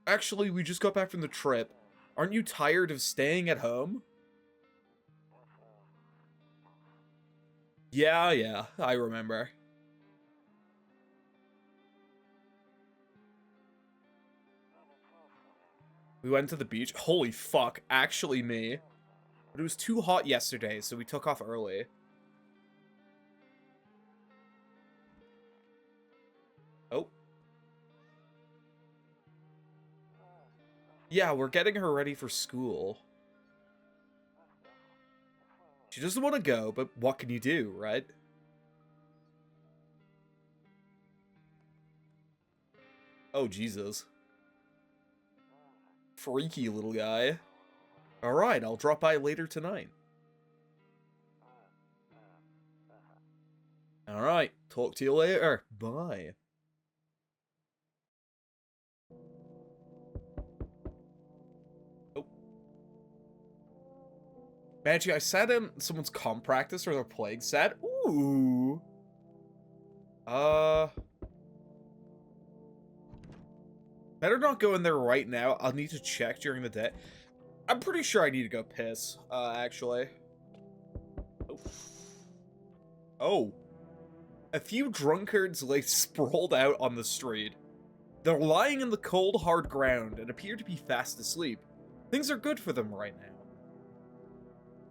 Actually, we just got back from the trip. Aren't you tired of staying at home? Yeah, I remember. We went to the beach. Holy fuck, actually me. But it was too hot yesterday, so we took off early. Oh. Yeah, we're getting her ready for school. She doesn't want to go, but what can you do, right? Oh, Jesus. Freaky little guy. Alright, I'll drop by later tonight. Alright, talk to you later. Bye. Oh. Magic, I sat in someone's comp practice or their playing set. Ooh. Better not go in there right now. I'll need to check during the day. I'm pretty sure I need to go piss, actually. Oh. Oh. A few drunkards lay sprawled out on the street. They're lying in the cold, hard ground and appear to be fast asleep. Things are good for them right now.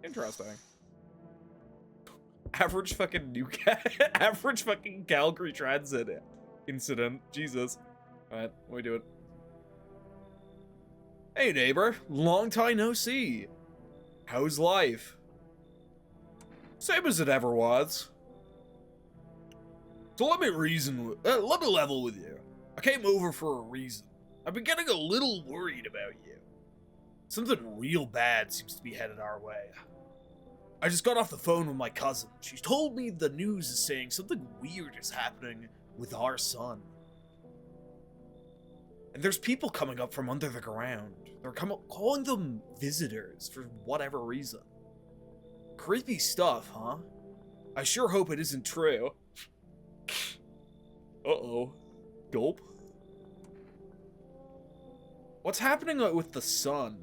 Interesting. Average fucking average fucking Calgary transit incident. Jesus. Alright, what are we doing? Hey neighbor, long time no see. How's life? Same as it ever was. So let me level with you. I came over for a reason. I've been getting a little worried about you. Something real bad seems to be headed our way. I just got off the phone with my cousin. She told me the news is saying something weird is happening with our son. And there's people coming up from under the ground. They're calling them visitors for whatever reason. Creepy stuff, huh? I sure hope it isn't true. Uh-oh. Gulp. What's happening with the sun?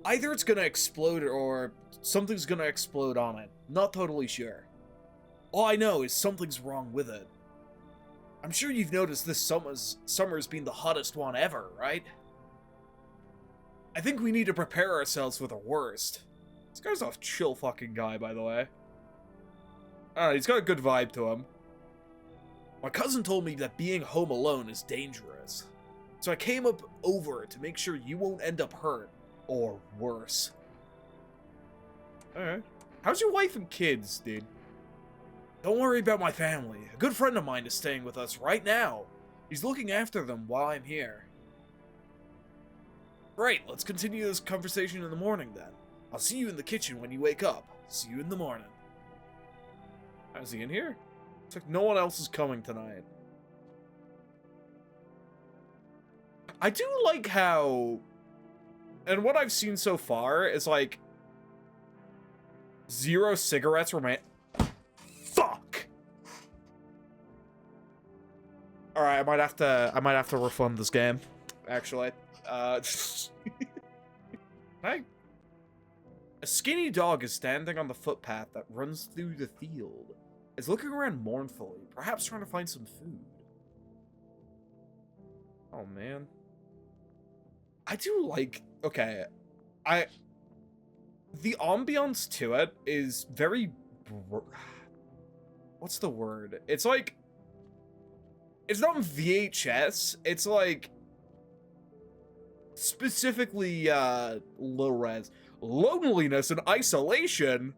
Either it's gonna explode or something's gonna explode on it. Not totally sure. All I know is something's wrong with it. I'm sure you've noticed this summer's been the hottest one ever, right? I think we need to prepare ourselves for the worst. This guy's a chill fucking guy, by the way. I don't know, he's got a good vibe to him. My cousin told me that being home alone is dangerous. So I came over to make sure you won't end up hurt. Or worse. Alright. How's your wife and kids, dude? Don't worry about my family. A good friend of mine is staying with us right now. He's looking after them while I'm here. Great, let's continue this conversation in the morning then. I'll see you in the kitchen when you wake up. See you in the morning. How's he in here? It's like no one else is coming tonight. I do like how... And what I've seen so far is like... 0 cigarettes remain... Fuck! Alright, I might have to refund this game. Actually. Hi. A skinny dog is standing on the footpath that runs through the field. It's looking around mournfully, perhaps trying to find some food. Oh, man. I do like... Okay. The ambiance to it is very... What's the word? It's like... It's not VHS. It's like... Specifically, low res. Loneliness and isolation?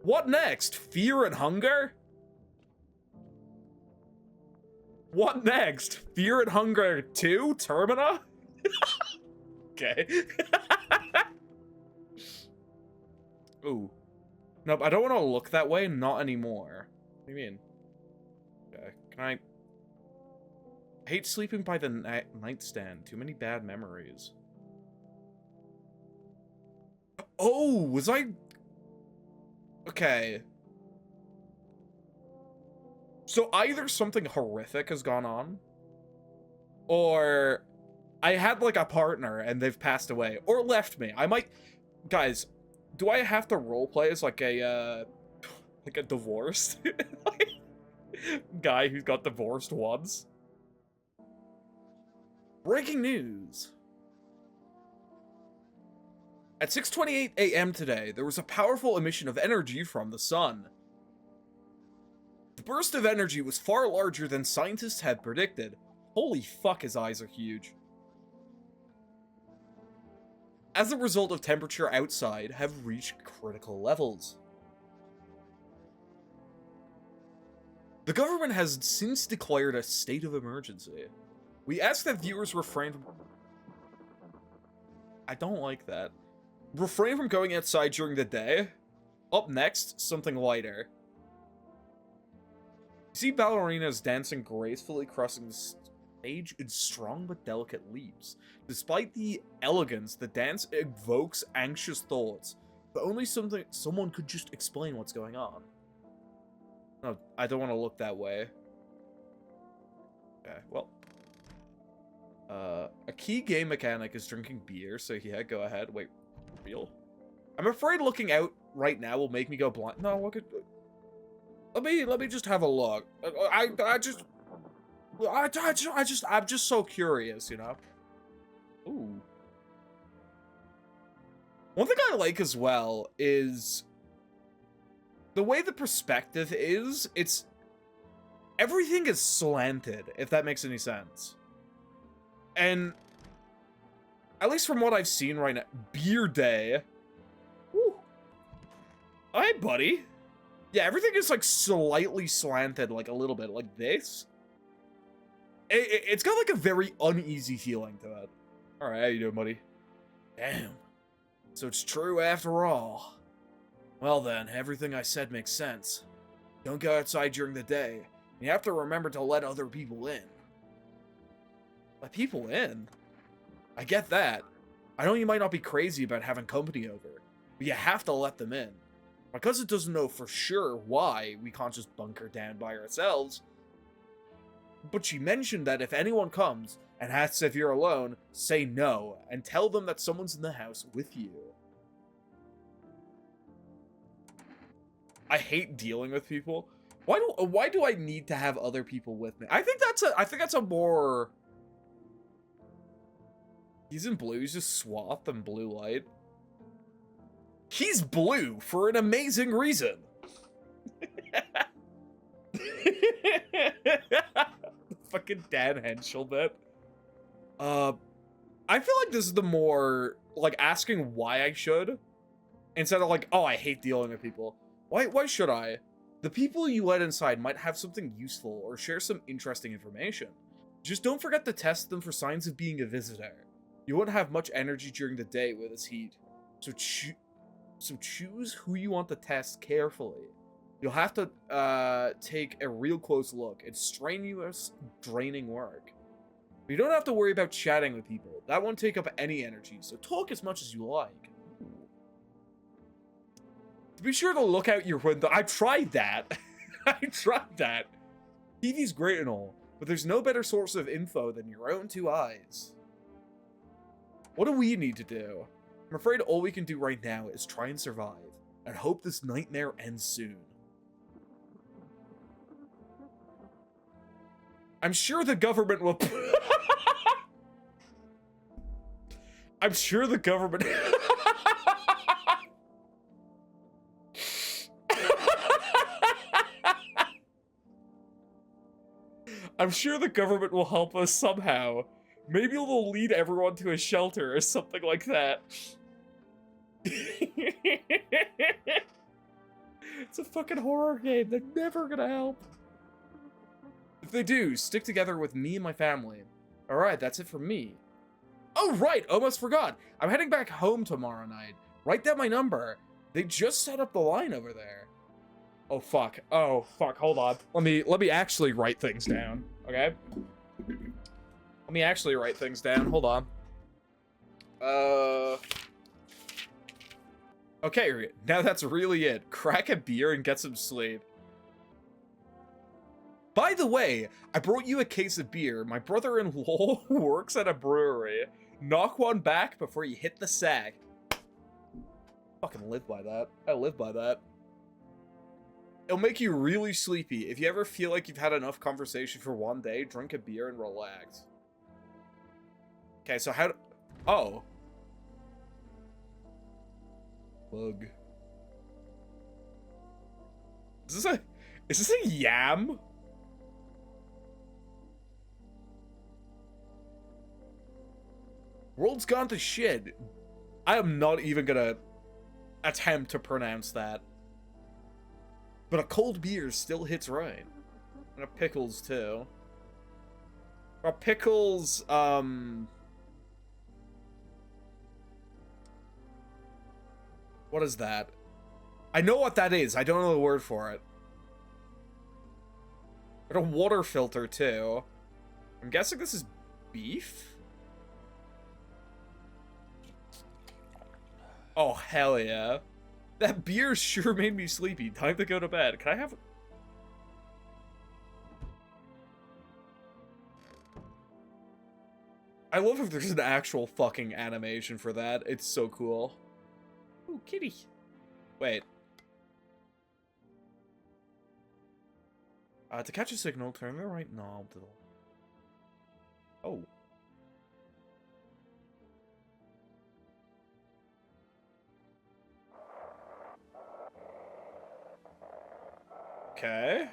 What next? Fear and hunger? What next? Fear and Hunger 2? Termina? Okay. Ooh. Nope, I don't want to look that way, not anymore. What do you mean? Okay, can I hate sleeping by the nightstand. Too many bad memories. Oh, was I... Okay. So either something horrific has gone on, Or I had like a partner and they've passed away or left me. I might, guys, do I have to roleplay as like a divorced like, guy who's got divorced once? Breaking news. At 6:28 a.m. today, there was a powerful emission of energy from the sun. The burst of energy was far larger than scientists had predicted. Holy fuck, his eyes are huge. As a result of temperature outside have reached critical levels. The government has since declared a state of emergency. We ask that viewers refrain from... I don't like that. Refrain from going outside during the day. Up next, something lighter. You see ballerinas dancing gracefully, crossing the stage in strong but delicate leaps. Despite the elegance, the dance evokes anxious thoughts, but only someone could just explain what's going on. No, I don't want to look that way. Okay, well. A key game mechanic is drinking beer, so yeah, go ahead. Wait, real? I'm afraid looking out right now will make me go blind. No, look at... Let me just have a look. I'm just so curious, you know? Ooh. One thing I like as well is the way the perspective is, everything is slanted, if that makes any sense. And at least from what I've seen right now, Beer Day. Woo. Hi, buddy. Yeah, everything is like slightly slanted, like a little bit, like this. It's got like a very uneasy feeling to it. All right, how you doing, buddy? Damn. So it's true after all. Well then, everything I said makes sense. Don't go outside during the day. You have to remember to let other people in. Let people in? I get that. I know you might not be crazy about having company over, but you have to let them in. My cousin doesn't know for sure why we can't just bunker down by ourselves, but she mentioned that if anyone comes and asks if you're alone, say no, and tell them that someone's in the house with you. I hate dealing with people. Why do I need to have other people with me? I think that's a more... He's in blue, he's just swathed in blue light. He's blue for an amazing reason. Fucking Dan Henschel bit. I feel like this is the more, like, asking why I should, instead of like, oh, I hate dealing with people. Why should I? The people you let inside might have something useful or share some interesting information. Just don't forget to test them for signs of being a visitor. You won't have much energy during the day with this heat, so choose who you want to test carefully. You'll have to take a real close look. It's strenuous, draining work. But you don't have to worry about chatting with people. That won't take up any energy, so talk as much as you like. Be sure to look out your window. I tried that. I tried that. TV's great and all, but there's no better source of info than your own two eyes. What do we need to do? I'm afraid all we can do right now is try and survive, and hope this nightmare ends soon. I'm sure the government will... I'm sure the government... I'm sure the government will help us somehow. Maybe they'll lead everyone to a shelter or something like that. It's a fucking horror game. They're never gonna help. If they do, stick together with me and my family. Alright, that's it for me. Oh, right! Almost forgot. I'm heading back home tomorrow night. Write down my number. They just set up the line over there. Oh, fuck. Oh, fuck. Hold on. Let me actually write things down. Okay? Let me actually write things down. Hold on. Okay, now that's really it. Crack a beer and get some sleep. By the way, I brought you a case of beer. My brother-in-law works at a brewery. Knock one back before you hit the sack. Fucking live by that. I live by that. It'll make you really sleepy. If you ever feel like you've had enough conversation for one day, drink a beer and relax. Okay, so how do... Oh. Bug. Is this a yam? World's gone to shit. I am not even gonna attempt to pronounce that. But a cold beer still hits right. And a pickles too. A pickles, what is that? I know what that is. I don't know the word for it. But a water filter too. I'm guessing this is beef? Oh, hell yeah. That beer sure made me sleepy. Time to go to bed. Can I have... I love if there's an actual fucking animation for that. It's so cool. Ooh, kitty. Wait. To catch a signal, turn the right knob to the... Oh. Okay.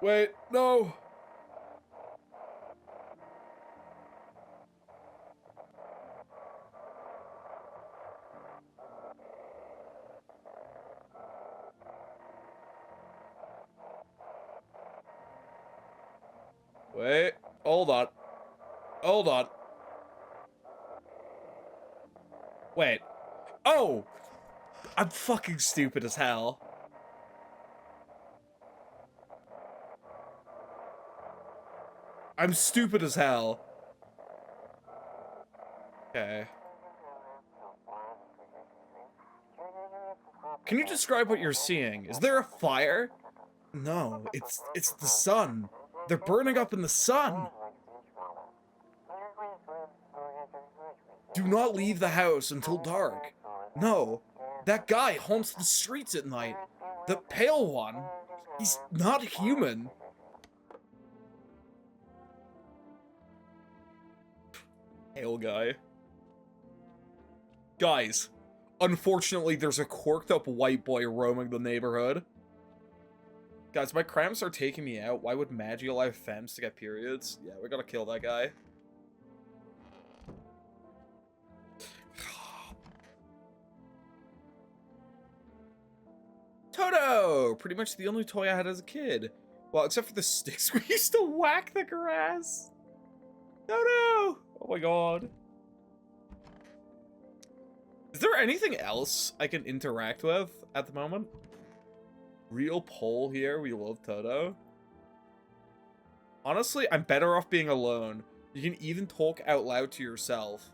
Wait, no. Wait, hold on. Hold on. Wait. Oh! I'm fucking stupid as hell. I'm stupid as hell. Okay. Can you describe what you're seeing? Is there a fire? No, it's the sun. They're burning up in the sun. Do not leave the house until dark. No, that guy haunts the streets at night. The pale one. He's not human. Pale guy. Guys, unfortunately there's a quirked up white boy roaming the neighborhood. Guys, my cramps are taking me out. Why would Maggie allow femmes to get periods? Yeah, we gotta kill that guy. Toto! Pretty much the only toy I had as a kid. Well, except for the sticks we used to whack the grass. Toto! Oh my god. Is there anything else I can interact with at the moment? Real pole here. We love Toto. Honestly, I'm better off being alone. You can even talk out loud to yourself.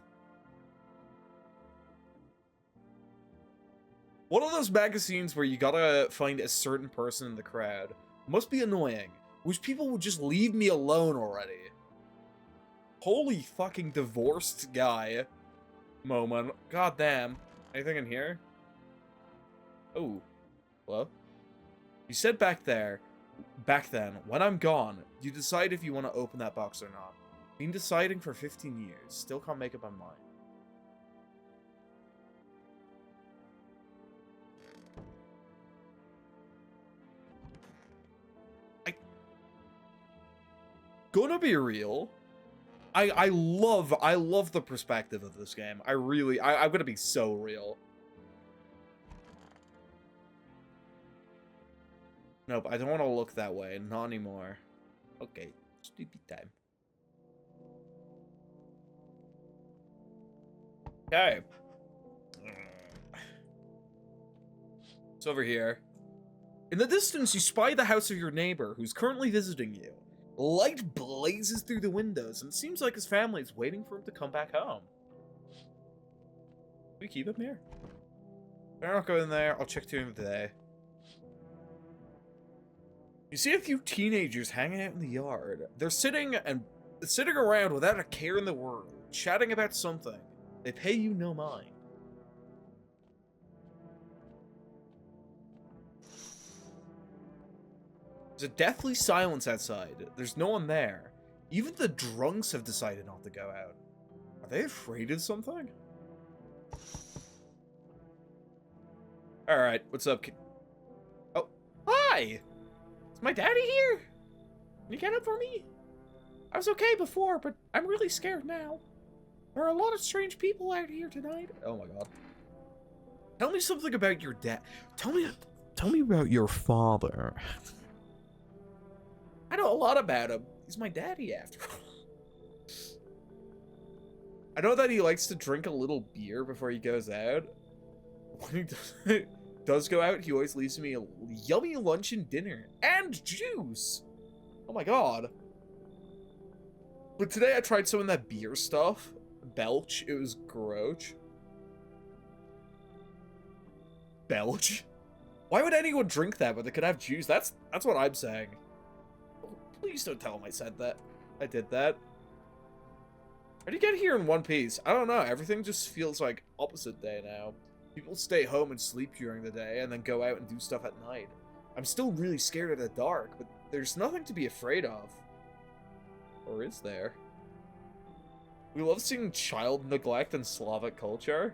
One of those magazines where you gotta find a certain person in the crowd. Must be annoying. Wish people would just leave me alone already. Holy fucking divorced guy moment. God damn. Anything in here? Oh. Hello? You said back then, when I'm gone, you decide if you want to open that box or not. Been deciding for 15 years. Still can't make up my mind. Gonna be real. I love the perspective of this game. I'm gonna be so real. Nope, I don't want to look that way. Not anymore. Okay, stupid time. Okay. It's over here. In the distance, you spy the house of your neighbor, who's currently visiting you. Light blazes through the windows, and it seems like his family is waiting for him to come back home. We keep him here. Better not go in there. I'll check to him today. You see a few teenagers hanging out in the yard. They're sitting around without a care in the world, chatting about something. They pay you no mind. There's a deathly silence outside. There's no one there. Even the drunks have decided not to go out. Are they afraid of something? Alright, what's up, kid? Oh, hi! Is my daddy here? Can you get up for me? I was okay before, but I'm really scared now. There are a lot of strange people out here tonight. Oh my god. Tell me something about your dad. Tell me about your father. I know a lot about him. He's my daddy, after all. I know that he likes to drink a little beer before he goes out. When he does go out, he always leaves me a yummy lunch and dinner. And juice! Oh my god. But today I tried some of that beer stuff. Belch. It was gross. Belch? Why would anyone drink that when they could have juice? That's what I'm saying. Please don't tell him I said that. I did that. How do you get here in one piece? I don't know. Everything just feels like opposite day now. People stay home and sleep during the day and then go out and do stuff at night. I'm still really scared of the dark, but there's nothing to be afraid of. Or is there? We love seeing child neglect in Slavic culture.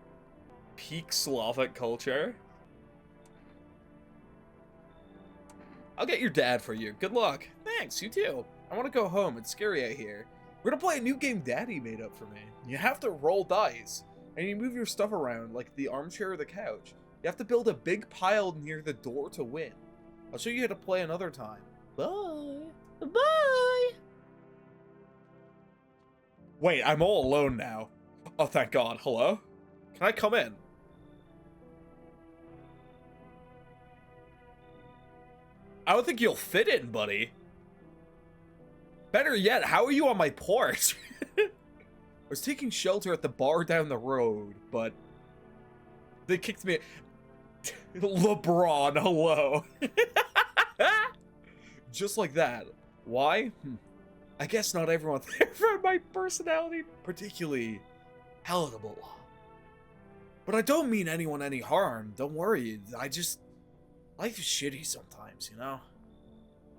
Peak Slavic culture. I'll get your dad for you. Good luck. Thanks, you too. I want to go home. It's scary out here. We're gonna play a new game Daddy made up for me. You have to roll dice, and you move your stuff around like the armchair or the couch. You have to build a big pile near the door to win. I'll show you how to play another time. Bye. Bye. Wait, I'm all alone now. Oh, thank God. Hello? Can I come in? I don't think you'll fit in, buddy. Better yet, how are you on my porch? I was taking shelter at the bar down the road, but they kicked me. LeBron, hello. Just like that. Why? I guess not everyone there found my personality particularly palatable. But I don't mean anyone any harm. Don't worry. Life is shitty sometimes, you know?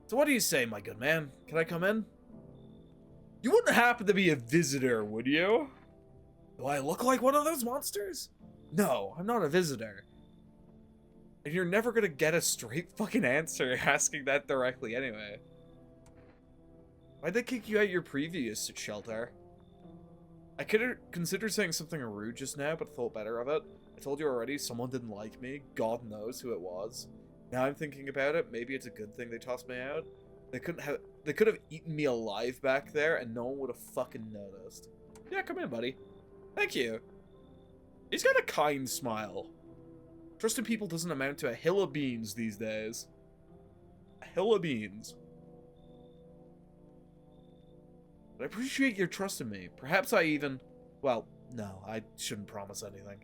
So what do you say, my good man? Can I come in? You wouldn't happen to be a visitor, would you? Do I look like one of those monsters? No, I'm not a visitor. And you're never gonna get a straight fucking answer asking that directly anyway. Why'd they kick you out your previous shelter? I could consider saying something rude just now, but thought better of it. I told you already, someone didn't like me. God knows who it was. Now I'm thinking about it, maybe it's a good thing they tossed me out. They could have eaten me alive back there, and no one would have fucking noticed. Yeah, come in, buddy. Thank you. He's got a kind smile. Trusting people doesn't amount to a hill of beans these days. A hill of beans. But I appreciate your trust in me. Perhaps I even... Well, no, I shouldn't promise anything.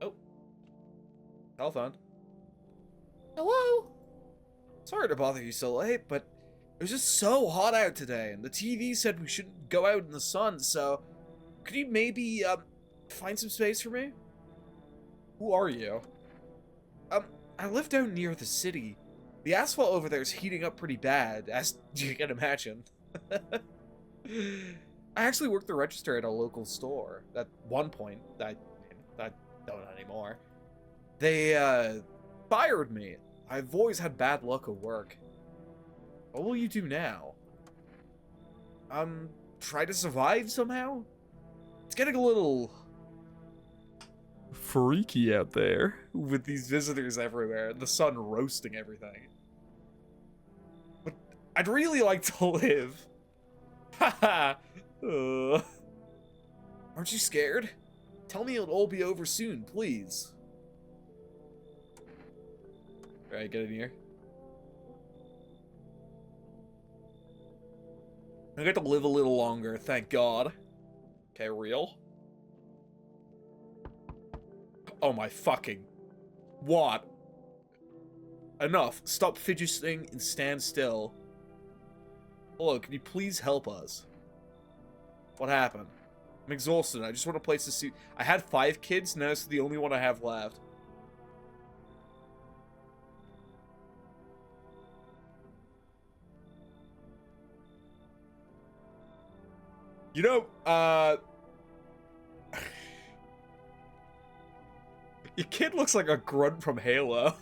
Oh. Telephone. Hello? Sorry to bother you so late, but it was just so hot out today, and the TV said we shouldn't go out in the sun, so... Could you maybe, find some space for me? Who are you? I live down near the city. The asphalt over there is heating up pretty bad, as you can imagine. I actually worked the register at a local store. At one point, I don't anymore. They, fired me. I've always had bad luck at work. What will you do now? Try to survive somehow? It's getting a little freaky out there with these visitors everywhere, the sun roasting everything. But I'd really like to live. Haha. Aren't you scared? Tell me it'll all be over soon, please. Alright, get in here. I get to live a little longer, thank God. Okay, real. Oh my fucking... What? Enough. Stop fidgeting and stand still. Hello, can you please help us? What happened? I'm exhausted. I just want a place to see... I had 5 kids, now it's the only one I have left. You know, your kid looks like a grunt from Halo.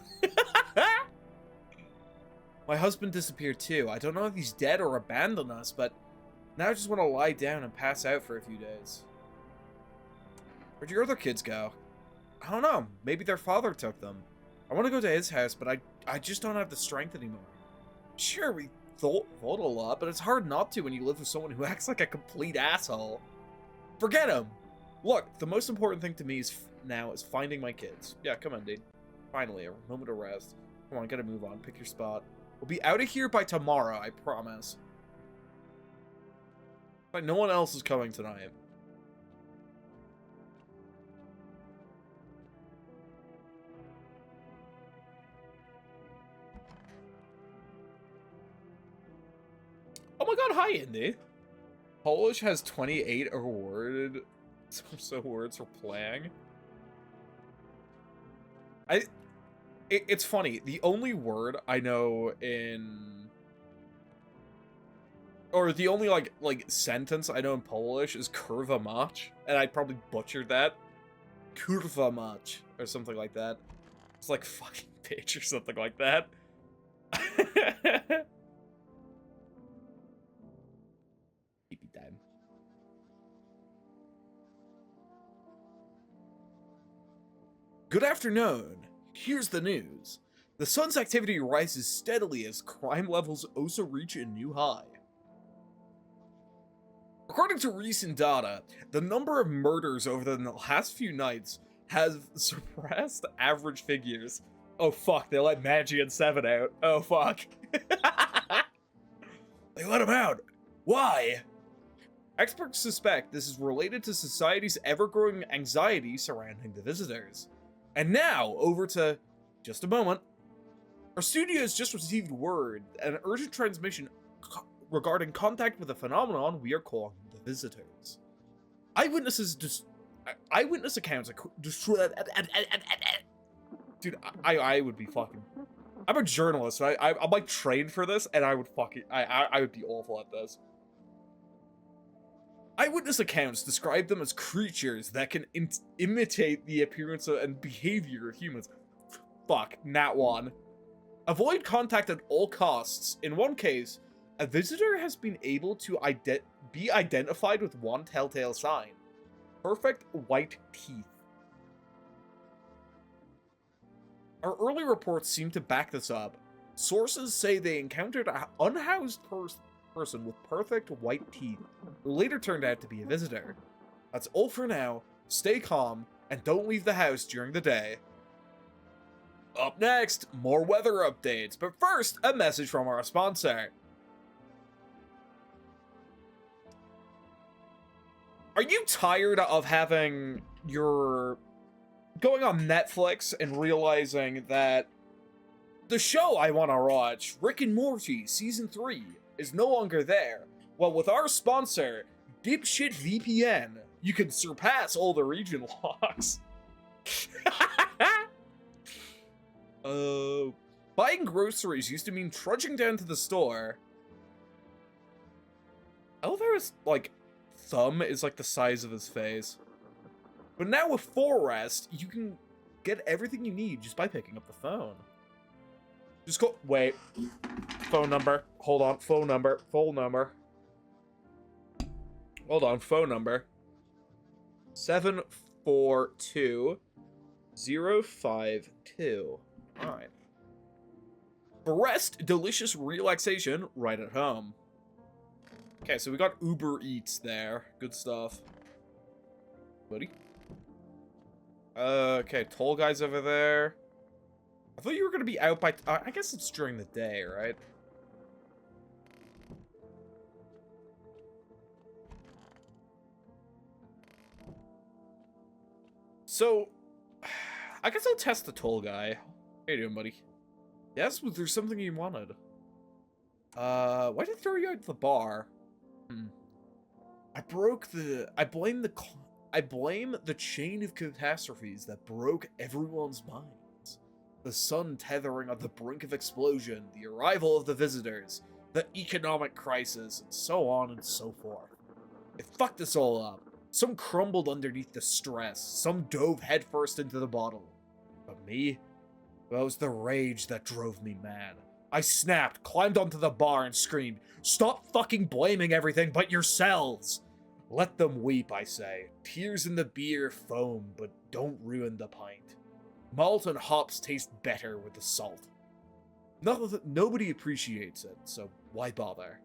My husband disappeared too. I don't know if he's dead or abandoned us, but now I just want to lie down and pass out for a few days. Where'd your other kids go? I don't know. Maybe their father took them. I want to go to his house, but I just don't have the strength anymore. Sure, we thought a lot, but it's hard not to when you live with someone who acts like a complete asshole. Forget him! Look, the most important thing to me now is finding my kids. Yeah, come on, dude. Finally, a moment of rest. Come on, gotta move on. Pick your spot. We'll be out of here by tomorrow, I promise. But no one else is coming tonight. Oh my god, hi, Indy. Polish has 28 awarded words for playing. It's funny. The only word I know or the only like sentence I know in Polish is kurwa mać, and I probably butchered that. Kurwa mać or something like that. It's like fucking bitch or something like that. Time. Good afternoon. Here's the news. The sun's activity rises steadily as crime levels also reach a new high. According to recent data, the number of murders over the last few nights has surpassed average figures. Oh fuck, they let Maggie and Seven out. Oh fuck. They let him out. Why? Experts suspect this is related to society's ever-growing anxiety surrounding the visitors. And now, over to... just a moment. Our studio has just received word, an urgent transmission regarding contact with a phenomenon we are calling the visitors. Eyewitness accounts... Dude, I would be fucking... I'm a journalist, right? I'm like trained for this, and I would fucking... I would be awful at this. Eyewitness accounts describe them as creatures that can imitate the appearance and behavior of humans. Fuck, nat one. Avoid contact at all costs. In one case, a visitor has been able to be identified with one telltale sign. Perfect white teeth. Our early reports seem to back this up. Sources say they encountered an unhoused person with perfect white teeth, who later turned out to be a visitor. That's all for now. Stay calm, and don't leave the house during the day. Up next, more weather updates, but first, a message from our sponsor. Are you tired of having your... going on Netflix and realizing that the show I want to watch, Rick and Morty Season 3, is no longer there? Well, with our sponsor, Dipshit VPN, you can surpass all the region locks. Buying groceries used to mean trudging down to the store. Elvira's, like, thumb is like the size of his face. But now with Forrest, you can get everything you need just by picking up the phone. Just go... Wait. Phone number. Hold on. Phone number. Phone number. Hold on. Phone number. 742052. Alright. Forrest delicious relaxation right at home. Okay, so we got Uber Eats there. Good stuff. Buddy. Okay, toll guy's over there. I thought you were gonna be out by... I guess it's during the day, right? So, I guess I'll test the toll guy. How you doing, buddy? Yes, was there something you wanted? Why did it throw you out of the bar? I blame the chain of catastrophes that broke everyone's minds. The sun tethering on the brink of explosion, the arrival of the visitors, the economic crisis, and so on and so forth. It fucked us all up. Some crumbled underneath the stress, some dove headfirst into the bottle. But me? Well, it was the rage that drove me mad. I snapped, climbed onto the bar, and screamed, "Stop fucking blaming everything but yourselves!" Let them weep, I say. Tears in the beer foam, but don't ruin the pint. Malt and hops taste better with the salt. Nobody appreciates it, so why bother?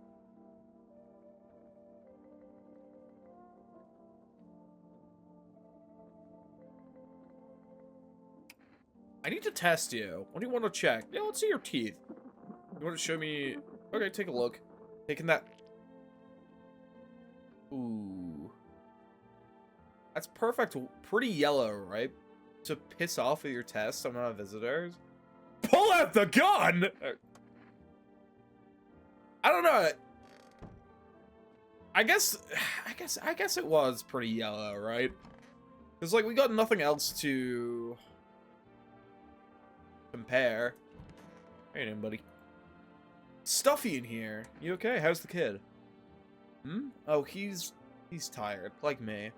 I need to test you. What do you want to check? Yeah, let's see your teeth. You want to show me... Okay, take a look. Taking that... Ooh. That's perfect. Pretty yellow, right? To piss off at your test, I'm not a visitor. Pull out the gun! I don't know. I guess it was pretty yellow, right? Because, like, we got nothing else to... compare. How you doing, buddy? Stuffy in here. You okay? How's the kid? Oh, he's tired, like me.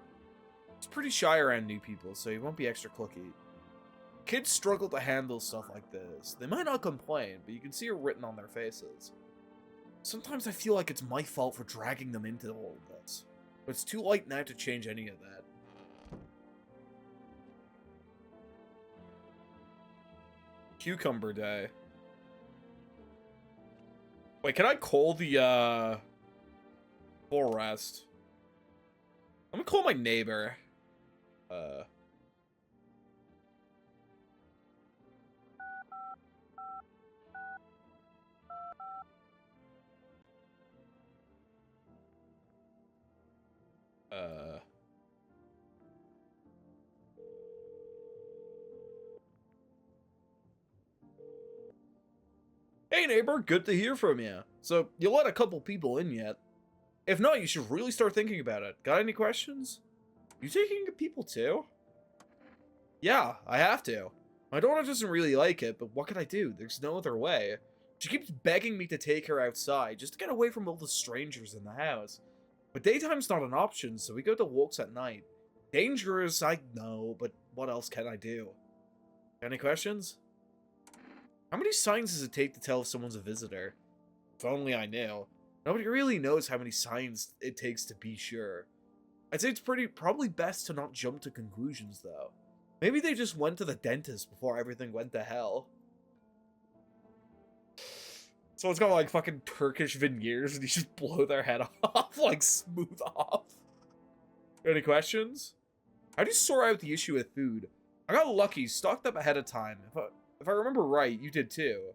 He's pretty shy around new people, so he won't be extra clicky. Kids struggle to handle stuff like this. They might not complain, but you can see it written on their faces. Sometimes I feel like it's my fault for dragging them into all of this. But it's too late now to change any of that. Cucumber Day. Wait, can I call the, forest? I'm gonna call my neighbor. Hey neighbor, good to hear from you. So, you let a couple people in yet? If not, you should really start thinking about it. Got any questions? You taking people too? Yeah, I have to. My daughter doesn't really like it, but what can I do? There's no other way. She keeps begging me to take her outside, just to get away from all the strangers in the house. But daytime's not an option, so we go to walks at night. Dangerous, I know, but what else can I do? Any questions? How many signs does it take to tell if someone's a visitor? If only I knew. Nobody really knows how many signs it takes to be sure. I'd say it's probably best to not jump to conclusions, though. Maybe they just went to the dentist before everything went to hell. So it's got like fucking Turkish veneers and you just blow their head off, like smooth off. Any questions? How do you sort out the issue with food? I got lucky, stocked up ahead of time. If I remember right, you did too.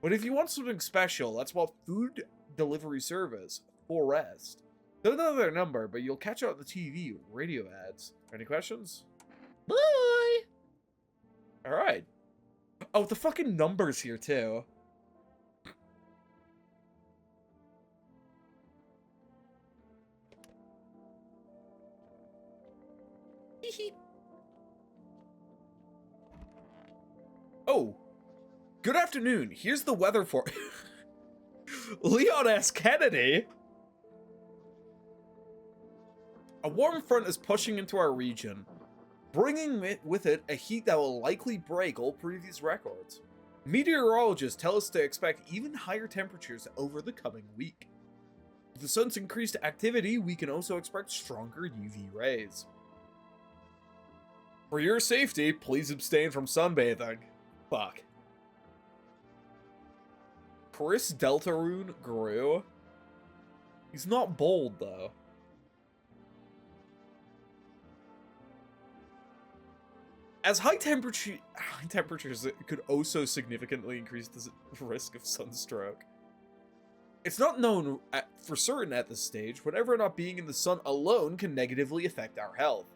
But if you want something special, that's what food delivery service, Forest. Don't know their number, but you'll catch it on the TV with radio ads. Any questions? Bye! Alright. Oh, the fucking number's here too. Oh, good afternoon. Here's the weather for Leon S. Kennedy. A warm front is pushing into our region, bringing with it a heat that will likely break all previous records. Meteorologists tell us to expect even higher temperatures over the coming week. With the sun's increased activity, we can also expect stronger UV rays. For your safety, please abstain from sunbathing. Fuck. Chris Deltarune grew. He's not bold, though. As high temperatures could also significantly increase the risk of sunstroke. It's not known for certain at this stage whether or not being in the sun alone can negatively affect our health.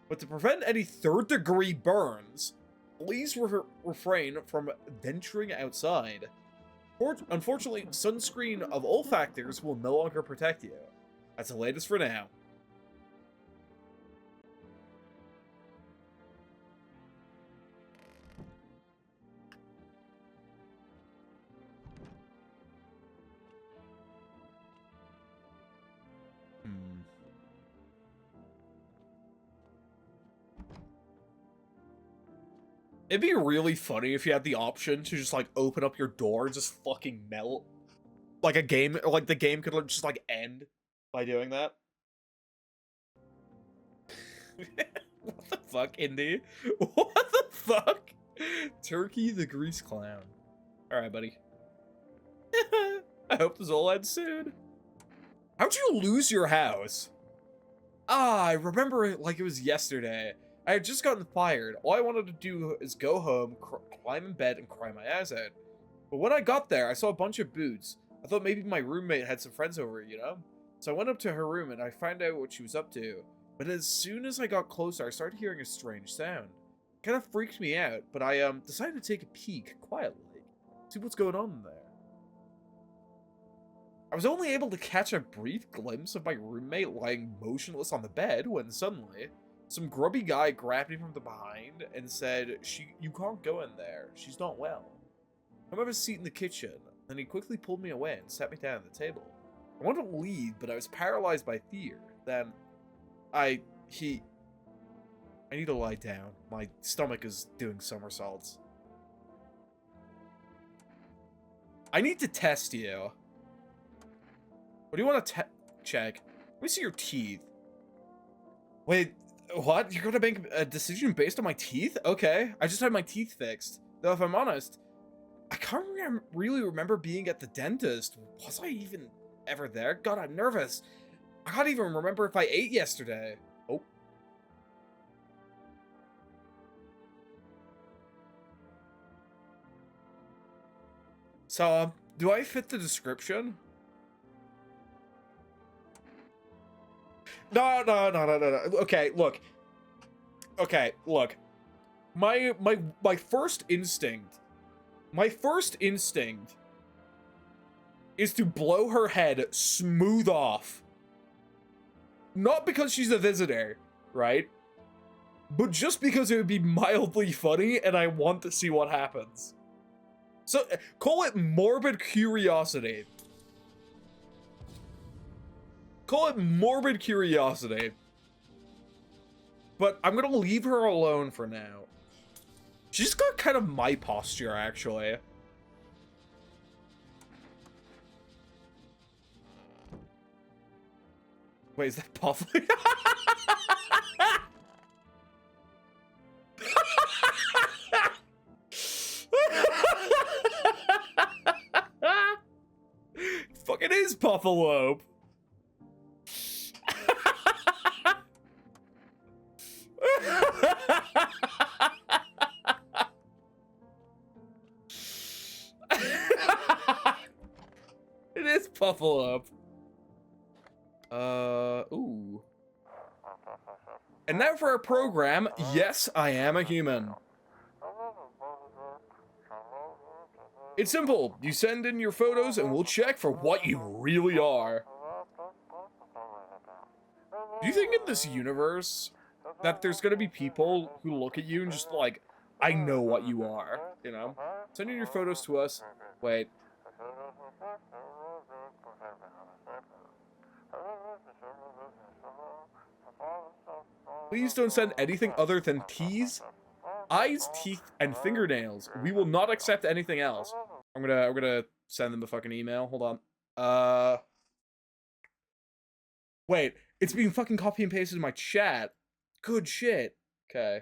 But to prevent any third-degree burns, please refrain from venturing outside. Unfortunately, sunscreen of all factors will no longer protect you. That's the latest for now. It'd be really funny if you had the option to just, like, open up your door and just fucking melt. Like a game, like the game could just, like, end by doing that. What the fuck, Indy? What the fuck? Turkey the Grease Clown. Alright, buddy. I hope this all ends soon. How'd you lose your house? Ah, I remember it like it was yesterday. I had just gotten fired. All I wanted to do is go home, climb in bed, and cry my ass out. But when I got there, I saw a bunch of boots. I thought maybe my roommate had some friends over, you know? So I went up to her room and I found out what she was up to. But as soon as I got closer, I started hearing a strange sound. It kind of freaked me out, but I decided to take a peek quietly. See what's going on in there. I was only able to catch a brief glimpse of my roommate lying motionless on the bed when suddenly some grubby guy grabbed me from the behind and said, you can't go in there. She's not well. I have a seat in the kitchen. Then he quickly pulled me away and sat me down at the table. I wanted to leave, but I was paralyzed by fear. Then, I need to lie down. My stomach is doing somersaults. I need to test you. What do you want to check? Let me see your teeth. Wait, what? You're gonna make a decision based on my teeth? Okay, I just had my teeth fixed. Though if I'm honest, I can't really remember being at the dentist. Was I even ever there? God, I'm nervous. I can't even remember if I ate yesterday. Oh. So, do I fit the description? No. Okay, look. My first instinct is to blow her head smooth off. Not because she's a visitor, right? But just because it would be mildly funny and I want to see what happens. So, call it morbid curiosity. Call it morbid curiosity. But I'm gonna leave her alone for now. She's got kind of my posture, actually. Wait, is that Puffy? Fucking is Puffalope. It is Puffalope. Ooh. And now for our program, Yes, I Am a Human. It's simple. You send in your photos and we'll check for what you really are. Do you think in this universe that there's gonna be people who look at you and just like, I know what you are, you know? Send in your photos to us. Wait. Please don't send anything other than teas, eyes, teeth, and fingernails. We will not accept anything else. I'm gonna send them a fucking email. Hold on. Wait, it's being fucking copy and pasted in my chat. Good shit. Okay.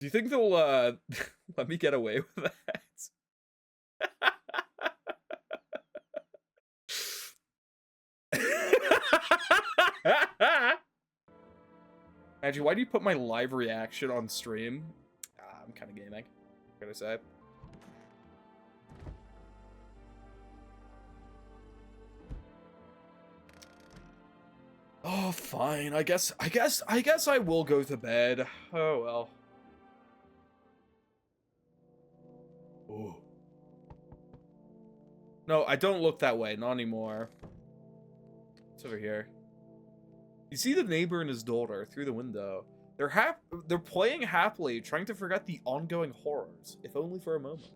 Do you think they'll let me get away with that? Angie, why do you put my live reaction on stream? I'm kind of gaming. What can I say? Oh, fine. I guess I will go to bed. Oh well. Ooh. No, I don't look that way. Not anymore. It's over here. You see the neighbor and his daughter through the window. They're playing happily, trying to forget the ongoing horrors, if only for a moment.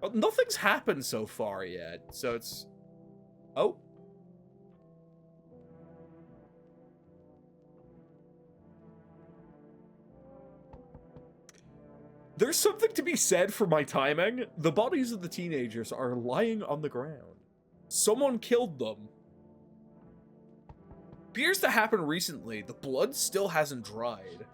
Oh, nothing's happened so far yet, so it's... Oh. There's something to be said for my timing. The bodies of the teenagers are lying on the ground. Someone killed them. Appears to happen recently. The blood still hasn't dried.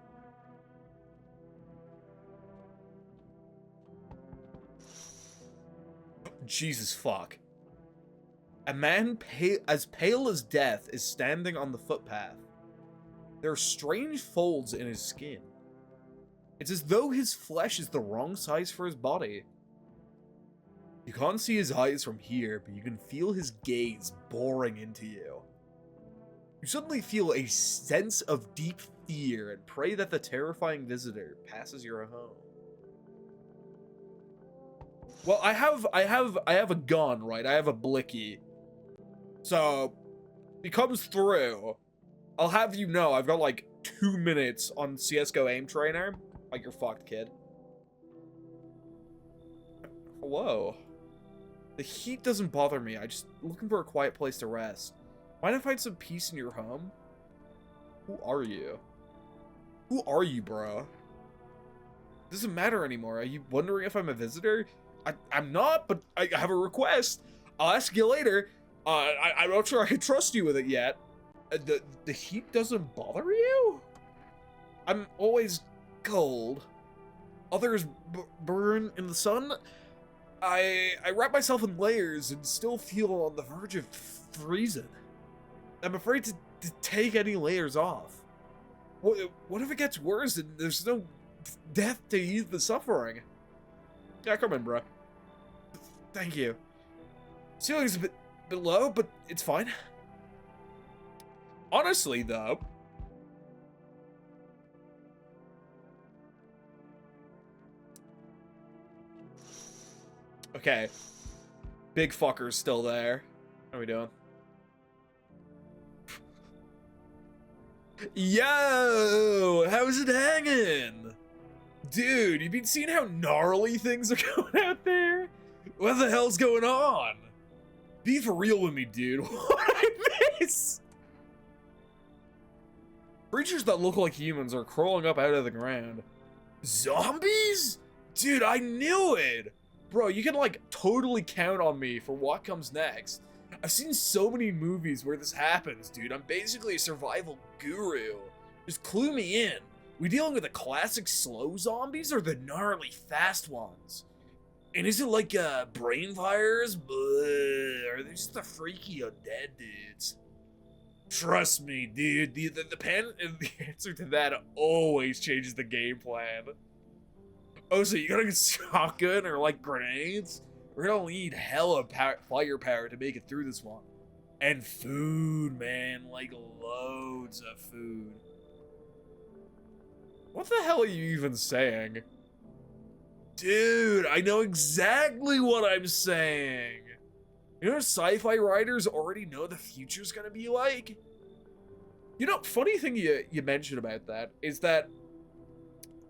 Jesus fuck. A man as pale as death is standing on the footpath. There are strange folds in his skin. It's as though his flesh is the wrong size for his body. You can't see his eyes from here, but you can feel his gaze boring into you. You suddenly feel a sense of deep fear and pray that the terrifying visitor passes your home. Well, I have a gun, right? I have a blicky. So, if he comes through, I'll have you know I've got like 2 minutes on CSGO aim trainer. Like, you're fucked, kid. Hello. The heat doesn't bother me. I'm just looking for a quiet place to rest. Mind if I find some peace in your home? Who are you? Who are you, bro? It doesn't matter anymore. Are you wondering if I'm a visitor? I'm not, but I have a request. I'll ask you later. I'm not sure I can trust you with it yet. The heat doesn't bother you? I'm always cold. Others burn in the sun. I wrap myself in layers and still feel on the verge of freezing. I'm afraid to take any layers off. What if it gets worse and there's no death to ease the suffering? Yeah, come in, bro. Thank you. Ceiling's a bit low, but it's fine. Honestly, though... Okay. Big fucker's still there. How are we doing? Yo! How's it hanging? Dude, you been seeing how gnarly things are going out there? What the hell's going on? Be for real with me, dude. What I miss? Creatures that look like humans are crawling up out of the ground. Zombies? Dude, I knew it! Bro, you can, like, totally count on me for what comes next. I've seen so many movies where this happens, dude. I'm basically a survival guru. Just clue me in. We dealing with the classic slow zombies or the gnarly fast ones? And is it like, brain fires? Or are they just the freaky undead dudes? Trust me, dude. The answer to that always changes the game plan. Oh, so you got a shotgun or like grenades? We're gonna need hella firepower to make it through this one. And food, man. Like loads of food. What the hell are you even saying? Dude, I know exactly what I'm saying. You know, sci-fi writers already know the future's gonna be like? You know, funny thing you mentioned about that is that,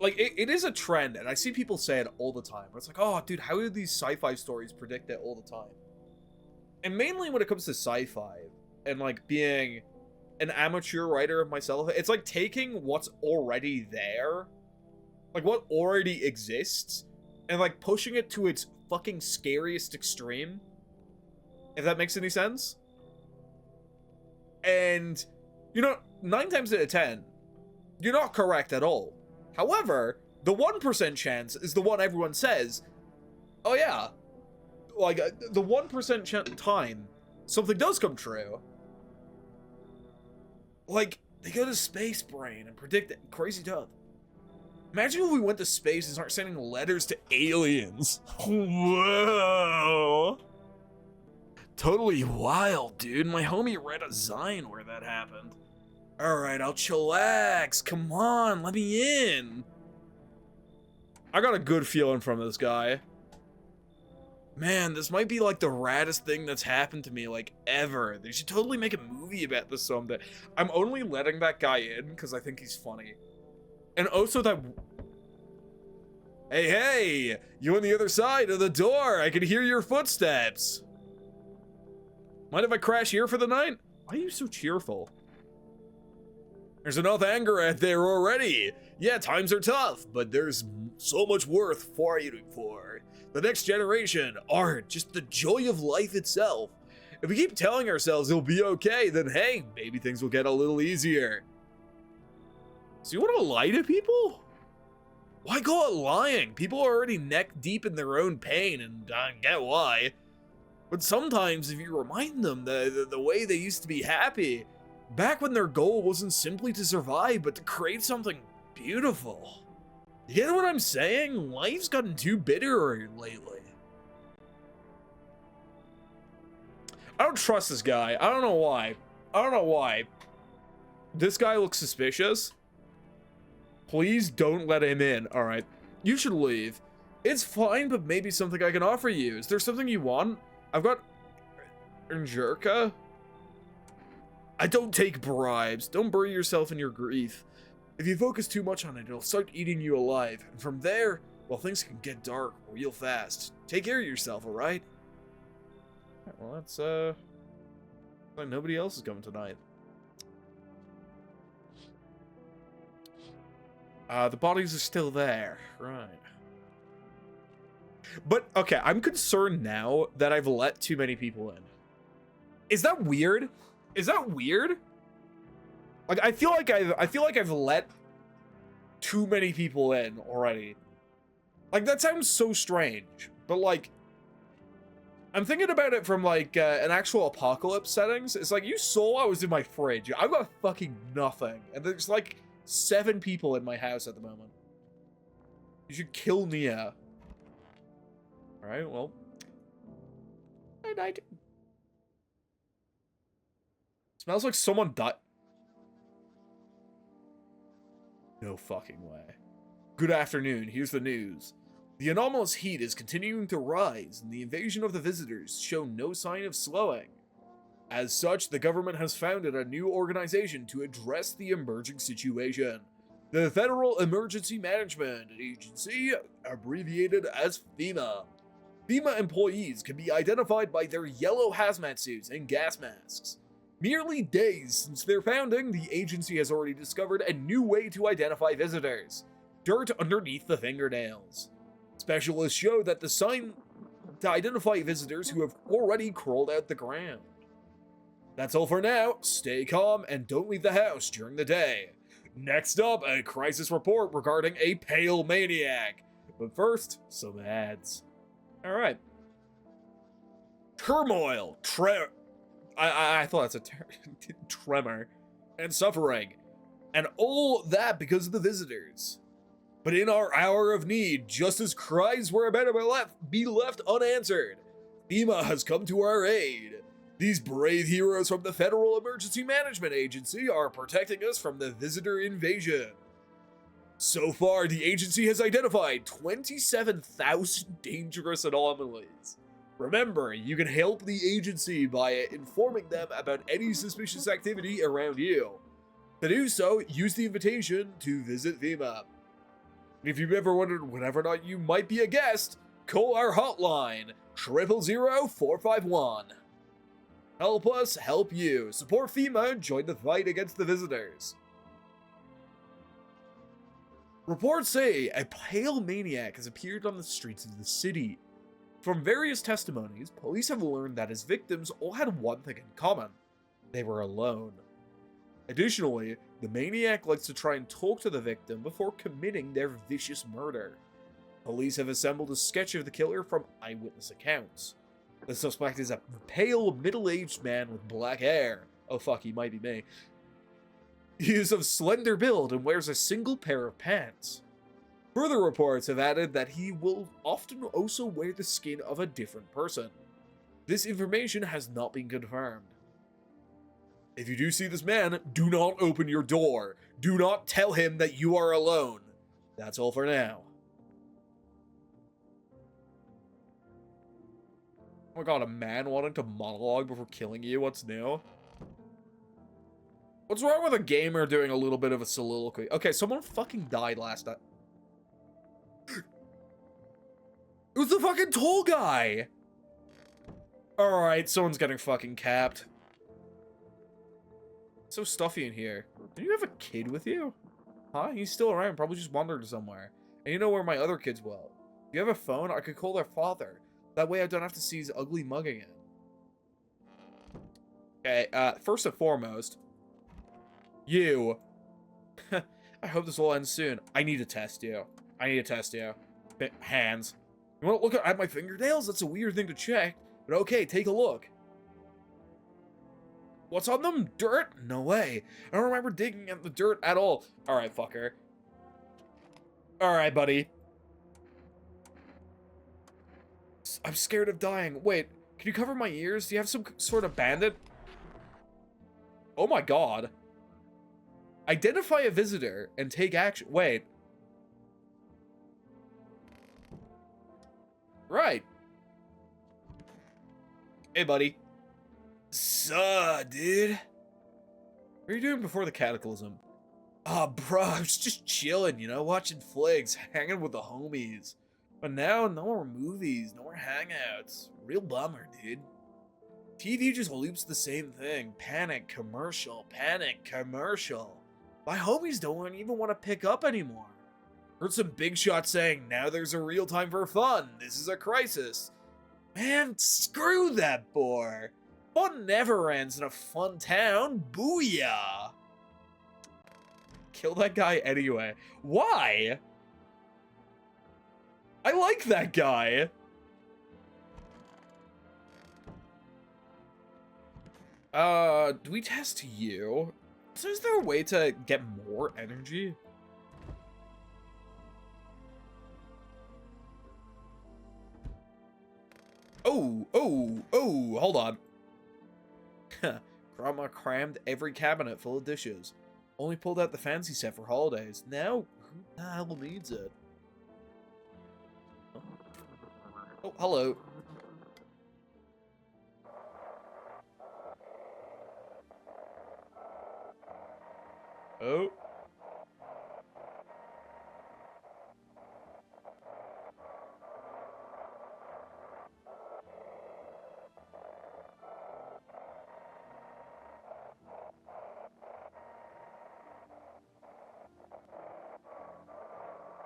like, it is a trend, and I see people say it all the time. It's like, oh, dude, how do these sci-fi stories predict it all the time? And mainly when it comes to sci-fi, and, like, being an amateur writer of myself, it's like taking what's already there, like, what already exists, and, like, pushing it to its fucking scariest extreme. If that makes any sense? And, you know, 9 times out of 10, you're not correct at all. However, the 1% chance is the one everyone says, oh yeah, like, the 1% time something does come true. Like, They go to space, brain, and predict it. Crazy tough. Imagine if we went to space and start sending letters to aliens. Whoa. Totally wild, dude. My homie read a zine where that happened. Alright, I'll chillax. Come on, let me in. I got a good feeling from this guy. Man, this might be like the raddest thing that's happened to me, like, ever. They should totally make a movie about this someday. I'm only letting that guy in because I think he's funny. And also that... Hey, you on the other side of the door. I can hear your footsteps. Mind if I crash here for the night? Why are you so cheerful? There's enough anger out there already. Yeah, times are tough, but there's so much worth fighting for. The next generation, art, just the joy of life itself. If we keep telling ourselves it'll be okay, then hey, maybe things will get a little easier. So you want to lie to people? Why go out lying? People are already neck deep in their own pain, and I get why. But sometimes if you remind them the way they used to be happy, back when their goal wasn't simply to survive, but to create something beautiful. You get what I'm saying? Life's gotten too bitter lately. I don't trust this guy. I don't know why. I don't know why. This guy looks suspicious. Please don't let him in. Alright. You should leave. It's fine, but maybe something I can offer you. Is there something you want? I've got... Njurka? I don't take bribes. Don't bury yourself in your grief. If you focus too much on it, it'll start eating you alive. And from there, well, things can get dark real fast. Take care of yourself, alright? Well, that's, like nobody else is coming tonight. The bodies are still there. Right. But, okay, I'm concerned now that I've let too many people in. Is that weird? Is that weird? Like, I feel like I've let too many people in already. Like, that sounds so strange. But, like, I'm thinking about it from, like, an actual apocalypse settings. It's like, you saw I was in my fridge. I've got fucking nothing. And there's, like, 7 people in my house at the moment. You should kill Nia. Alright, well. Good night. Smells like someone died. No fucking way. Good afternoon, here's the news. The anomalous heat is continuing to rise, and the invasion of the visitors show no sign of slowing. As such, the government has founded a new organization to address the emerging situation. The Federal Emergency Management Agency, abbreviated as FEMA. FEMA employees can be identified by their yellow hazmat suits and gas masks. Merely days since their founding, the agency has already discovered a new way to identify visitors. Dirt underneath the fingernails. Specialists show that the sign to identify visitors who have already crawled out the ground. That's all for now. Stay calm and don't leave the house during the day. Next up, a crisis report regarding a pale maniac. But first, some ads. Alright. Turmoil. I thought that's a tremor. And suffering. And all that because of the visitors. But in our hour of need, just as cries were about to be left unanswered, FEMA has come to our aid. These brave heroes from the Federal Emergency Management Agency are protecting us from the visitor invasion. So far, the agency has identified 27,000 dangerous anomalies. Remember, you can help the agency by informing them about any suspicious activity around you. To do so, use the invitation to visit FEMA. If you've ever wondered whether or not you might be a guest, call our hotline, 000-451. Help us help you. Support FEMA and join the fight against the visitors. Reports say a pale maniac has appeared on the streets of the city. From various testimonies, police have learned that his victims all had one thing in common. They were alone. Additionally, the maniac likes to try and talk to the victim before committing their vicious murder. Police have assembled a sketch of the killer from eyewitness accounts. The suspect is a pale, middle-aged man with black hair. Oh fuck, he might be me. He is of slender build and wears a single pair of pants. Further reports have added that he will often also wear the skin of a different person. This information has not been confirmed. If you do see this man, do not open your door. Do not tell him that you are alone. That's all for now. Oh my god, a man wanting to monologue before killing you? What's new? What's wrong with a gamer doing a little bit of a soliloquy? Okay, someone fucking died last night. It was the fucking tall guy! Alright, someone's getting fucking capped. It's so stuffy in here. Do you have a kid with you? Huh? He's still around, probably just wandered somewhere. And you know where my other kids will. If you have a phone, I could call their father. That way I don't have to see his ugly mug again. Okay, first and foremost, you. I hope this will end soon. I need to test you. Hands. You want to look at my fingernails? That's a weird thing to check. But okay, take a look. What's on them? Dirt? No way. I don't remember digging at the dirt at all. Alright, fucker. Alright, buddy. I'm scared of dying. Wait, can you cover my ears? Do you have some sort of bandit? Oh my god. Identify a visitor and take action. Wait. Right. Hey, buddy. Suh, dude. What are you doing before the cataclysm? Oh, bro, I was just chilling, you know, watching flicks, hanging with the homies. But now, no more movies, no more hangouts. Real bummer, dude. TV just loops the same thing. Panic, commercial, panic, commercial. My homies don't even want to pick up anymore. Heard some big shots saying, now there's a real time for fun. This is a crisis. Man, screw that bore. Fun never ends in a fun town. Booyah. Kill that guy anyway. Why? I like that guy. Do we test you? So is there a way to get more energy? Oh, hold on. Grandma crammed every cabinet full of dishes. Only pulled out the fancy set for holidays. Now, who the hell needs it? Oh, hello. Oh.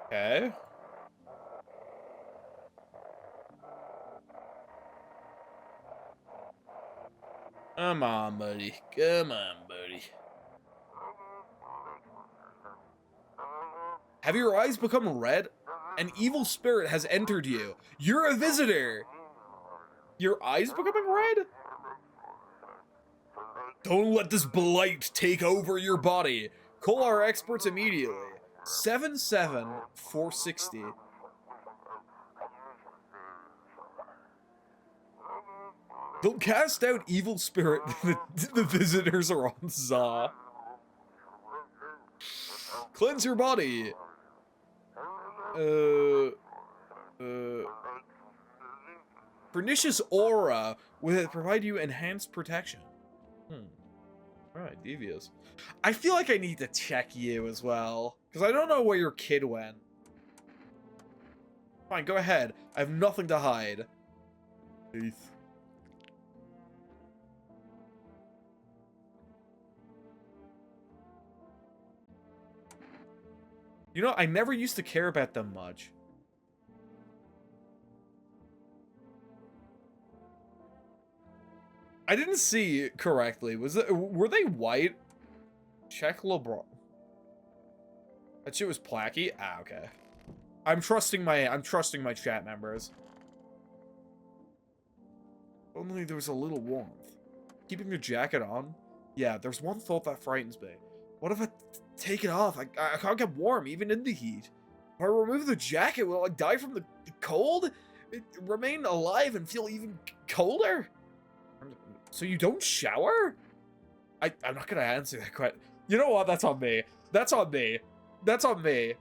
Okay. Come on, buddy. Come on, buddy. Have your eyes become red? An evil spirit has entered you. You're a visitor. Your eyes becoming red? Don't let this blight take over your body. Call our experts immediately. 77460. Don't cast out evil spirit. The visitors are on Za. Cleanse your body. Pernicious aura will provide you enhanced protection. Alright, devious. I feel like I need to check you as well, because I don't know where your kid went. Fine, go ahead. I have nothing to hide. Teeth. You know, I never used to care about them much. I didn't see correctly. Were they white? Check LeBron. That shit was placky? Ah, okay. I'm trusting my chat members. Only there was a little warmth. Keeping your jacket on? Yeah, there's one thought that frightens me. What if I take it off? I can't get warm, even in the heat. If I remove the jacket, will I die from the cold? Remain alive and feel even colder? So you don't shower? I'm not gonna answer that question. You know what? That's on me. That's on me. That's on me.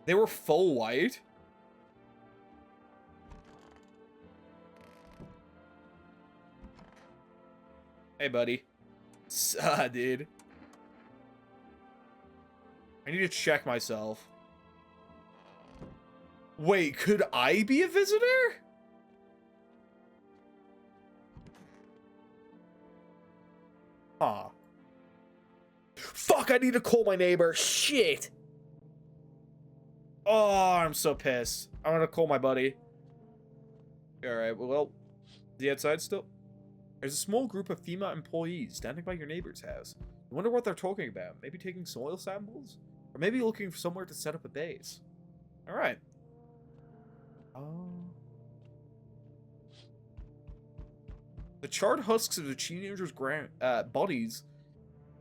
They were full white. Hey, buddy. Dude. I need to check myself. Wait, could I be a visitor? Huh. Fuck, I need to call my neighbor. Shit. Oh, I'm so pissed. I'm gonna call my buddy. Alright, well, the outside still? There's a small group of female employees standing by your neighbor's house. I wonder what they're talking about. Maybe taking soil samples? Or maybe looking for somewhere to set up a base. Alright. The charred husks of the teenagers' bodies.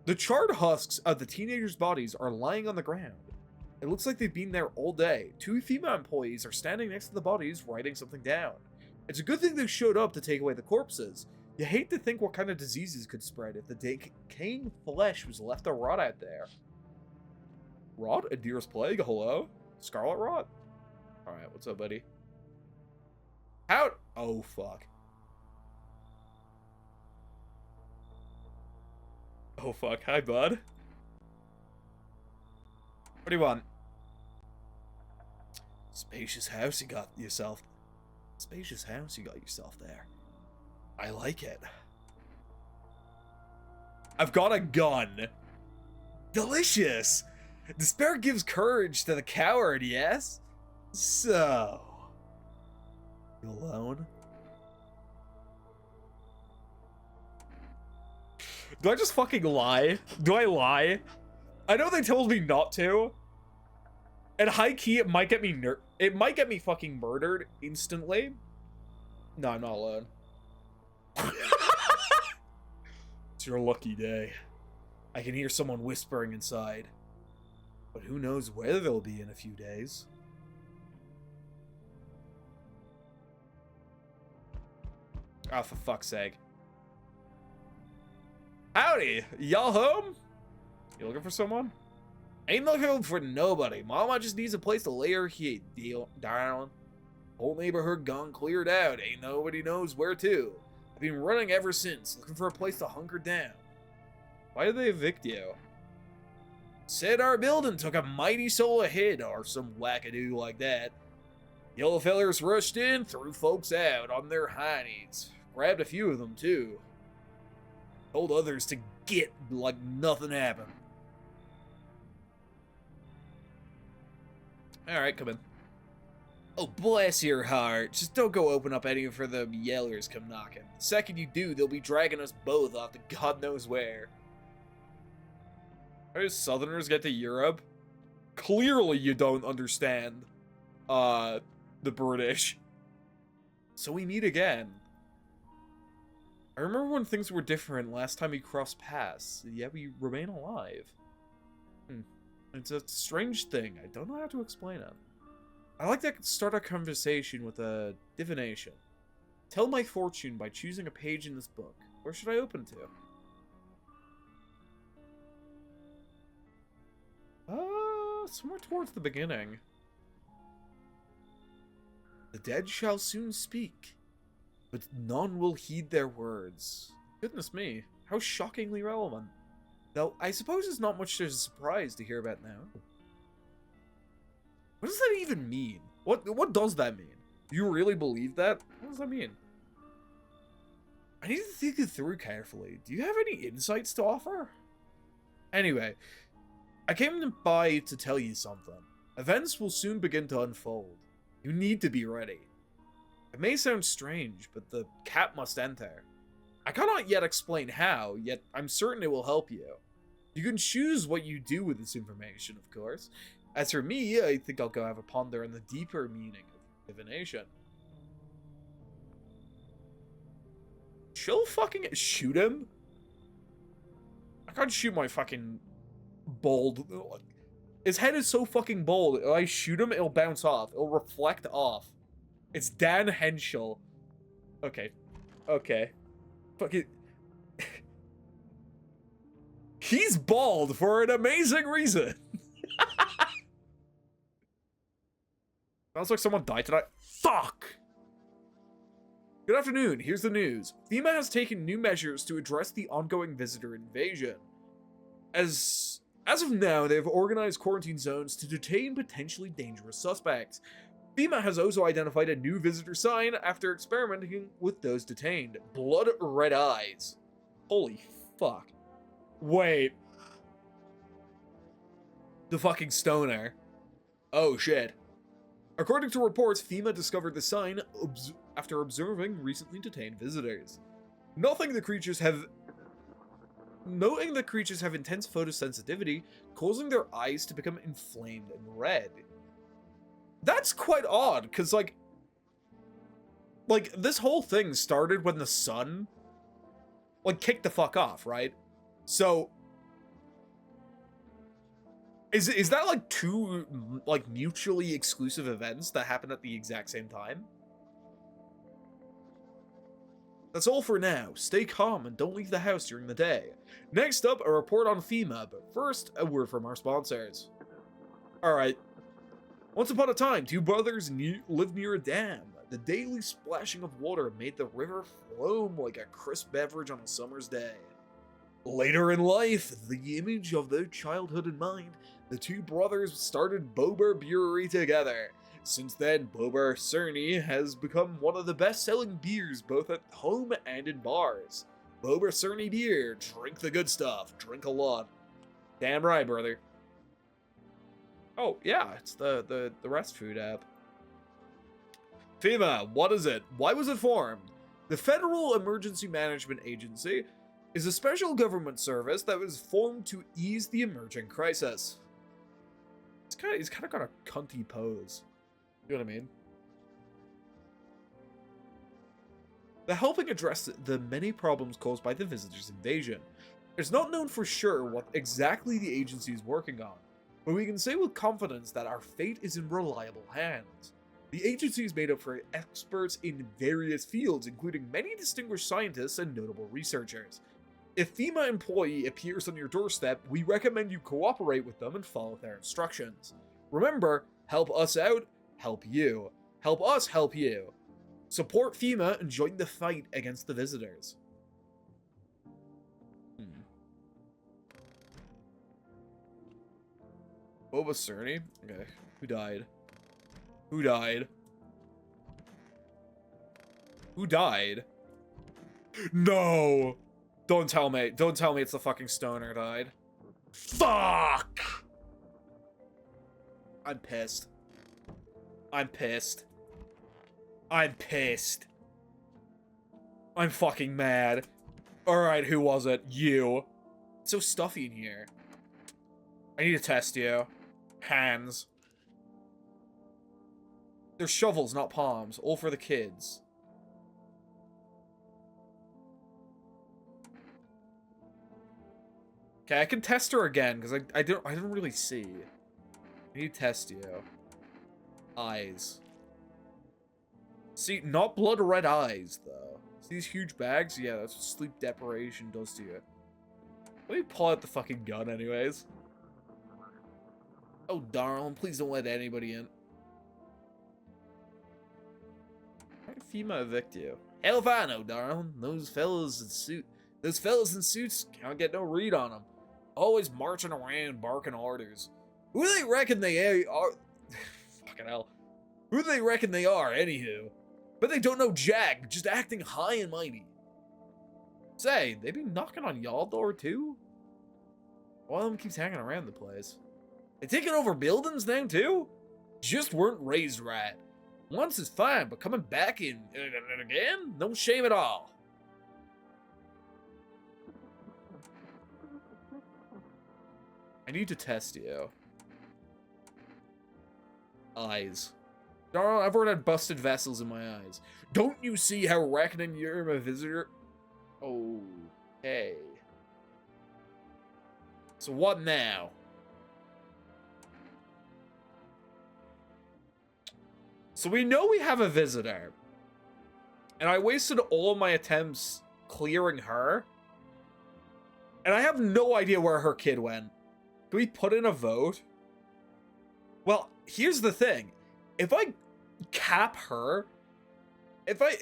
The charred husks of the teenagers' bodies are lying on the ground. It looks like they've been there all day. 2 female employees are standing next to the bodies, writing something down. It's a good thing they showed up to take away the corpses. You hate to think what kind of diseases could spread if the decaying flesh was left to rot out there. Rot? A deer's plague? Hello? Scarlet rot? Alright, what's up, buddy? How? Oh, fuck. Oh, fuck. Hi, bud. What do you want? Spacious house you got yourself. Spacious house you got yourself there. I like it. I've got a gun. Delicious. Despair gives courage to the coward, yes? So... You alone? Do I just fucking lie? Do I lie? I know they told me not to. And high key, it might get me fucking murdered instantly. No, I'm not alone. It's your lucky day. I can hear someone whispering inside. But who knows where they'll be in a few days. Oh, for fuck's sake. Howdy, y'all home? You looking for someone? Ain't looking for nobody. Mama just needs a place to lay her head down. Whole neighborhood gone cleared out. Ain't nobody knows where to. I've been running ever since, looking for a place to hunker down. Why did they evict you? Said our building took a mighty solar hit, or some wackadoo like that. Yellow fellers rushed in, threw folks out on their heinies. Grabbed a few of them, too. Told others to get like nothing happened. Alright, come in. Oh, bless your heart. Just don't go open up any for the yellers come knocking. The second you do, they'll be dragging us both off to God knows where. How do Southerners get to Europe? Clearly you don't understand, the British. So we meet again. I remember when things were different last time we crossed paths, yet we remain alive. It's a strange thing. I don't know how to explain it. I like to start a conversation with a divination. Tell my fortune by choosing a page in this book. Where should I open to? Somewhere towards the beginning. The dead shall soon speak, but none will heed their words. Goodness me, how shockingly relevant. Though, I suppose it's not much of a surprise to hear about now. What does that even mean? What does that mean? Do you really believe that? What does that mean? I need to think it through carefully. Do you have any insights to offer? Anyway, I came by to tell you something. Events will soon begin to unfold. You need to be ready. It may sound strange, but the cat must enter. I cannot yet explain how, yet I'm certain it will help you. You can choose what you do with this information, of course. As for me, I think I'll go have a ponder on the deeper meaning of divination. She'll fucking shoot him? can't shoot my fucking bald. His head is so fucking bald. If I shoot him, it'll bounce off. It'll reflect off. It's Dan Henschel. Okay. Okay. Fucking... He's bald for an amazing reason. Sounds like someone died tonight. Fuck! Good afternoon, here's the news. FEMA has taken new measures to address the ongoing visitor invasion. As of now, they have organized quarantine zones to detain potentially dangerous suspects. FEMA has also identified a new visitor sign after experimenting with those detained. Blood red eyes. Holy fuck. Wait. The fucking stoner. Oh shit. According to reports, FEMA discovered the sign after observing recently detained visitors. Noting the creatures have intense photosensitivity, causing their eyes to become inflamed and red. That's quite odd, because like this whole thing started when the sun like kicked the fuck off, right? So is that like two like mutually exclusive events that happen at the exact same time? That's all for now. Stay calm and don't leave the house during the day. Next up, a report on FEMA, but first, a word from our sponsors. Alright. Once upon a time, two brothers lived near a dam. The daily splashing of water made the river foam like a crisp beverage on a summer's day. Later in life, the image of their childhood in mind, the two brothers started Bober Brewery together. Since then, Bober Cerny has become one of the best-selling beers both at home and in bars. Bober Cerny beer, drink the good stuff, drink a lot. Damn right, brother. Oh, yeah, it's the rest food app. FEMA, what is it? Why was it formed? The Federal Emergency Management Agency is a special government service that was formed to ease the emerging crisis. He's kind of got a cunty pose. You know what I mean? They're helping address the many problems caused by the visitors' invasion. It's not known for sure what exactly the agency is working on, but we can say with confidence that our fate is in reliable hands. The agency is made up for experts in various fields, including many distinguished scientists and notable researchers. If FEMA employee appears on your doorstep, we recommend you cooperate with them and follow their instructions. Remember, help us out, help you. Help us help you. Support FEMA and join the fight against the visitors. Boba Cerny? Okay. Who died? Who died? Who died? No! Don't tell me it's the fucking stoner died. Fuck! I'm pissed. I'm pissed. I'm pissed. I'm fucking mad. Alright, who was it? You. It's so stuffy in here. I need to test you. Hands. They're shovels, not palms. All for the kids. Okay, I can test her again, because I don't really see. I need to test you. Eyes. See, not blood red eyes, though. See these huge bags? Yeah, that's what sleep deprivation does to you. Let me pull out the fucking gun anyways. Oh, darling, please don't let anybody in. Why did FEMA evict you? Hell if I know, darling. Those fellas in suits can't get no read on them. Always marching around, barking orders. Who do they reckon they are? Fucking hell. Who do they reckon they are, anywho? But they don't know jack, just acting high and mighty. Say, they be knocking on y'all door too? One of them keeps hanging around the place. They taking over buildings now too? Just weren't raised right. Once is fine, but coming back in again? No shame at all. I need to test you. Eyes. Darling, I've already had busted vessels in my eyes. Don't you see how reckoning you're a visitor? Okay. So what now? So we know we have a visitor. And I wasted all of my attempts clearing her. And I have no idea where her kid went. Do we put in a vote? Well, here's the thing. If I cap her, if I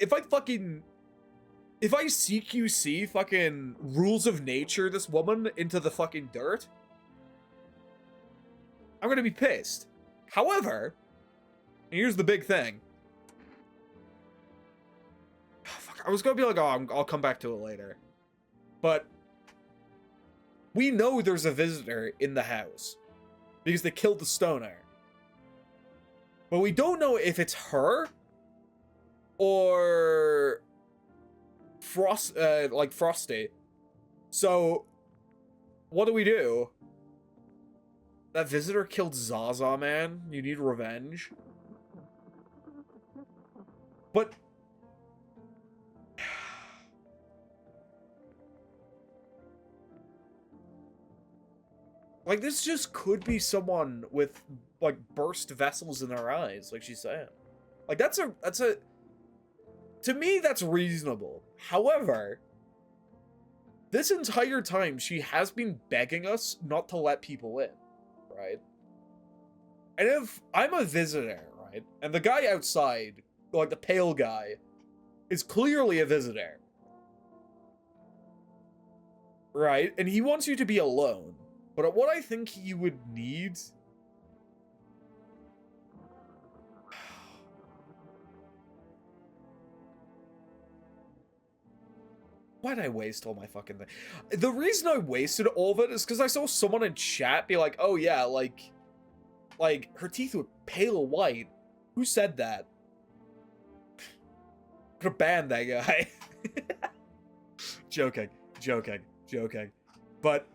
CQC fucking rules of nature this woman into the fucking dirt, I'm gonna be pissed. However, here's the big thing. Oh, fuck, I was gonna be like, oh, I'll come back to it later. But we know there's a visitor in the house because they killed the stoner. But we don't know if it's her or Frosty. So what do? That visitor killed Zaza, man. You need revenge. But like, this just could be someone with, like, burst vessels in their eyes, like she's saying. Like, that's a, to me, that's reasonable. However, this entire time, she has been begging us not to let people in, right? And if I'm a visitor, right, and the guy outside, like the pale guy, is clearly a visitor, right? And he wants you to be alone. But what I think he would need... Why'd I waste all my fucking thing? The reason I wasted all of it is because I saw someone in chat be like, oh yeah, like, her teeth were pale white. Who said that? Could have banned that guy. Joking. But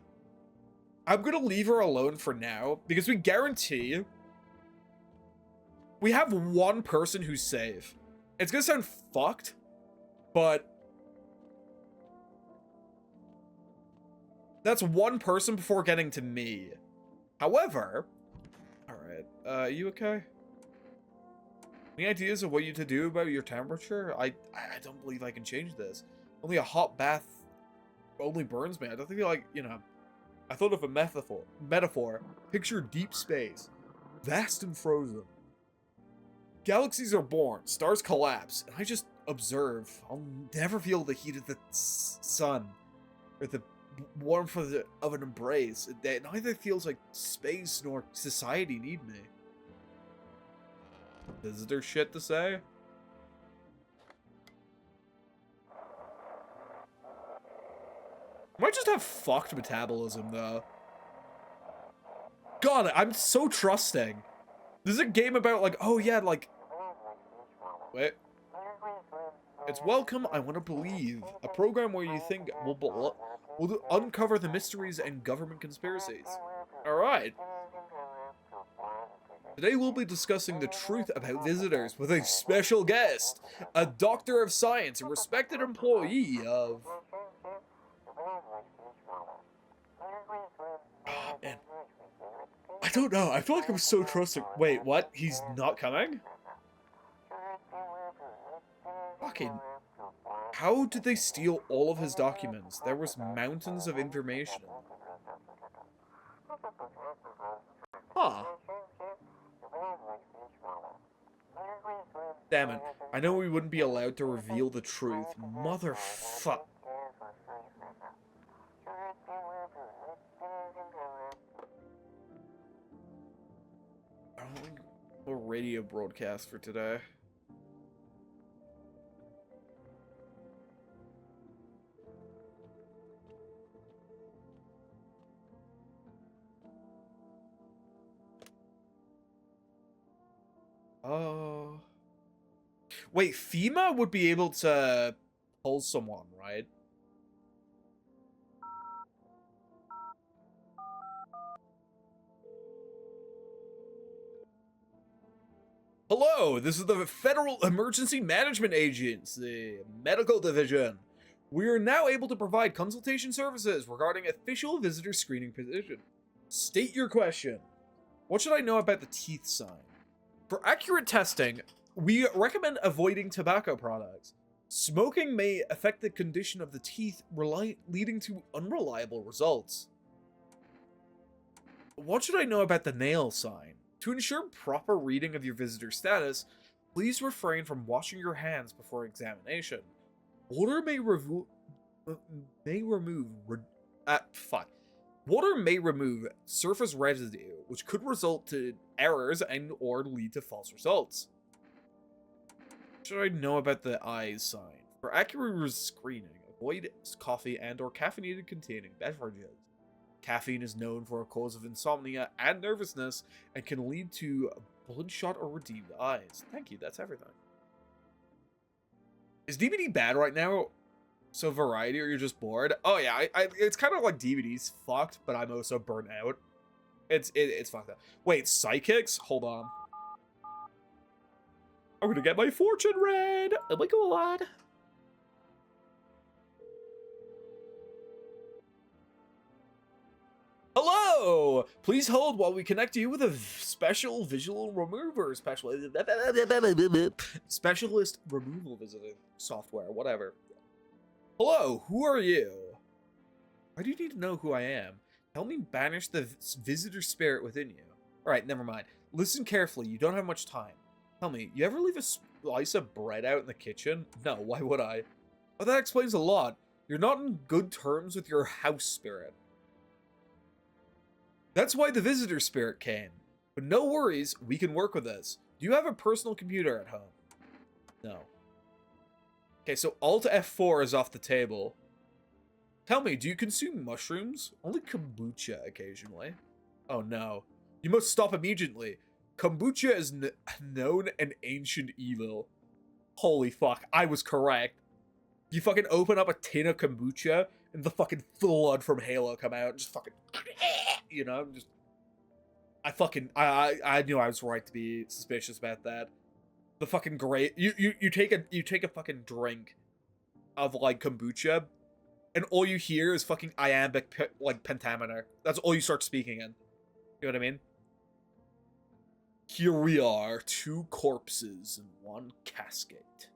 I'm gonna leave her alone for now, because we guarantee we have one person who's safe. It's gonna sound fucked, but that's one person before getting to me. However, alright, you okay? Any ideas of what you to do about your temperature? I don't believe I can change this. Only a hot bath only burns me. I don't think, like, you know... I thought of a metaphor. Picture deep space. Vast and frozen. Galaxies are born. Stars collapse. And I just observe. I'll never feel the heat of the sun. Or the warmth of an embrace. It neither feels like space nor society need me. Is there shit to say? Might just have fucked metabolism, though. God, I'm so trusting. This is a game about, like, oh yeah, like... Wait. It's Welcome, I Want to Believe. A program where you think will uncover the mysteries and government conspiracies. Alright. Today we'll be discussing the truth about visitors with a special guest. A doctor of science, a respected employee of... Oh, man. I don't know. I feel like I'm so trusting. Wait, what? He's not coming? Fucking... How did they steal all of his documents? There was mountains of information. Huh. Damn it. I know we wouldn't be allowed to reveal the truth. Motherfuck. I don't think a radio broadcast for today. Oh. Wait, FEMA would be able to pull someone, right? Hello, this is the Federal Emergency Management Agency, Medical Division. We are now able to provide consultation services regarding official visitor screening position. State your question. What should I know about the teeth sign? For accurate testing, we recommend avoiding tobacco products. Smoking may affect the condition of the teeth, leading to unreliable results. What should I know about the nail sign? To ensure proper reading of your visitor status, please refrain from washing your hands before examination. Water may remove surface residue, which could result to errors and or lead to false results. What should I know about the eyes sign? For accurate screening, avoid coffee and or caffeinated containing beverages. Caffeine is known for a cause of insomnia and nervousness and can lead to bloodshot or redeemed eyes. Thank you, that's everything. Is DVD bad right now? So Variety, or you're just bored? Oh yeah, it's kind of like DVD's fucked, but I'm also burnt out. It's fucked up. Wait, psychics? Hold on. I'm gonna get my fortune read. Oh my god. Hello! Please hold while we connect you with a special visual remover specialist removal visitor software, whatever. Hello, who are you? Why do you need to know who I am? Help me banish the visitor spirit within you. Alright, never mind. Listen carefully, you don't have much time. Tell me, you ever leave a slice of bread out in the kitchen? No, why would I? Well, that explains a lot. You're not in good terms with your house spirit. That's why the visitor spirit came. But no worries, we can work with this. Do you have a personal computer at home? No. Okay, so Alt F4 is off the table. Tell me, do you consume mushrooms? Only kombucha occasionally. Oh no. You must stop immediately. Kombucha is known an ancient evil. Holy fuck, I was correct. You fucking open up a tin of kombucha and the fucking flood from Halo come out and just fucking, you know, just... I knew I was right to be suspicious about that. The fucking great... You take a fucking drink of, like, kombucha, and all you hear is fucking iambic, like, pentameter. That's all you start speaking in. You know what I mean? Here we are, 2 corpses in 1 casket.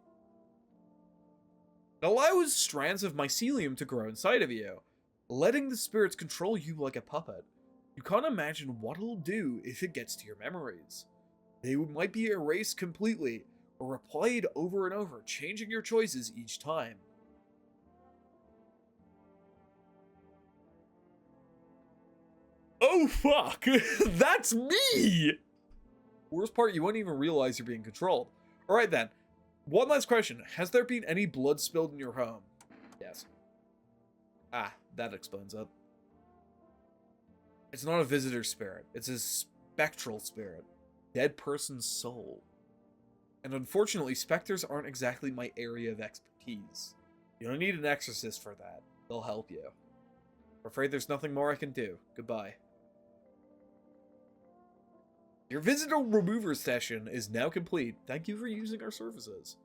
It allows strands of mycelium to grow inside of you, letting the spirits control you like a puppet. You can't imagine what it'll do if it gets to your memories. They might be erased completely, or replayed over and over, changing your choices each time. Oh fuck! That's me! Worst part, you won't even realize you're being controlled. Alright then, one last question. Has there been any blood spilled in your home? Yes. Ah, that explains it. It's not a visitor spirit. It's a spectral spirit. Dead person's soul. And unfortunately, specters aren't exactly my area of expertise. You don't need an exorcist for that. They'll help you. I'm afraid there's nothing more I can do. Goodbye. Your visitor remover session is now complete. Thank you for using our services.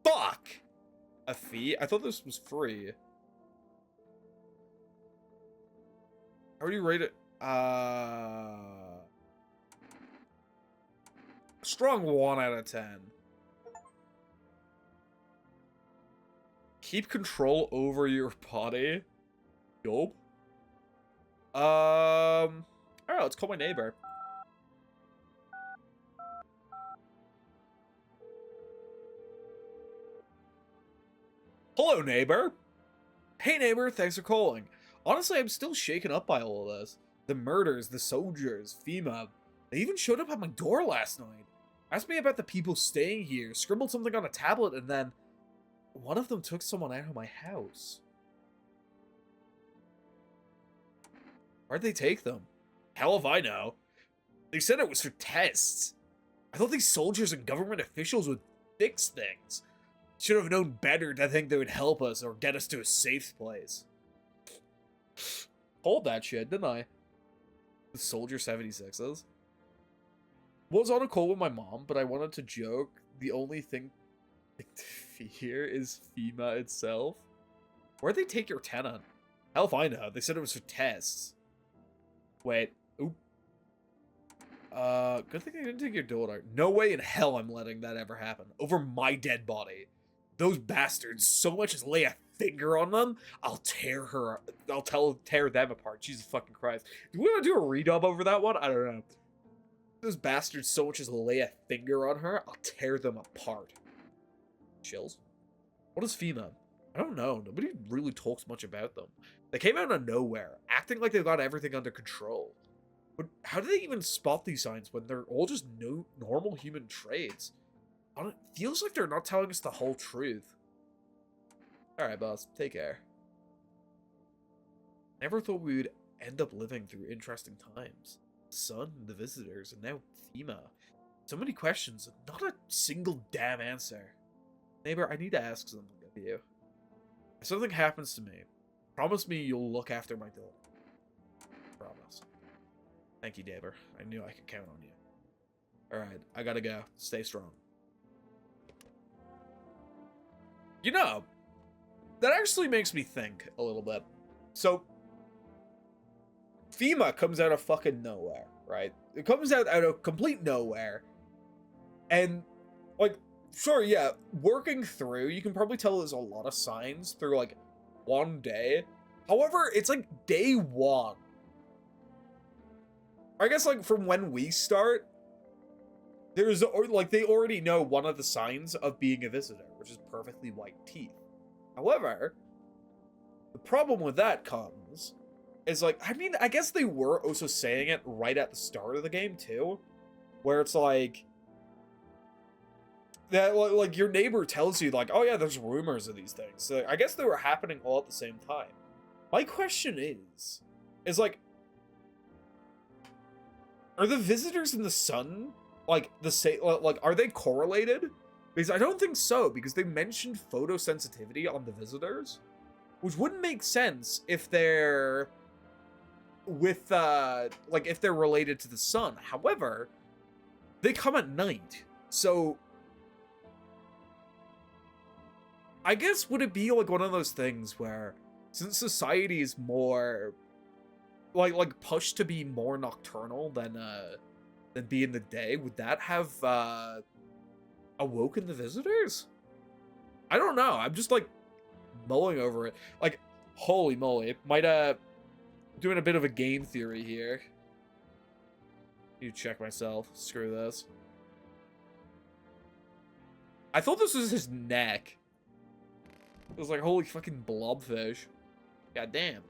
Fuck! A fee? I thought this was free. How do you rate it? Strong 1 out of 10. Keep control over your body. Yup. Alright, let's call my neighbor. Hello, neighbor. Hey, neighbor, thanks for calling. Honestly, I'm still shaken up by all of this. The murders, the soldiers, FEMA. They even showed up at my door last night. Asked me about the people staying here, scribbled something on a tablet, and then one of them took someone out of my house. Where'd they take them? Hell if I know. They said it was for tests. I thought these soldiers and government officials would fix things. Should have known better to think they would help us or get us to a safe place. Hold that shit, didn't I? The Soldier 76s. Was on a call with my mom, but I wanted to joke. The only thing to fear is FEMA itself. Where'd they take your tenant? Hell if I know. They said it was for tests. Wait. Oop. Good thing I didn't take your daughter. No way in hell I'm letting that ever happen. Over my dead body. Those bastards, so much as lay a finger on them, I'll tear them apart. Jesus fucking Christ. Do we want to do a redub over that one? I don't know. Those bastards, so much as lay a finger on her, I'll tear them apart. Chills. What is FEMA? I don't know. Nobody really talks much about them. They came out of nowhere, acting like they've got everything under control. But how do they even spot these signs when they're all just normal human traits? It feels like they're not telling us the whole truth. Alright, boss. Take care. Never thought we would end up living through interesting times. The sun, the visitors, and now FEMA. So many questions, and not a single damn answer. Neighbor, I need to ask something of you. If something happens to me, promise me you'll look after my daughter. Promise. Thank you, neighbor. I knew I could count on you. Alright, I gotta go. Stay strong. You know, that actually makes me think a little bit. So, FEMA comes out of fucking nowhere, right? It comes out of complete nowhere. And, like, sure, yeah, working through, you can probably tell there's a lot of signs through, like, one day. However, it's, like, day one. I guess, like, from when we start, there's, like, they already know one of the signs of being a visitor, which is perfectly white teeth. However, the problem with that comes is, like, I mean, I guess they were also saying it right at the start of the game, too, where it's, like, that, like, your neighbor tells you, like, oh, yeah, there's rumors of these things. So I guess they were happening all at the same time. My question is, like, are the visitors in the sun, like, the same, like, are they correlated? Because I don't think so, because they mentioned photosensitivity on the visitors, which wouldn't make sense if they're with, like, if they're related to the sun. However, they come at night, so I guess would it be, like, one of those things where, since society is more, like pushed to be more nocturnal than be in the day, would that have, awoken the visitors? I don't know. I'm just, like, mulling over it. Like, holy moly. Might, doing a bit of a game theory here. Need to check myself. Screw this. I thought this was his neck. It was like, holy fucking blobfish. God damn.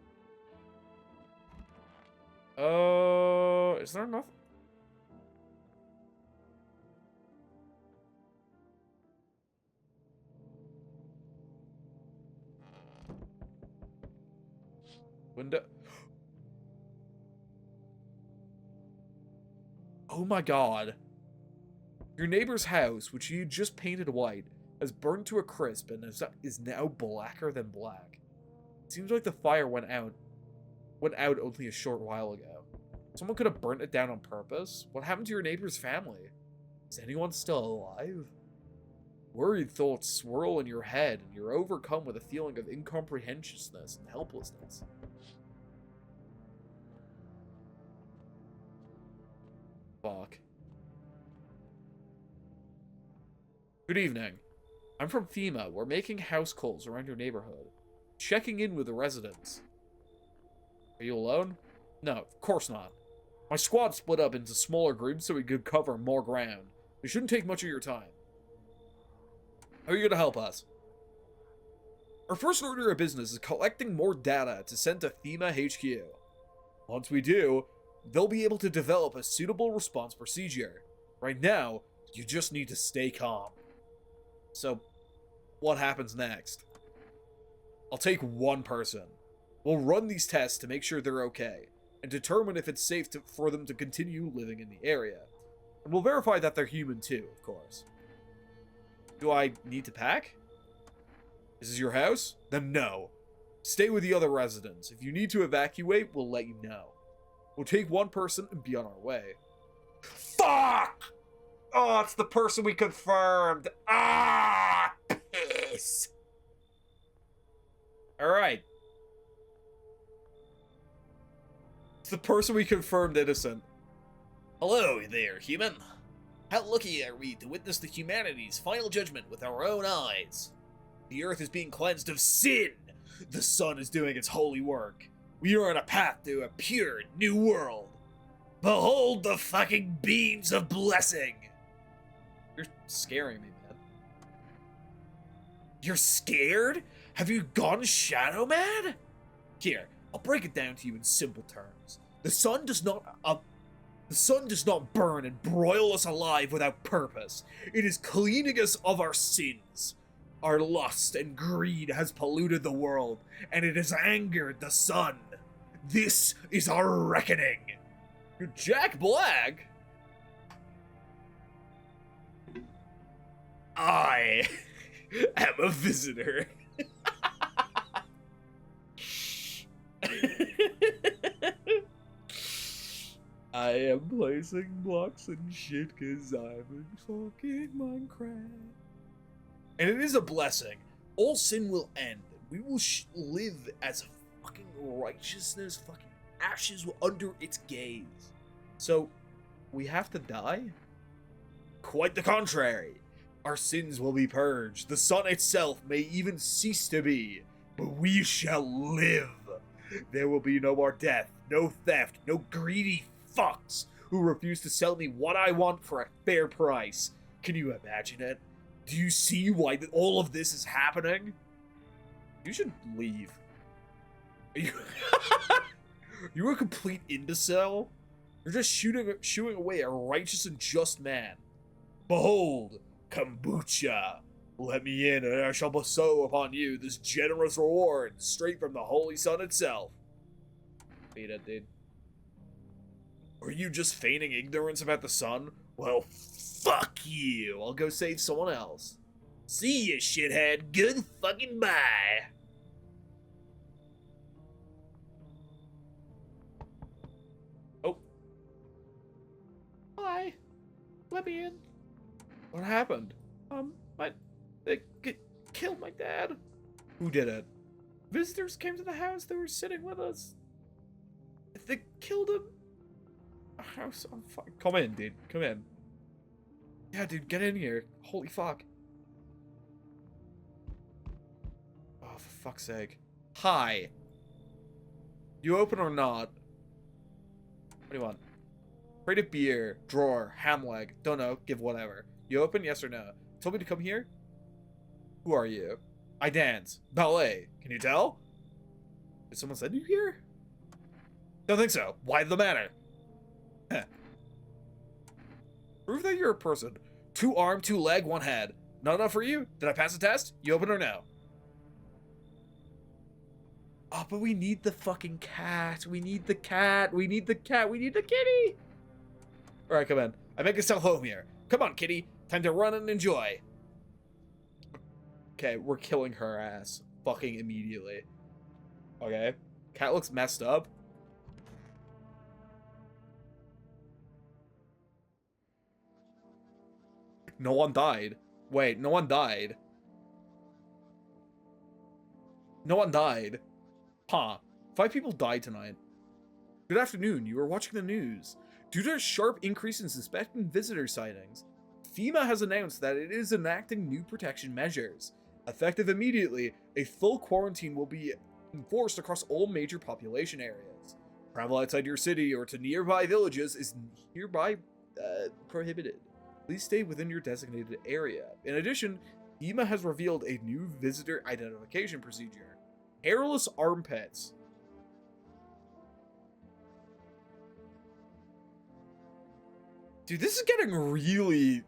Is there enough? Window. Oh my god. Your neighbor's house, which you just painted white, has burned to a crisp and is now blacker than black. It seems like the fire went out only a short while ago. Someone could have burnt it down on purpose. What happened to your neighbor's family? Is anyone still alive? Worried thoughts swirl in your head, and you're overcome with a feeling of incomprehensiveness and helplessness. Fuck. Good evening. I'm from FEMA. We're making house calls around your neighborhood. Checking in with the residents. Are you alone? No, of course not. My squad split up into smaller groups so we could cover more ground. It shouldn't take much of your time. How are you gonna help us? Our first order of business is collecting more data to send to FEMA HQ. Once we do, they'll be able to develop a suitable response procedure. Right now, you just need to stay calm. So, what happens next? I'll take one person. We'll run these tests to make sure they're okay, and determine if it's safe for them to continue living in the area. And we'll verify that they're human too, of course. Do I need to pack? This is your house? Then no. Stay with the other residents. If you need to evacuate, we'll let you know. We'll take one person and be on our way. Fuck! Oh, it's the person we confirmed. Ah, piss. Alright. the person we confirmed innocent. Hello there, human. How lucky are we to witness the humanity's final judgment with our own eyes? The earth is being cleansed of sin. The sun is doing its holy work. We are on a path to a pure new world. Behold the fucking beams of blessing. You're scaring me, man. You're scared? Have you gone shadow mad? Here, I'll break it down to you in simple terms. The sun does not burn and broil us alive without purpose. It is cleaning us of our sins. Our lust and greed has polluted the world, and it has angered the sun. This is our reckoning. You're Jack Black? I am a visitor. I am placing blocks and shit cause I'm in fucking Minecraft. And it is a blessing. All sin will end. We will live as fucking righteousness, fucking ashes under its gaze. So, we have to die? Quite the contrary. Our sins will be purged. The sun itself may even cease to be, but we shall live. There will be no more death, no theft, no greedy fucks who refuse to sell me what I want for a fair price. Can you imagine it? Do you see why all of this is happening? You should leave. You're a complete imbecile? You're just shooing away a righteous and just man. Behold, kombucha. Let me in, and I shall bestow upon you this generous reward straight from the holy sun itself. Beat it, dude. Are you just feigning ignorance about the sun? Well, fuck you. I'll go save someone else. See ya, shithead. Good fucking bye. Oh. Hi. Let me in. What happened? They killed my dad. Who did it? Visitors came to the house. They were sitting with us. They killed him. House on fire. Come in, dude. Come in. Yeah, dude, get in here. Holy fuck. Oh, for fuck's sake. Hi. You open or not? What do you want? Crate of beer. Drawer. Ham leg. Don't know. Give whatever. You open? Yes or no? Told me to come here? Who are you? I dance. Ballet. Can you tell? Did someone send you here? Don't think so. Why the matter? Prove that you're a person. 2 arm, 2 leg, 1 head. Not enough for you? Did I pass the test? You open or no? Oh, but we need the fucking cat. We need the cat. We need the cat. We need the kitty. Alright, come in. I make myself home here. Come on, kitty. Time to run and enjoy. Okay, we're killing her ass. Fucking immediately. Okay. Cat looks messed up. No one died. Wait, no one died. No one died. Huh. 5 people died tonight. Good afternoon. You were watching the news. Due to a sharp increase in suspected visitor sightings, FEMA has announced that it is enacting new protection measures. Effective immediately, a full quarantine will be enforced across all major population areas. Travel outside your city or to nearby villages is hereby prohibited. Please stay within your designated area. In addition, FEMA has revealed a new visitor identification procedure. Hairless armpits. Dude, this is getting really,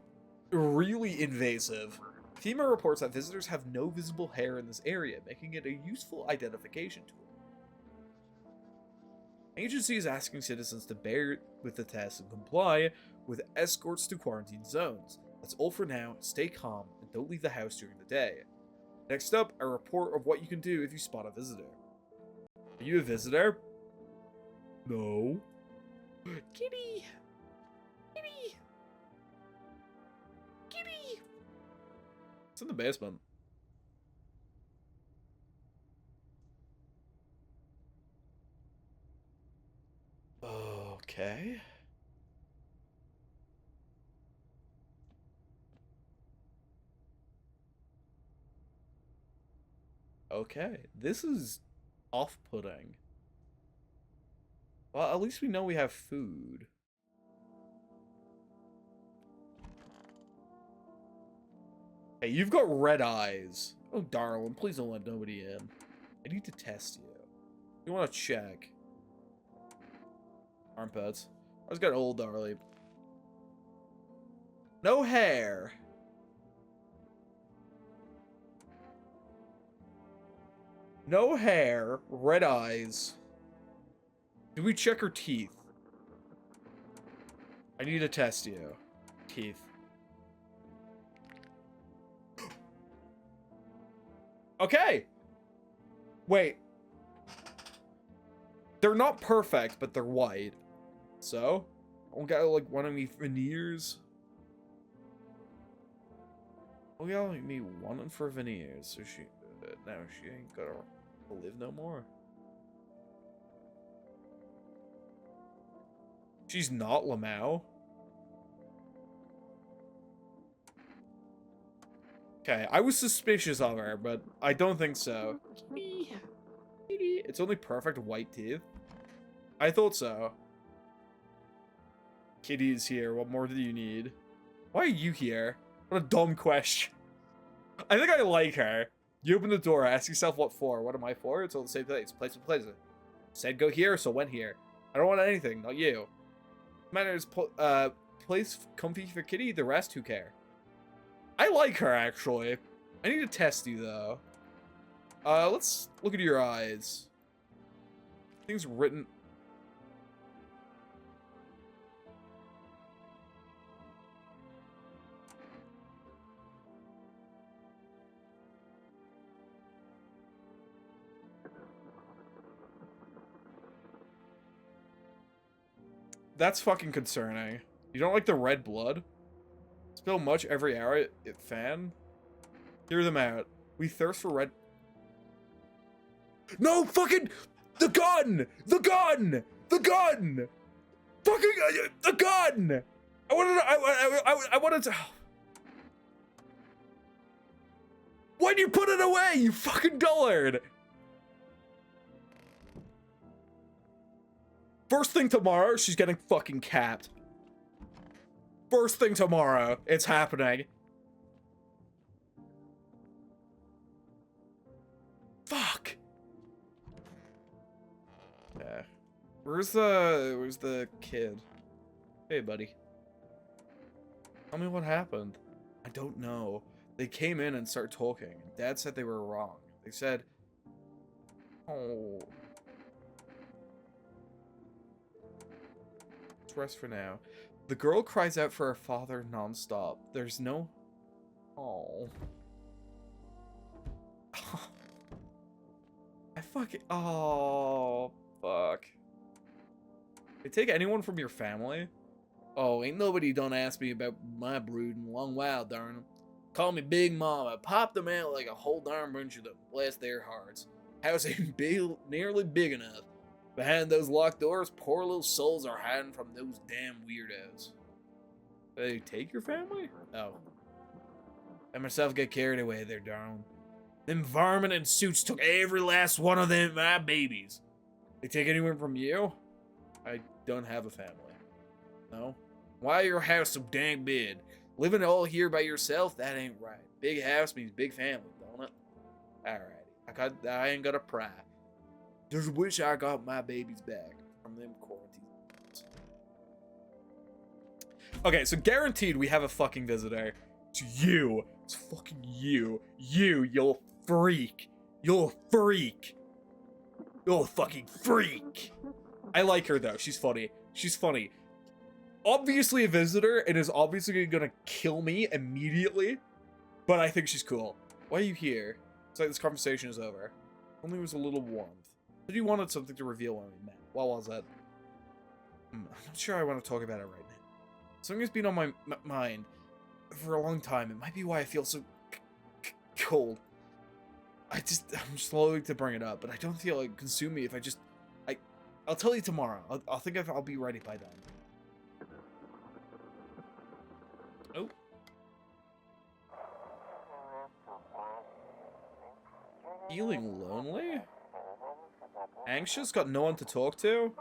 really invasive. FEMA reports that visitors have no visible hair in this area, making it a useful identification tool. Agency is asking citizens to bear with the test and comply with escorts to quarantine zones. That's all for now. Stay calm and don't leave the house during the day. Next up, a report of what you can do if you spot a visitor. Are you a visitor? No. Kitty! Kitty! Kitty! It's in the basement. Okay. Okay. This is off-putting. Well, at least we know we have food. Hey, you've got red eyes. Oh, darling, please don't let nobody in. I need to test you. You want to check? Armpits. I just got old, darling. No hair. No hair. Red eyes. Did we check her teeth? I need to test you. Teeth. Okay. Wait. They're not perfect, but they're white. So, I don't got like one of me veneers. Oh yeah, like me wanting for veneers. So she, now she ain't gonna live no more. She's not Lamau. Okay, I was suspicious of her, but I don't think so. It's only perfect white teeth. I thought so. Kitty is here. What more do you need? Why are you here? What a dumb question. I think I like her. You open the door, ask yourself what for. What am I for? It's all the same place. Place with place. Said go here, so went here. I don't want anything, not you. Matters, place comfy for Kitty, the rest who care. I like her, actually. I need to test you, though. Let's look at your eyes. Things written... That's fucking concerning. You don't like the red blood? Spill much every hour at fan? Hear them out. We thirst for red... No, fucking... The gun! The gun! The gun! Fucking... the gun! I wanted to... I wanted to... Why'd you put it away, you fucking dullard? First thing tomorrow, she's getting fucking capped. First thing tomorrow, it's happening. Fuck. Yeah. Where's the kid? Hey, buddy. Tell me what happened. I don't know. They came in and started talking. Dad said they were wrong. They said, oh. Let's rest for now. The girl cries out for her father nonstop. There's no... Oh. I fucking... Oh, fuck. They take anyone from your family? Oh, ain't nobody done asked me about my brood in a long while, darn 'em. Call me Big Mama. Pop them out like a whole darn bunch of them. Bless their hearts. House ain't nearly big enough. Behind those locked doors, poor little souls are hiding from those damn weirdos. They take your family? Oh. I myself get carried away there, darling. Them varmint in suits took every last one of them my babies. They take anyone from you? I don't have a family. No? Why your house so dang big? Living all here by yourself? That ain't right. Big house means big family, don't it? Alrighty. I ain't got a pry. Just wish I got my babies back from them quarantine. Okay, so guaranteed we have a fucking visitor. It's you. It's fucking you. You'll freak. You'll freak. You'll fucking freak. I like her though. She's funny. She's funny. Obviously a visitor and is obviously gonna kill me immediately, but I think she's cool. Why are you here? It's like this conversation is over. Only was a little warmth. Said you wanted something to reveal when we met. What was that? I'm not sure I want to talk about it right now. Something's been on my mind for a long time. It might be why I feel so cold. I'm just loath to bring it up, but I don't feel like consume me if I I'll tell you tomorrow. I'll think I'll be ready by then. Oh. Feeling lonely? Anxious? Got no one to talk to?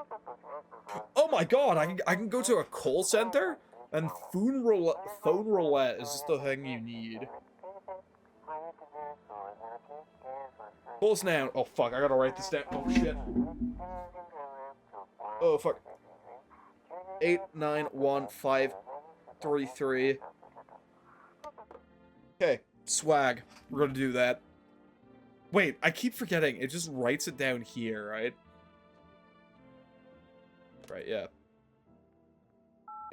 Oh my god, I can go to a call center? And phone roulette is just the thing you need. Pulse now. Oh fuck, I gotta write this down. Oh shit. Oh fuck. 891533. Okay, swag. We're gonna do that. Wait, I keep forgetting. It just writes it down here, right? Right, yeah.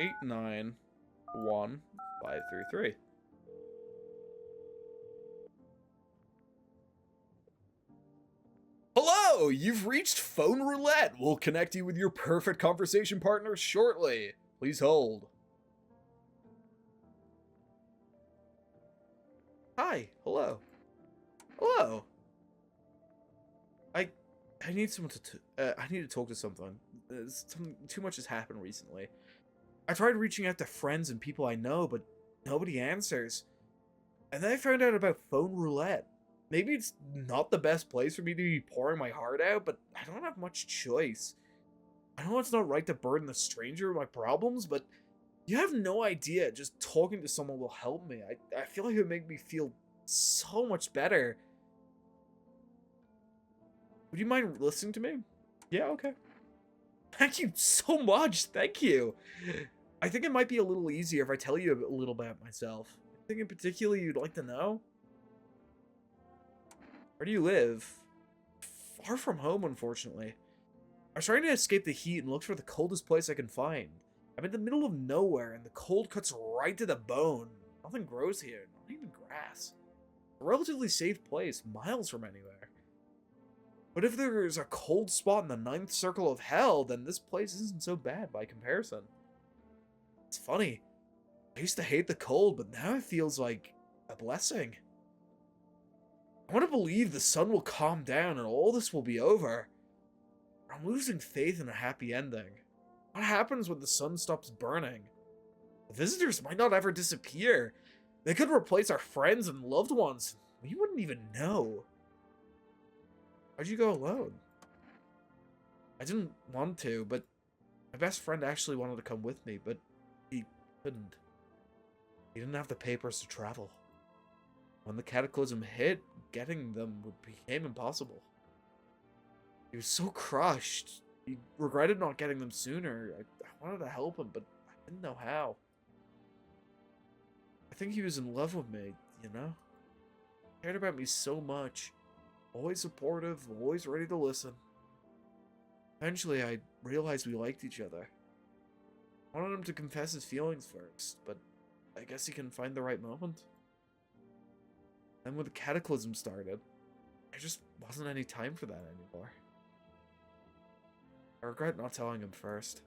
891533. Hello! You've reached Phone Roulette. We'll connect you with your perfect conversation partner shortly. Please hold. Hi. Hello. Hello. I need someone to I need to talk to someone. Too much has happened recently. I tried reaching out to friends and people I know, but nobody answers. And then I found out about Phone Roulette. Maybe it's not the best place for me to be pouring my heart out, but I don't have much choice. I know it's not right to burden a stranger with my problems, but you have no idea. Just talking to someone will help me. I feel like it would make me feel so much better. Would you mind listening to me? Yeah, okay. Thank you so much. Thank you. I think it might be a little easier if I tell you a little about myself. Anything in particular you'd like to know? Where do you live? Far from home, unfortunately. I was trying to escape the heat and looked for the coldest place I can find. I'm in the middle of nowhere, and the cold cuts right to the bone. Nothing grows here, not even grass. A relatively safe place, miles from anywhere. But if there's a cold spot in the ninth circle of hell, then this place isn't so bad by comparison. It's funny. I used to hate the cold, but now it feels like a blessing. I want to believe the sun will calm down and all this will be over. I'm losing faith in a happy ending. What happens when the sun stops burning? The visitors might not ever disappear. They could replace our friends and loved ones. We wouldn't even know. Why'd you go alone? I didn't want to, but my best friend actually wanted to come with me, but he couldn't. He didn't have the papers to travel. When the cataclysm hit, getting them became impossible. He was so crushed. He regretted not getting them sooner. I wanted to help him, but I didn't know how. I think he was in love with me, you know? He cared about me so much. Always supportive, always ready to listen. Eventually, I realized we liked each other. I wanted him to confess his feelings first, but I guess he can find the right moment. Then when the cataclysm started, there just wasn't any time for that anymore. I regret not telling him first.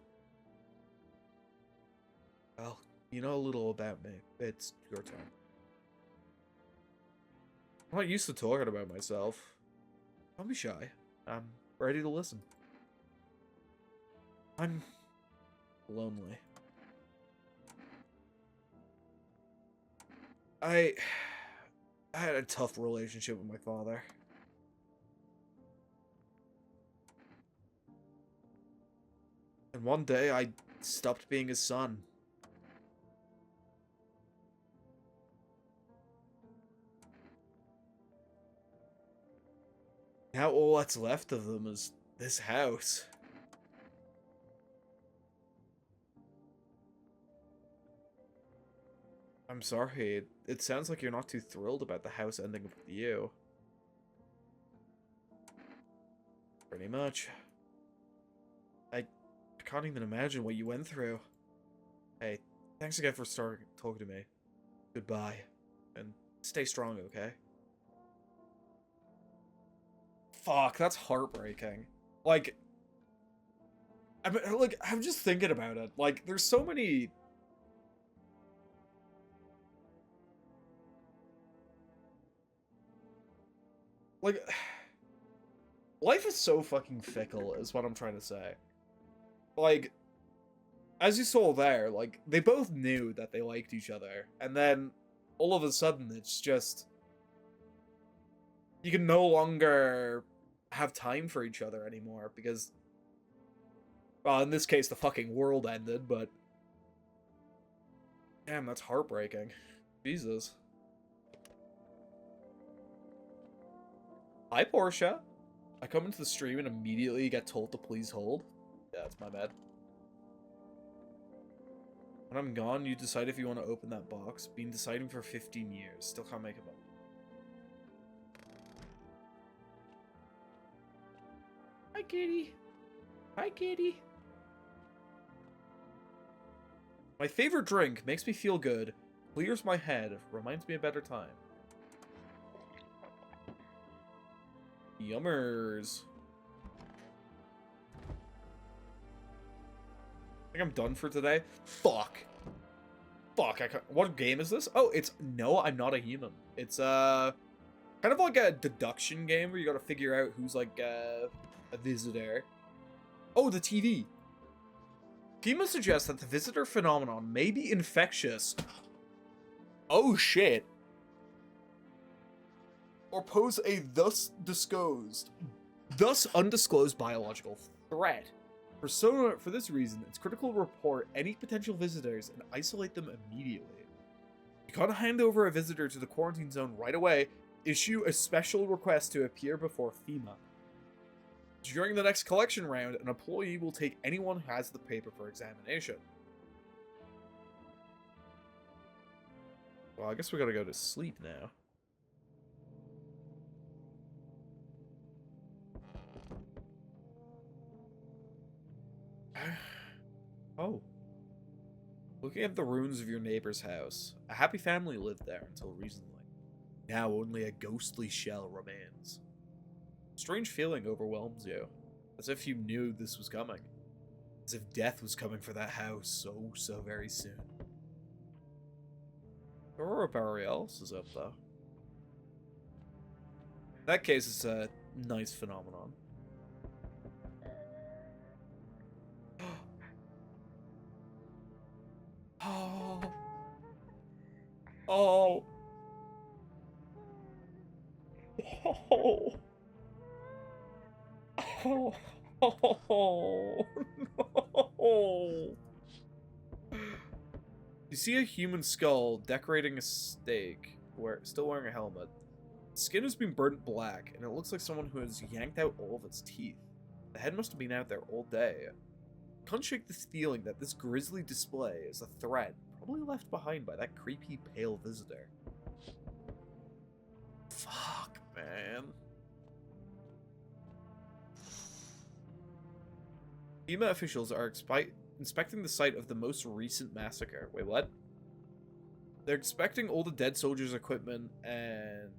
Well, you know a little about me. It's your turn. I'm not used to talking about myself. Don't be shy. I'm ready to listen. I'm lonely. I had a tough relationship with my father. And one day I stopped being his son. Now all that's left of them is this house. I'm sorry, it sounds like you're not too thrilled about the house ending with you. Pretty much. I can't even imagine what you went through. Hey, thanks again for talking to me. Goodbye. And stay strong, okay? Fuck, that's heartbreaking. Like, I'm just thinking about it. Like, there's so many... Life is so fucking fickle, is what I'm trying to say. Like, as you saw there, like, they both knew that they liked each other, and then, all of a sudden, it's just... You can no longer have time for each other anymore, because... Well, in this case, the fucking world ended, but... Damn, that's heartbreaking. Jesus. Hi, Portia. I come into the stream and immediately get told to please hold. Yeah, that's my bad. When I'm gone, you decide if you want to open that box. Been deciding for 15 years. Still can't make it up. Hi, kitty. Hi, kitty. My favorite drink makes me feel good, clears my head, reminds me of a better time. Yummers. I think I'm done for today. Fuck. Fuck, I can't... What game is this? Oh, it's No, I'm Not a Human. It's, kind of like a deduction game where you gotta figure out who's, like, a visitor. Oh, the TV. FEMA suggests that the visitor phenomenon may be infectious. Oh, shit. Or pose a thus undisclosed biological threat. For this reason, it's critical to report any potential visitors and isolate them immediately. You can't hand over a visitor to the quarantine zone right away. Issue a special request to appear before FEMA. During the next collection round, an employee will take anyone who has the paper for examination. Well, I guess we gotta go to sleep now. Oh. Looking at the ruins of your neighbor's house. A happy family lived there until recently. Now only a ghostly shell remains. Strange feeling overwhelms you. As if you knew this was coming. As if death was coming for that house so very soon. Aurora Borealis is up though. In that case, it's a nice phenomenon. Oh. Oh. Oh. Oh. Oh. No. You see a human skull decorating a stake, still wearing a helmet. Skin has been burnt black, and it looks like someone who has yanked out all of its teeth. The head must have been out there all day. Can't shake this feeling that this grisly display is a threat, probably left behind by that creepy pale visitor. Fuck, man. FEMA officials are inspecting the site of the most recent massacre. Wait, what? They're inspecting all the dead soldiers' equipment and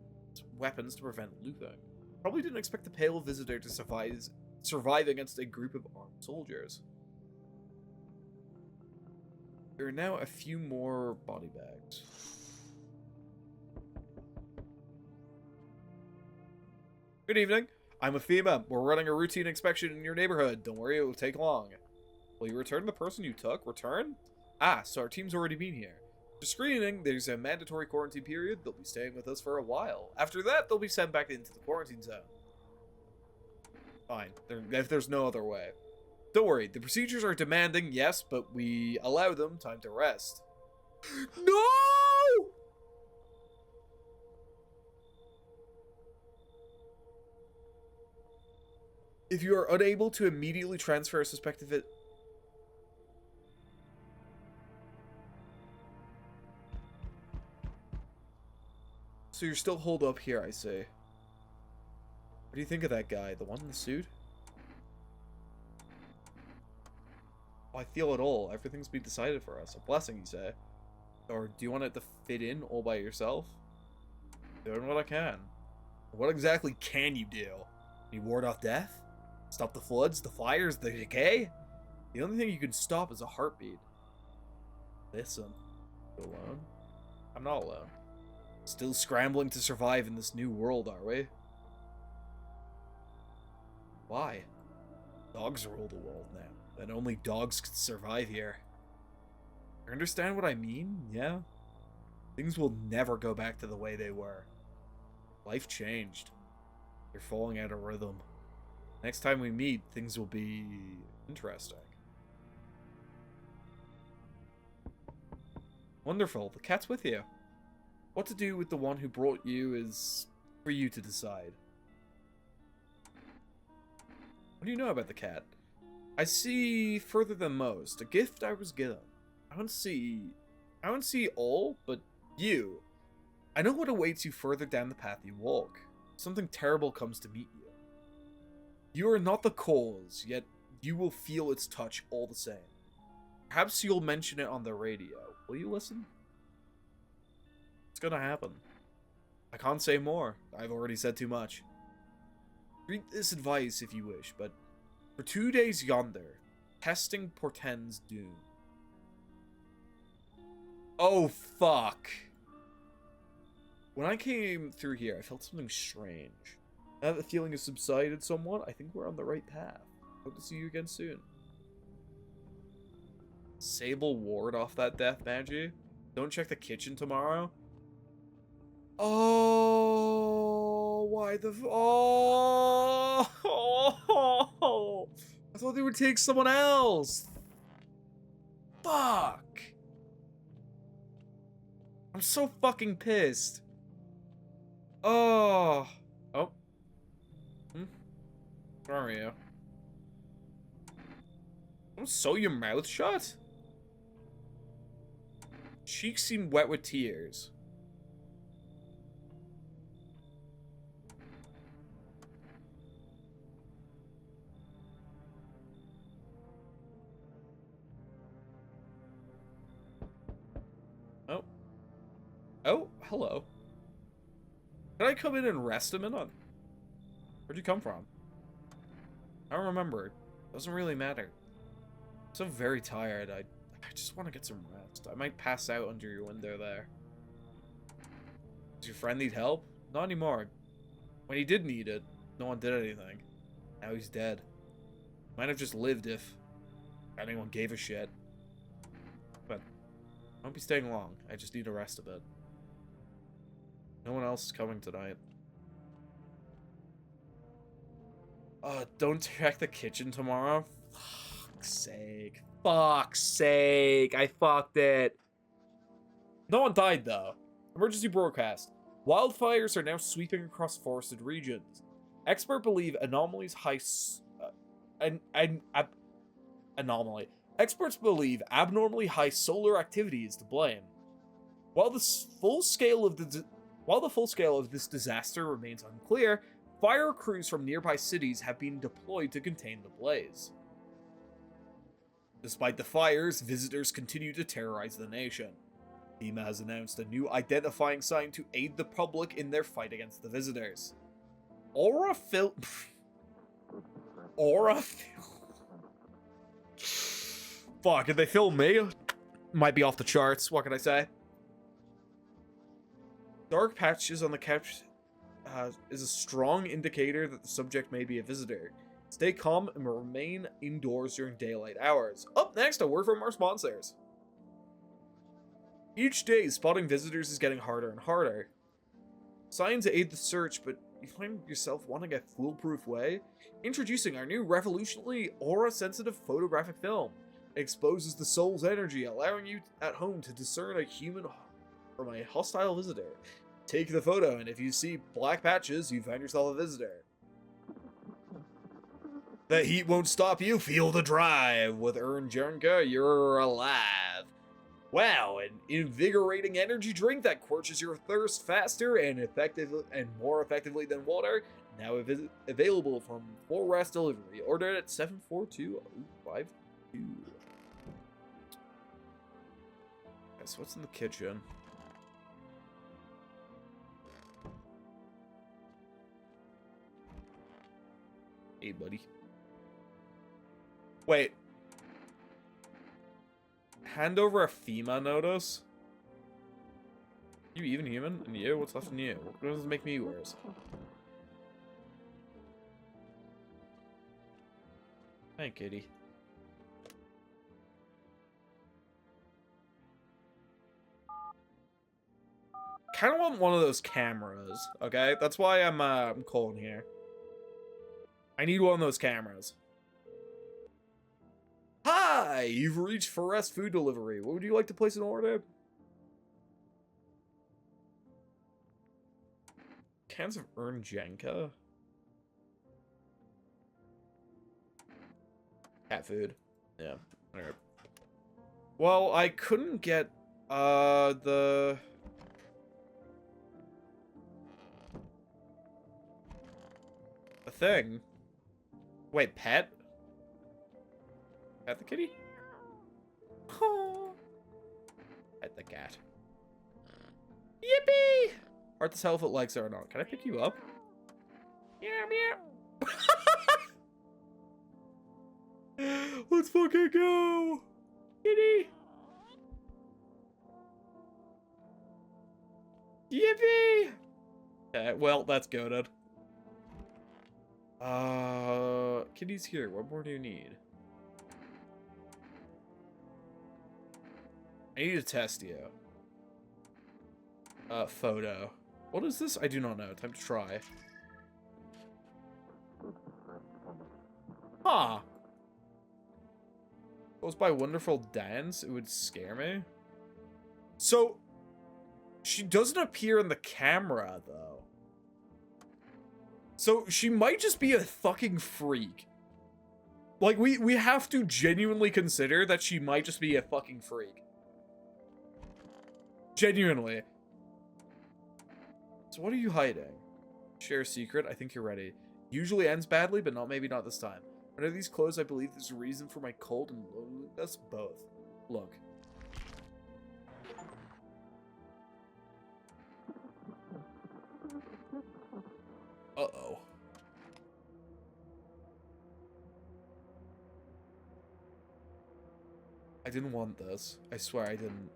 weapons to prevent looting. Probably didn't expect the pale visitor to survive against a group of armed soldiers. There are now a few more body bags. Good evening. I'm a FEMA. We're running a routine inspection in your neighborhood. Don't worry, it will take long. Will you return the person you took? Return? Ah, so our team's already been here. For screening, there's a mandatory quarantine period. They'll be staying with us for a while. After that, they'll be sent back into the quarantine zone. Fine, if there's no other way. Don't worry, the procedures are demanding, yes, but we allow them time to rest. No! If you are unable to immediately transfer a suspected So you're still holed up here, I say. What do you think of that guy? The one in the suit? Oh, I feel it all. Everything's been decided for us. A blessing, you say? Or do you want it to fit in all by yourself? Doing what I can. What exactly can you do? Can you ward off death? Stop the floods, the fires, the decay? The only thing you can stop is a heartbeat. Listen. You alone? I'm not alone. Still scrambling to survive in this new world, are we? Why? Dogs rule the world now, and only dogs can survive here. You understand what I mean? Yeah? Things will never go back to the way they were. Life changed. You're falling out of rhythm. Next time we meet, things will be interesting. Wonderful, the cat's with you. What to do with the one who brought you is for you to decide. What do you know about the cat? I see further than most. A gift I was given. I don't see all, but you. I know what awaits you further down the path you walk. Something terrible comes to meet you. You are not the cause, yet you will feel its touch all the same. Perhaps you'll mention it on the radio. Will you listen? It's gonna happen. I can't say more. I've already said too much. Read this advice if you wish, but for 2 days yonder, testing portends doom. Oh, fuck. When I came through here, I felt something strange. Now that the feeling has subsided somewhat, I think we're on the right path. Hope to see you again soon. Sable ward off that death Magi. Don't check the kitchen tomorrow. Oh, why the oh, I thought they would take someone else. Fuck. I'm so fucking pissed. Oh. Oh. Where are you? Don't sew your mouth shut. Cheeks seem wet with tears. Oh. Oh, hello. Did I come in and rest a minute? Where'd you come from? I don't remember. Doesn't really matter. I'm so very tired. I just want to get some rest. I might pass out under your window there. Does your friend need help? Not anymore. When he did need it, no one did anything. Now he's dead. Might have just lived if anyone gave a shit. But I won't be staying long. I just need to rest a bit. No one else is coming tonight. Don't check the kitchen tomorrow? Fuck's sake. Fuck's sake. I fucked it. No one died, though. Emergency broadcast. Wildfires are now sweeping across forested regions. Experts believe Experts believe abnormally high solar activity is to blame. While the full scale of this disaster remains unclear, fire crews from nearby cities have been deployed to contain the blaze. Despite the fires, visitors continue to terrorize the nation. FEMA has announced a new identifying sign to aid the public in their fight against the visitors. Fuck, did they film me? Might be off the charts, what can I say? Dark patches on the couch is a strong indicator that the subject may be a visitor. Stay calm and remain indoors during daylight hours. Up next, a word from our sponsors. Each day, spotting visitors is getting harder and harder. Signs aid the search, but you find yourself wanting a foolproof way? Introducing our new revolutionary aura-sensitive photographic film. It exposes the soul's energy, allowing you at home to discern a human from a hostile visitor. Take the photo, and if you see black patches, you find yourself a visitor. The heat won't stop you. Feel the drive. With Ern Jernka, you're alive. Wow, an invigorating energy drink that quenches your thirst faster and more effectively than water. Now available from full rest delivery. Order at 742-052. So what's in the kitchen? Hey, buddy. Wait. Hand over a FEMA notice? You even human? And you? What's left in you? What does it make me worse? Hi, kitty. Kind of want one of those cameras, okay? That's why I'm calling here. I need one of those cameras. Hi, you've reached Forest Food Delivery. What would you like to place an order? Cans of Ernjenka? Cat food. Yeah. Alright. Well, I couldn't get, the thing. Wait, pet? Pet the kitty? Oh. Pet the cat. Yippee! Hard to tell if it likes it or not. Can I pick you up? Yeah, meow. Let's fucking go! Kitty! Yippee! Okay, well, that's goated. Kitty's here. What more do you need? I need to test you. Photo. What is this? I do not know. Time to try. Huh. Goes by Wonderful Dance. It would scare me. So, she doesn't appear in the camera, though. So, she might just be a fucking freak. Like, we have to genuinely consider that she might just be a fucking freak. Genuinely. So what are you hiding? Share a secret? I think you're ready. Usually ends badly, but maybe not this time. Under these clothes, I believe there's a reason for my cold and loneliness. Both. Look. Uh-oh. I didn't want this. I swear I didn't.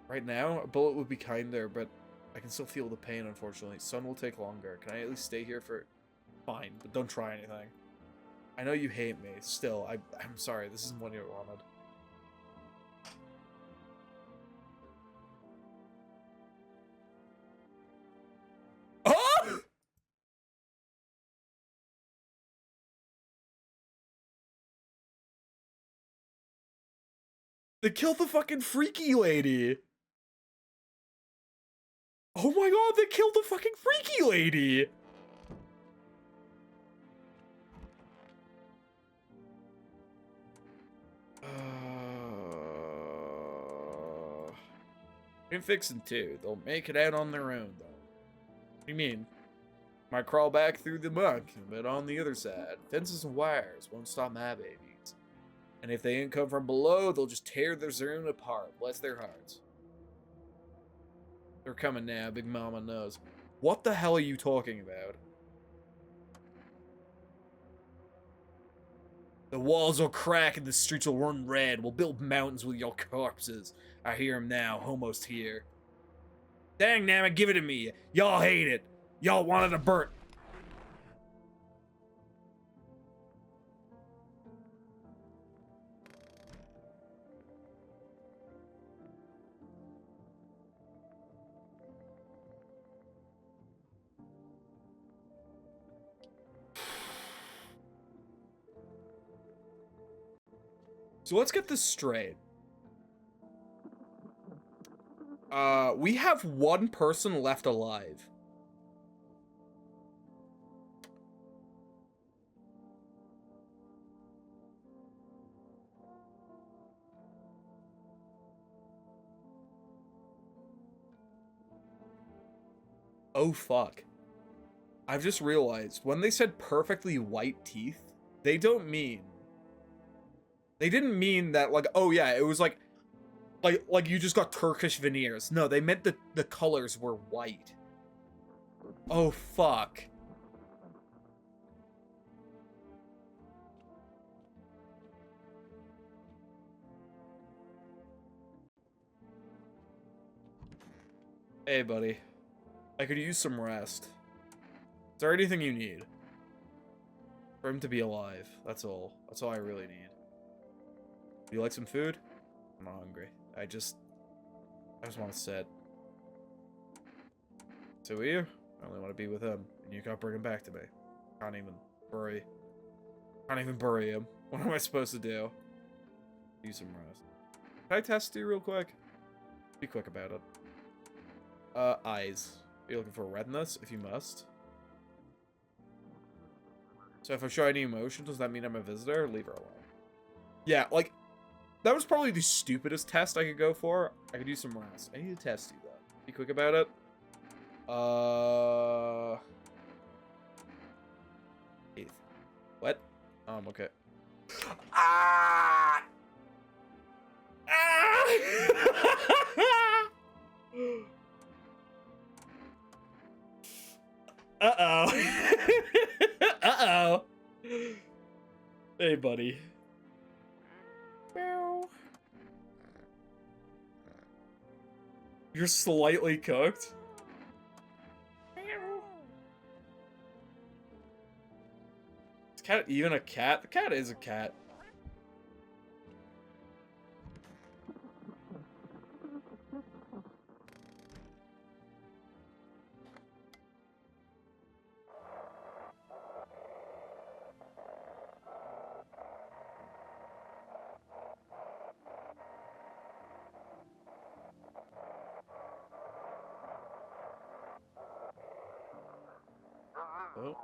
Right now, a bullet would be kinder, but I can still feel the pain, unfortunately. Sun will take longer. Can I at least stay here for... Fine, but don't try anything. I know you hate me. Still, I'm sorry. This isn't what you wanted. Oh! They killed the fucking freaky lady! Oh my god, they killed the fucking freaky lady! Can fix them too. They'll make it out on their own, though. What do you mean? Might crawl back through the muck, but on the other side, fences and wires won't stop my babies. And if they ain't come from below, they'll just tear their zone apart. Bless their hearts. They're coming now, Big Mama knows. What the hell are you talking about? The walls will crack and the streets will run red. We'll build mountains with your corpses. I hear him now, almost here. Dang, nammit, give it to me. Y'all hate it. Y'all wanted a burnt. So let's get this straight. We have one person left alive. Oh, fuck. I've just realized, when they said perfectly white teeth, they don't mean... They didn't mean that, like, oh yeah, it was like you just got Turkish veneers. No, they meant the colors were white. Oh, fuck. Hey, buddy. I could use some rest. Is there anything you need? For him to be alive. That's all. That's all I really need. Do you like some food? I'm not hungry. I just want to sit. So are you? I only want to be with him. And you can't bring him back to me. Can't even bury him. What am I supposed to do? Use some rest. Can I test you real quick? Be quick about it. Eyes. Are you looking for redness? If you must. So if I show any emotion, does that mean I'm a visitor? Leave her alone. Yeah, like, that was probably the stupidest test I could go for. I could use some rest. I need to test you, though. Be quick about it. Eighth. What? Okay. Ah! Ah! Uh-oh. Uh-oh. Hey, buddy. You're slightly cooked? Is cat even a cat? The cat is a cat. Oh.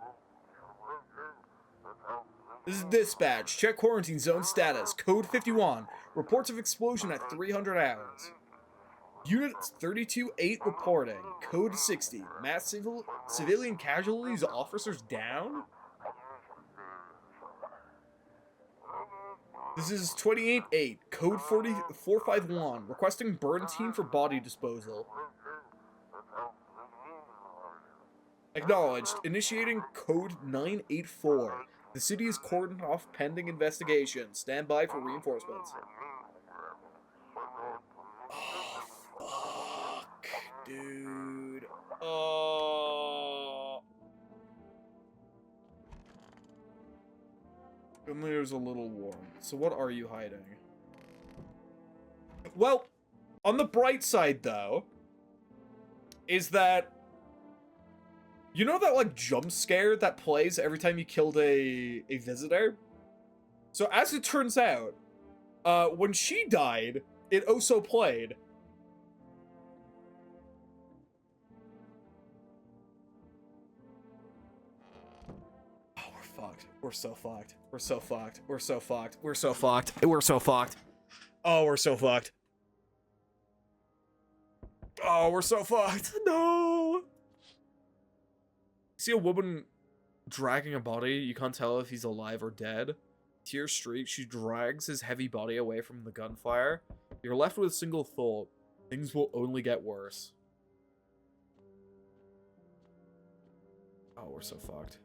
This is dispatch. Check quarantine zone status. Code 51. Reports of explosion at 300 hours. Unit 32-8 reporting. Code 60. Mass civilian casualties. Officers down. This is 28-8. Code 451. Requesting burn team for body disposal. Acknowledged. Initiating code 984. The city is cordoned off pending investigation. Stand by for reinforcements. Oh, fuck, dude. Oh. Only there's a little warm. So what are you hiding? Well, on the bright side, though, is that you know that, like, jump scare that plays every time you killed a visitor? So, as it turns out, when she died, it also played. Oh, we're fucked. We're so fucked. We're so fucked. We're so fucked. We're so fucked. We're so fucked. Oh, we're so fucked. Oh, we're so fucked. No! See a woman dragging a body, you can't tell if he's alive or dead. Tear streak, she drags his heavy body away from the gunfire. You're left with a single thought. Things will only get worse. Oh, we're so fucked.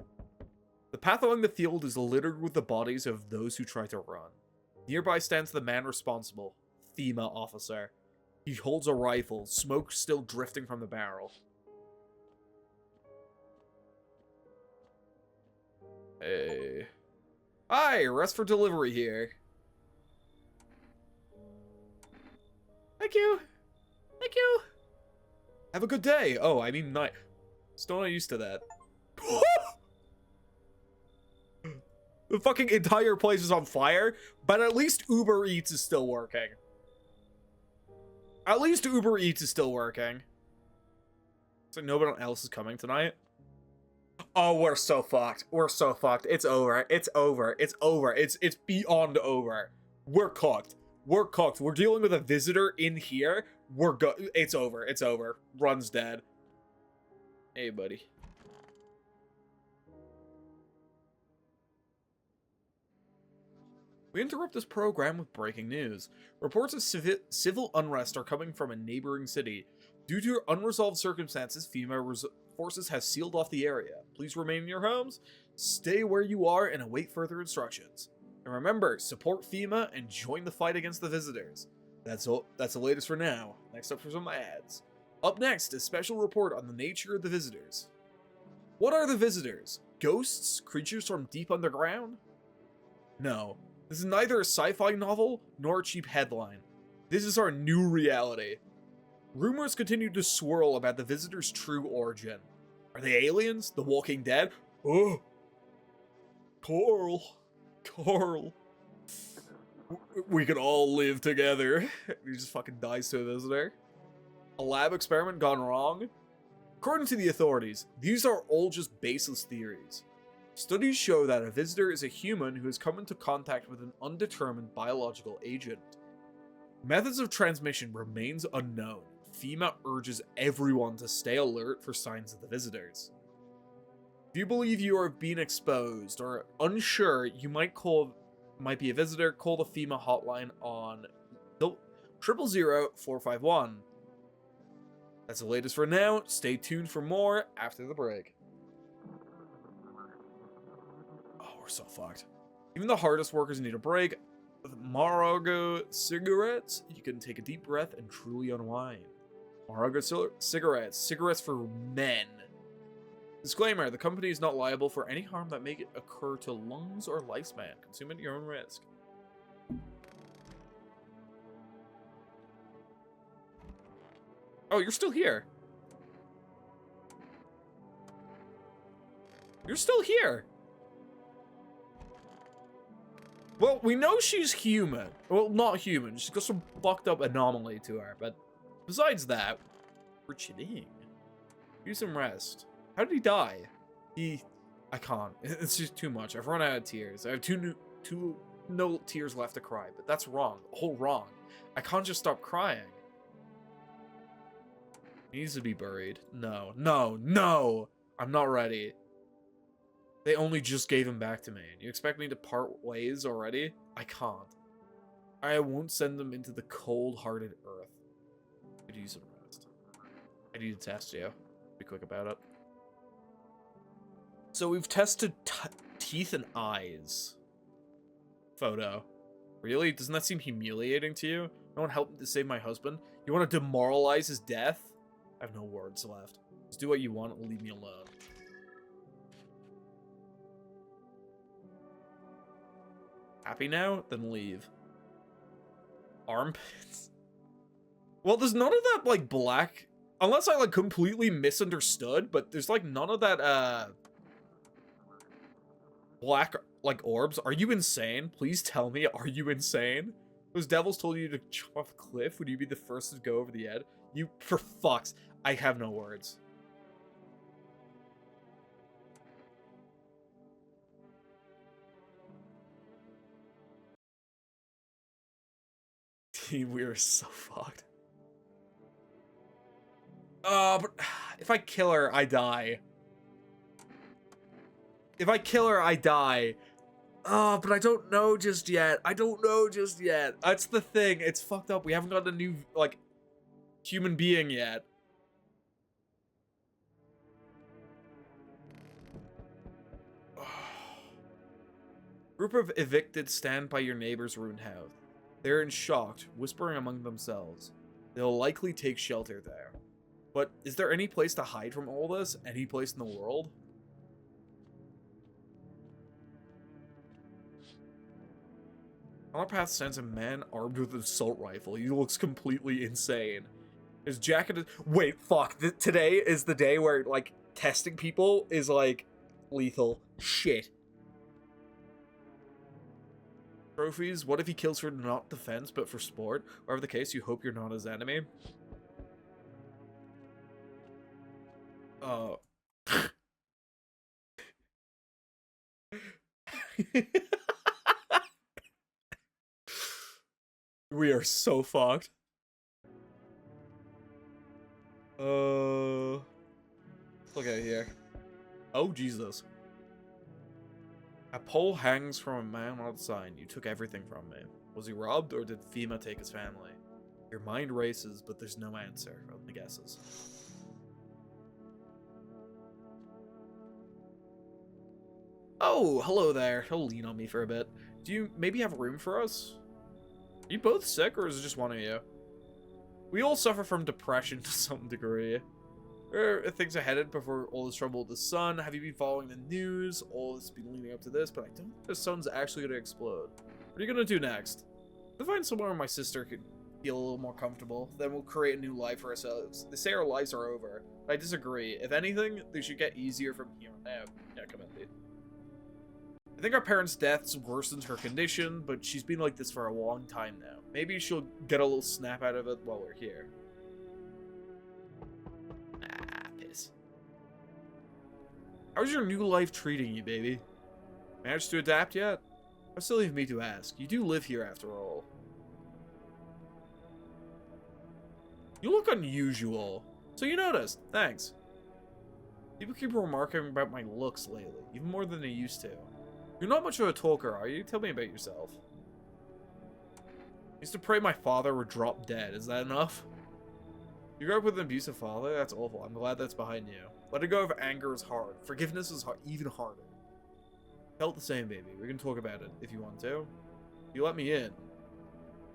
The path along the field is littered with the bodies of those who try to run. Nearby stands the man responsible, FEMA officer. He holds a rifle, smoke still drifting from the barrel. Hey. Hi, rest for delivery here. Thank you. Thank you. Have a good day. Oh, I mean night. Still not used to that. The fucking entire place is on fire, but at least Uber Eats is still working. At least Uber Eats is still working. So nobody else is coming tonight. Oh, we're so fucked. We're so fucked. It's over. It's over. It's over. It's beyond over. We're cooked. We're cooked. We're dealing with a visitor in here. It's over. It's over. Run's dead. Hey, buddy. We interrupt this program with breaking news. Reports of civil unrest are coming from a neighboring city. Due to unresolved circumstances, FEMA forces have sealed off the area. Please remain in your homes, stay where you are, and await further instructions. And remember, support FEMA and join the fight against the visitors. That's all. That's the latest for now. Next up for some ads. Up next, a special report on the nature of the visitors. What are the visitors? Ghosts? Creatures from deep underground? No, this is neither a sci-fi novel nor a cheap headline. This is our new reality. Rumors continue to swirl about the visitors' true origin. Are they aliens? The Walking Dead? Oh, Carl. We could all live together. He just fucking dies to a visitor. A lab experiment gone wrong? According to the authorities, these are all just baseless theories. Studies show that a visitor is a human who has come into contact with an undetermined biological agent. Methods of transmission remains unknown. FEMA urges everyone to stay alert for signs of the visitors. If you believe you are being exposed or unsure you might be a visitor, call the FEMA hotline on 000-451. That's the latest for now. Stay tuned for more after the break. Oh, we're so fucked. Even the hardest workers need a break. With Marago cigarettes, you can take a deep breath and truly unwind. Marago cigarettes for men. Disclaimer, the company is not liable for any harm that may occur to lungs or lifespan. Consume at your own risk. Oh, you're still here. You're still here. Well, we know she's human. Well, not human. She's got some fucked up anomaly to her. But besides that, we're chilling. Do some rest. How did he die? I can't. It's just too much. I've run out of tears. I have no tears left to cry. But that's wrong. All wrong. I can't just stop crying. He needs to be buried. No. I'm not ready. They only just gave him back to me. You expect me to part ways already? I can't. I won't send them into the cold-hearted earth. I need some rest. I need to test you. Be quick about it. So we've tested teeth and eyes. Photo. Really? Doesn't that seem humiliating to you? No one helped me to save my husband? You want to demoralize his death? I have no words left. Just do what you want and leave me alone. Happy now? Then leave. Armpits? Well, there's none of that, like, black... Unless I, like, completely misunderstood, but there's, like, none of that, black, like, orbs. Are you insane? Please tell me, are you insane? Those devils told you to jump off a cliff. Would you be the first to go over the edge? You, for fucks. I have no words. We are so fucked. But if I kill her, I die. If I kill her, I die. But I don't know just yet. That's the thing. It's fucked up. We haven't got a new, like, human being yet. Group of evicted stand by your neighbor's ruined house. They're in shock, whispering among themselves. They'll likely take shelter there. But is there any place to hide from all this? Any place in the world? On our path stands a man armed with an assault rifle. He looks completely insane. His jacket is... Wait, fuck. Today is the day where, like, testing people is, like, lethal. Shit. Trophies. What if he kills for not defense, but for sport? Whatever the case, you hope you're not his enemy. We are so fucked. Look at here. Oh, Jesus. A pole hangs from a man outside. You took everything from me. Was he robbed, or did FEMA take his family? Your mind races, but there's no answer. Only guesses. Oh, hello there. He'll lean on me for a bit. Do you maybe have room for us? Are you both sick, or is it just one of you? We all suffer from depression to some degree. Where things are headed before all this trouble with the sun? Have you been following the news? All this has been leading up to this, but I don't think the sun's actually going to explode. What are you going to do next? To find somewhere where my sister could feel a little more comfortable. Then we'll create a new life for ourselves. They say our lives are over. I disagree. If anything, they should get easier from here on out. Yeah, come in, dude. I think our parents' deaths worsened her condition, but she's been like this for a long time now. Maybe she'll get a little snap out of it while we're here. Ah, piss. How's your new life treating you, baby? Managed to adapt yet? How silly of me to ask. You do live here after all. You look unusual. So you noticed. Thanks. People keep remarking about my looks lately, even more than they used to. You're not much of a talker, are you? Tell me about yourself. I used to pray my father would drop dead. Is that enough? You grew up with an abusive father? That's awful. I'm glad that's behind you. Letting go of anger is hard. Forgiveness is even harder. Felt the same, baby. We can talk about it if you want to. You let me in.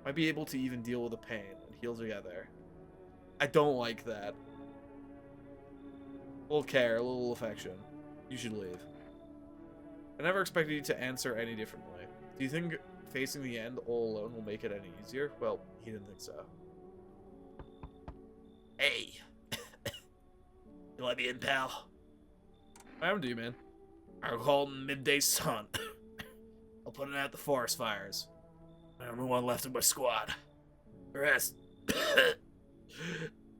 Might be able to even deal with the pain and heal together. I don't like that. A little care, a little affection. You should leave. I never expected you to answer any differently. Do you think facing the end all alone will make it any easier? Well, he didn't think so. Hey. You let me in, pal? I am, do you, man? I'll call midday sun. I'll put it out the forest fires. I'm the one left of my squad. The rest...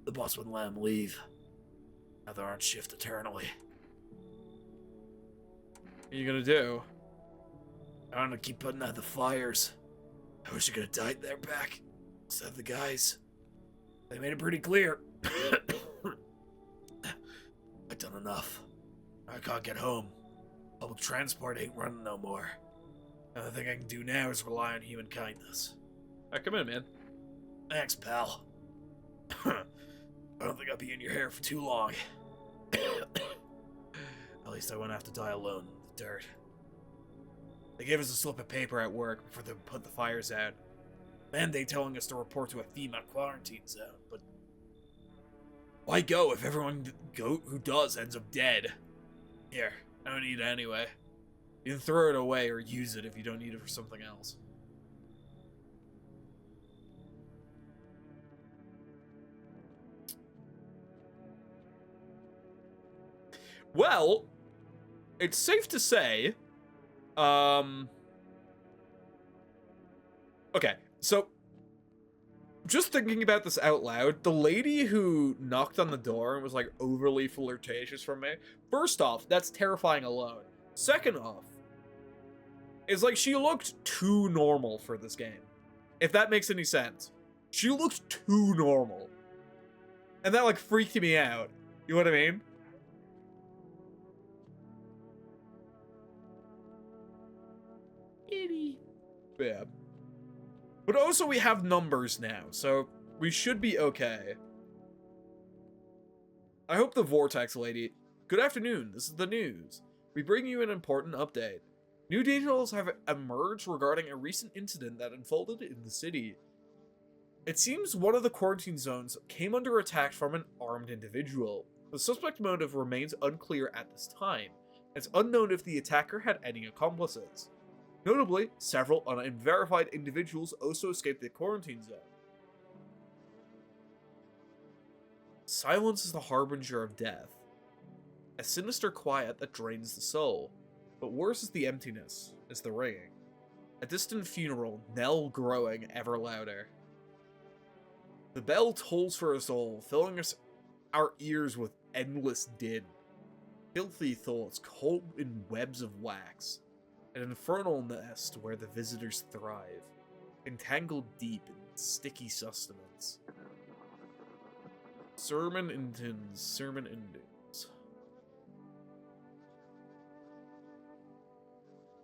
The boss wouldn't let him leave. Now they're on shift eternally. What are you gonna do? I'm gonna keep putting out the fires. I wish I could have died there back. Instead of the guys. They made it pretty clear. I've done enough. I can't get home. Public transport ain't running no more. The only thing I can do now is rely on human kindness. Alright, come in, man. Thanks, pal. I don't think I'll be in your hair for too long. At least I won't have to die alone in the dirt. They gave us a slip of paper at work before they put the fires out. Mandate telling us to report to a FEMA quarantine zone, but... Why go if everyone who does ends up dead? Here, I don't need it anyway. You can throw it away or use it if you don't need it for something else. Well, it's safe to say, okay, so, just thinking about this out loud, the lady who knocked on the door and was, like, overly flirtatious from me, first off, that's terrifying alone. Second off, is like, she looked too normal for this game. If that makes any sense. She looked too normal. And that, like, freaked me out. You know what I mean? Yeah. But also we have numbers now, so we should be okay. I hope the Vortex lady... Good afternoon, this is the news. We bring you an important update. New details have emerged regarding a recent incident that unfolded in the city. It seems one of the quarantine zones came under attack from an armed individual. The suspect motive remains unclear at this time. It's unknown if the attacker had any accomplices. Notably, several unverified individuals also escaped the quarantine zone. Silence is the harbinger of death. A sinister quiet that drains the soul. But worse is the emptiness, is the ringing. A distant funeral, knell growing ever louder. The bell tolls for us all, filling our ears with endless din. Filthy thoughts caught in webs of wax. An infernal nest where the visitors thrive, entangled deep in sticky sustenance. Sermon intends, sermon endings.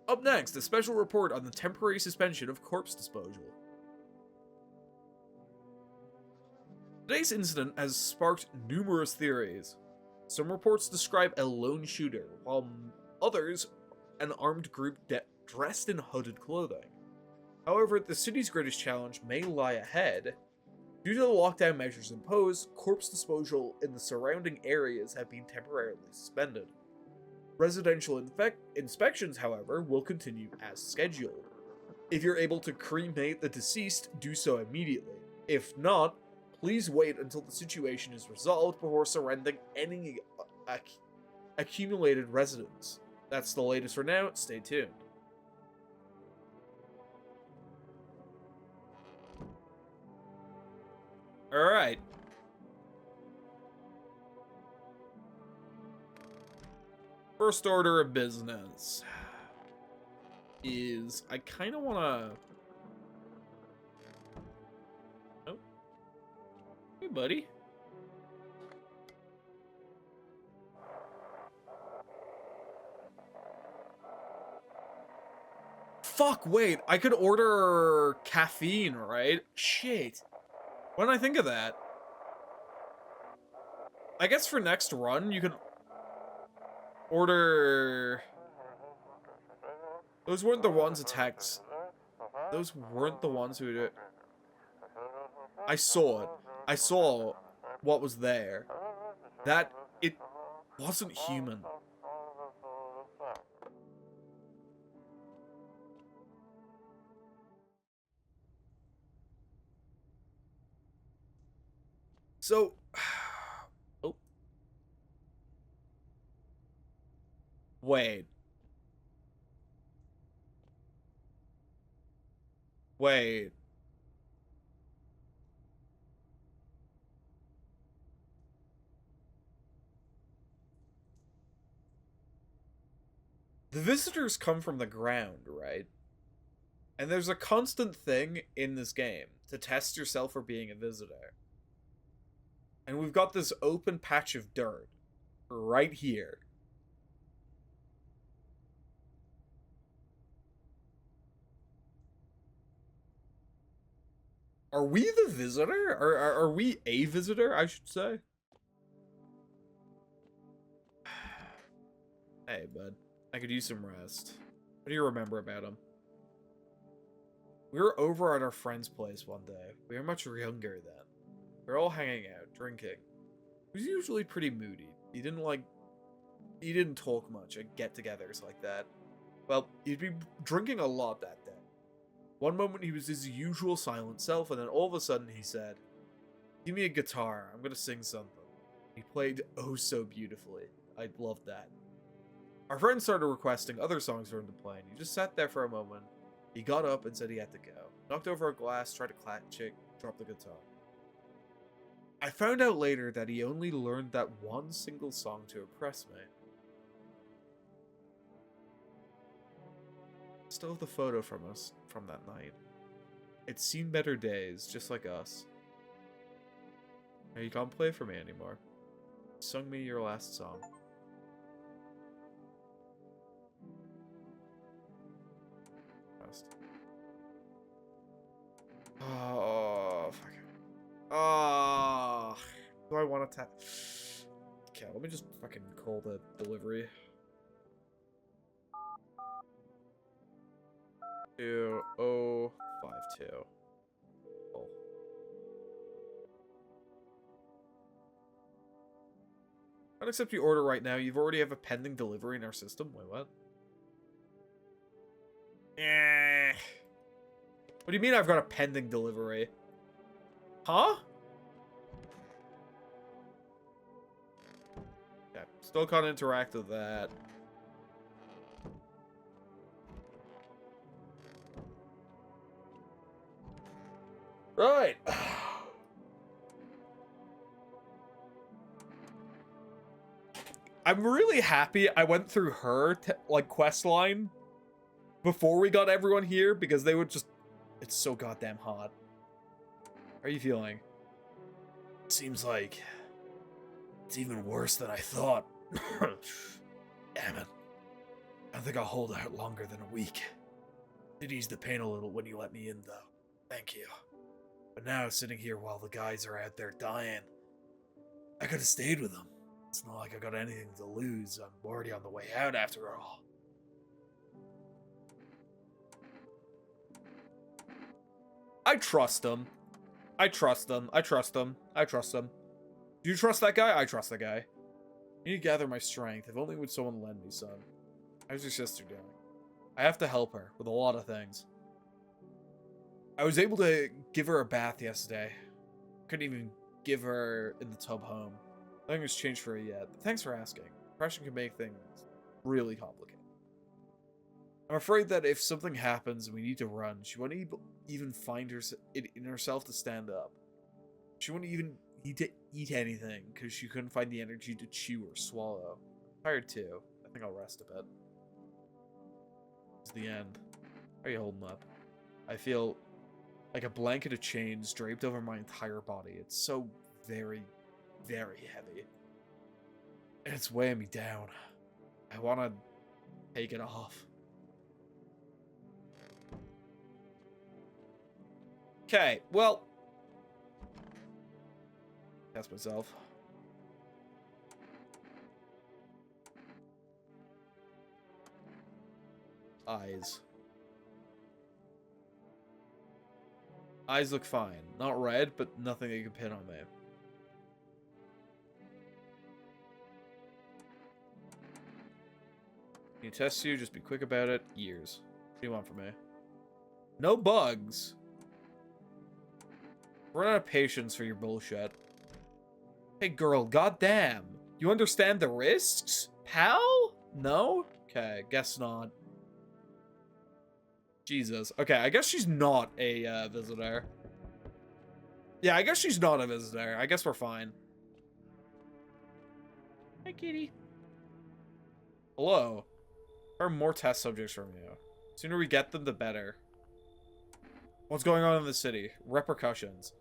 Up next, a special report on the temporary suspension of corpse disposal. Today's incident has sparked numerous theories. Some reports describe a lone shooter, while others an armed group dressed in hooded clothing. However, the city's greatest challenge may lie ahead. Due to the lockdown measures imposed, corpse disposal in the surrounding areas have been temporarily suspended. Residential inspections, however, will continue as scheduled. If you're able to cremate the deceased, do so immediately. If not, please wait until the situation is resolved before surrendering any accumulated residents. That's the latest for now. Stay tuned. Alright. First order of business is I kind of want to... Oh. Hey, buddy. Fuck, wait. I could order caffeine, right? Shit. When I think of that, I guess for next run, you could order... Those weren't the ones attacks. Those weren't the ones who did it. I saw it. I saw what was there. That, it wasn't human. So, oh. Wait. Wait. The visitors come from the ground, right? And there's a constant thing in this game to test yourself for being a visitor. And we've got this open patch of dirt right here. Are we the visitor? Are we a visitor, I should say? Hey, bud. I could use some rest. What do you remember about him? We were over at our friend's place one day. We were much younger then. We were all hanging out, drinking. He was usually pretty moody. He didn't talk much at get-togethers like that. Well, he'd be drinking a lot that day. One moment he was his usual silent self, and then all of a sudden he said, "Give me a guitar, I'm gonna sing something." He played oh so beautifully. I loved that. Our friend started requesting other songs for him to play, and he just sat there for a moment. He got up and said he had to go. Knocked over a glass, tried to clutch it, dropped the guitar. I found out later that he only learned that one single song to impress me. Still have the photo from us from that night. It's seen better days, just like us. Now you can't play for me anymore. You sung me your last song. Oh, fuck. Oh, do I want to tap? Okay, let me just fucking call the delivery. 2052. Oh. I'd accept your order right now. You've already have a pending delivery in our system. Wait, what? What do you mean I've got a pending delivery? Huh? Okay, still can't interact with that. Right. I'm really happy I went through her, like, quest line before we got everyone here, because they would just... It's so goddamn hot. How are you feeling? Seems like it's even worse than I thought. Damn it. I think I'll hold out longer than a week. It eased the pain a little when you let me in, though. Thank you. But now, sitting here while the guys are out there dying, I could have stayed with them. It's not like I got anything to lose. I'm already on the way out after all. I trust him. I trust them. I trust them. I trust them. Do you trust that guy? I trust that guy. I need to gather my strength. If only would someone lend me some. How's your sister doing? I have to help her with a lot of things. I was able to give her a bath yesterday. Couldn't even give her in the tub home. Nothing has changed for her yet, but thanks for asking. Depression can make things really complicated. I'm afraid that if something happens and we need to run, she won't even find it in herself to stand up. She won't even need to eat anything because she couldn't find the energy to chew or swallow. I'm tired too. I think I'll rest a bit. It's the end. How are you holding up? I feel like a blanket of chains draped over my entire body. It's so very, very heavy. And it's weighing me down. I want to take it off. Okay, well. Test myself. Eyes. Eyes look fine. Not red, but nothing they can pin on me. Can you test you? Just be quick about it. Ears. What do you want from me? No bugs. Run out of patience for your bullshit. Hey girl, goddamn. You understand the risks? Pal? No? Okay, guess not. Jesus. Okay, I guess she's not a visitor. Yeah, I guess she's not a visitor. I guess we're fine. Hi, kitty. Hello. There are more test subjects from you. The sooner we get them, the better. What's going on in the city? Repercussions.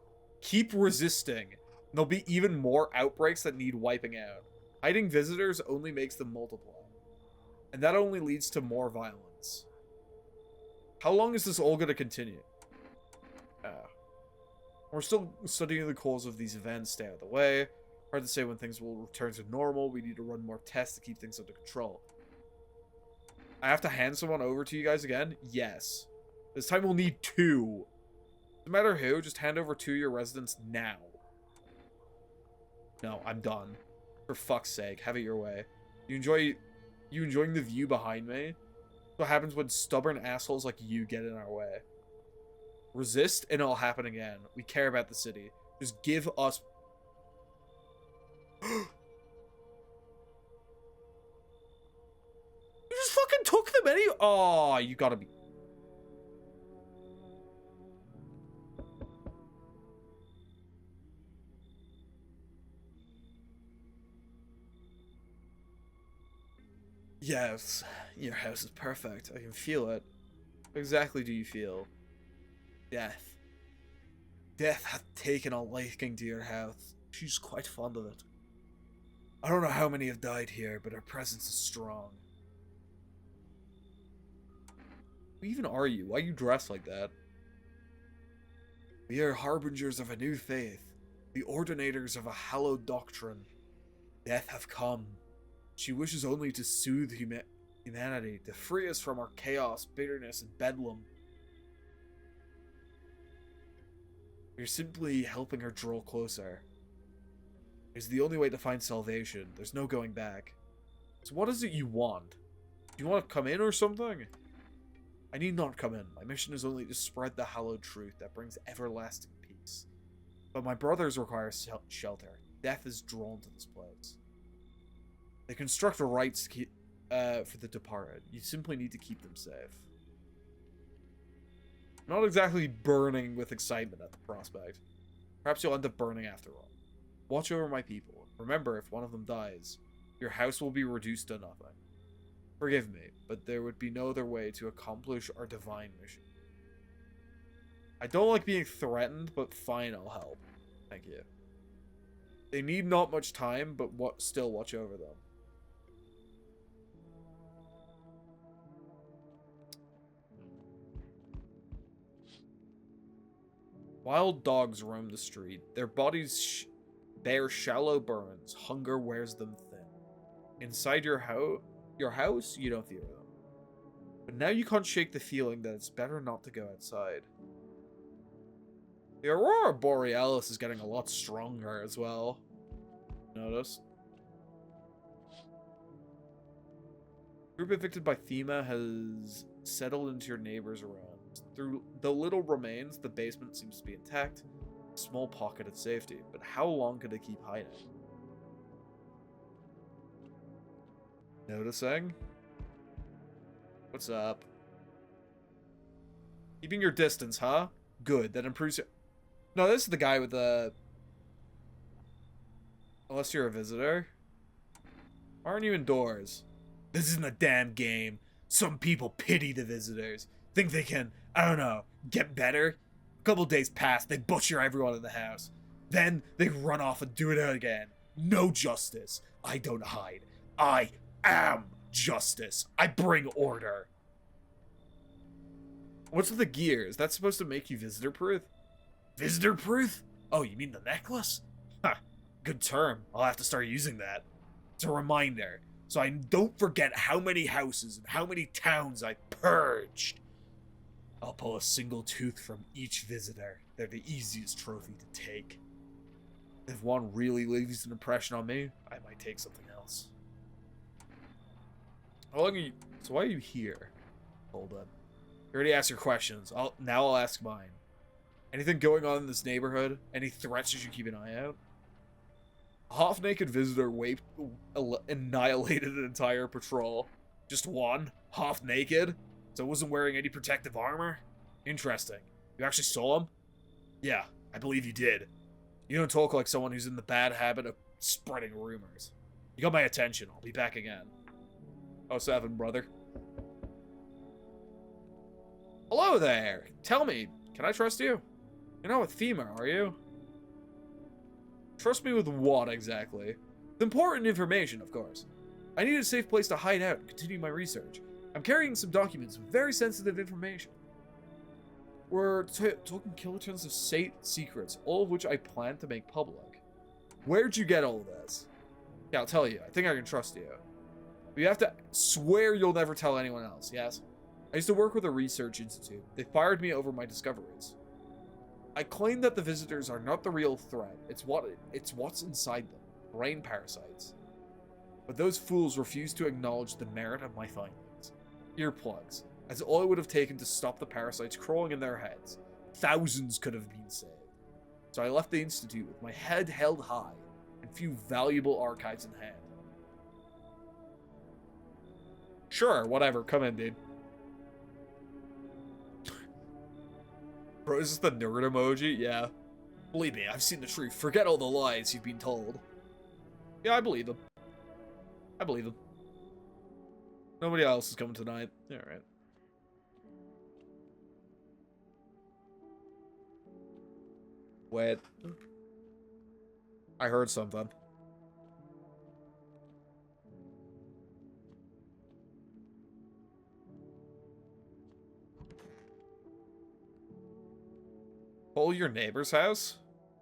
Keep resisting. There'll be even more outbreaks that need wiping out. Hiding visitors only makes them multiply. And that only leads to more violence. How long is this all going to continue? We're still studying the cause of these events. Stay out of the way. Hard to say when things will return to normal. We need to run more tests to keep things under control. I have to hand someone over to you guys again? Yes. This time we'll need 2. No matter who, just hand over 2 of your residents now. No, I'm done. For fuck's sake, have it your way. You enjoying the view behind me? What happens when stubborn assholes like you get in our way? Resist and it'll happen again. We care about the city. Just give us... You just fucking took them anyway. Oh, you gotta be... Yes, your house is perfect. I can feel it. What exactly do you feel? Death. Death hath taken a liking to your house. She's quite fond of it. I don't know how many have died here, but her presence is strong. Who even are you? Why are you dressed like that? We are harbingers of a new faith, the ordinators of a hallowed doctrine. Death hath come. She wishes only to soothe humanity, to free us from our chaos, bitterness, and bedlam. You're simply helping her draw closer. It's the only way to find salvation. There's no going back. So what is it you want? Do you want to come in or something? I need not come in. My mission is only to spread the hallowed truth that brings everlasting peace. But my brothers require shelter. Death is drawn to this place. They construct rites to keep, for the departed. You simply need to keep them safe. Not exactly burning with excitement at the prospect. Perhaps you'll end up burning after all. Watch over my people. Remember, if one of them dies, your house will be reduced to nothing. Forgive me, but there would be no other way to accomplish our divine mission. I don't like being threatened, but fine, I'll help. Thank you. They need not much time, but still watch over them. Wild dogs roam the street. Their bodies bear shallow burns. Hunger wears them thin. Inside your house, you don't fear them. But now you can't shake the feeling that it's better not to go outside. The Aurora Borealis is getting a lot stronger as well. Notice. Group evicted by FEMA has settled into your neighbors around. Through the little remains, the basement seems to be intact. A small pocket of safety. But how long could they keep hiding? Noticing? What's up? Keeping your distance, huh? Good. That improves your... No, this is the guy with the... Unless you're a visitor. Why aren't you indoors? This isn't a damn game. Some people pity the visitors. Think they can, I don't know, get better? A couple days pass, they butcher everyone in the house. Then they run off and do it again. No justice. I don't hide. I am justice. I bring order. What's with the gears? That's supposed to make you visitor-proof? Visitor-proof? Oh, you mean the necklace? Huh. Good term. I'll have to start using that. It's a reminder, so I don't forget how many houses and how many towns I purged. I'll pull a single tooth from each visitor. They're the easiest trophy to take. If one really leaves an impression on me, I might take something else. How long are you... So why are you here? Hold on. You already asked your questions. Now I'll ask mine. Anything going on in this neighborhood? Any threats you should keep an eye out? A half-naked visitor annihilated an entire patrol. Just one? Half-naked? So wasn't wearing any protective armor? Interesting. You actually saw him? Yeah, I believe you did. You don't talk like someone who's in the bad habit of spreading rumors. You got my attention. I'll be back again. 07, brother. Hello there. Tell me, can I trust you? You're not with FEMA, are you? Trust me with what, exactly? The important information, of course. I need a safe place to hide out and continue my research. I'm carrying some documents with very sensitive information. We're talking kilotons of state secrets, all of which I plan to make public. Where'd you get all this? Yeah, I'll tell you. I think I can trust you. But you have to swear you'll never tell anyone else, yes? I used to work with a research institute. They fired me over my discoveries. I claim that the visitors are not the real threat. It's what's inside them. Brain parasites. But those fools refuse to acknowledge the merit of my findings. Earplugs. As all it would have taken to stop the parasites crawling in their heads. Thousands could have been saved. So I left the institute with my head held high and few valuable archives in hand. Sure, whatever. Come in, dude. Bro, is this the nerd emoji? Yeah. Believe me, I've seen the truth. Forget all the lies you've been told. Yeah, I believe him. I believe him. Nobody else is coming tonight. Alright. Wait. I heard something. Pull your neighbor's house?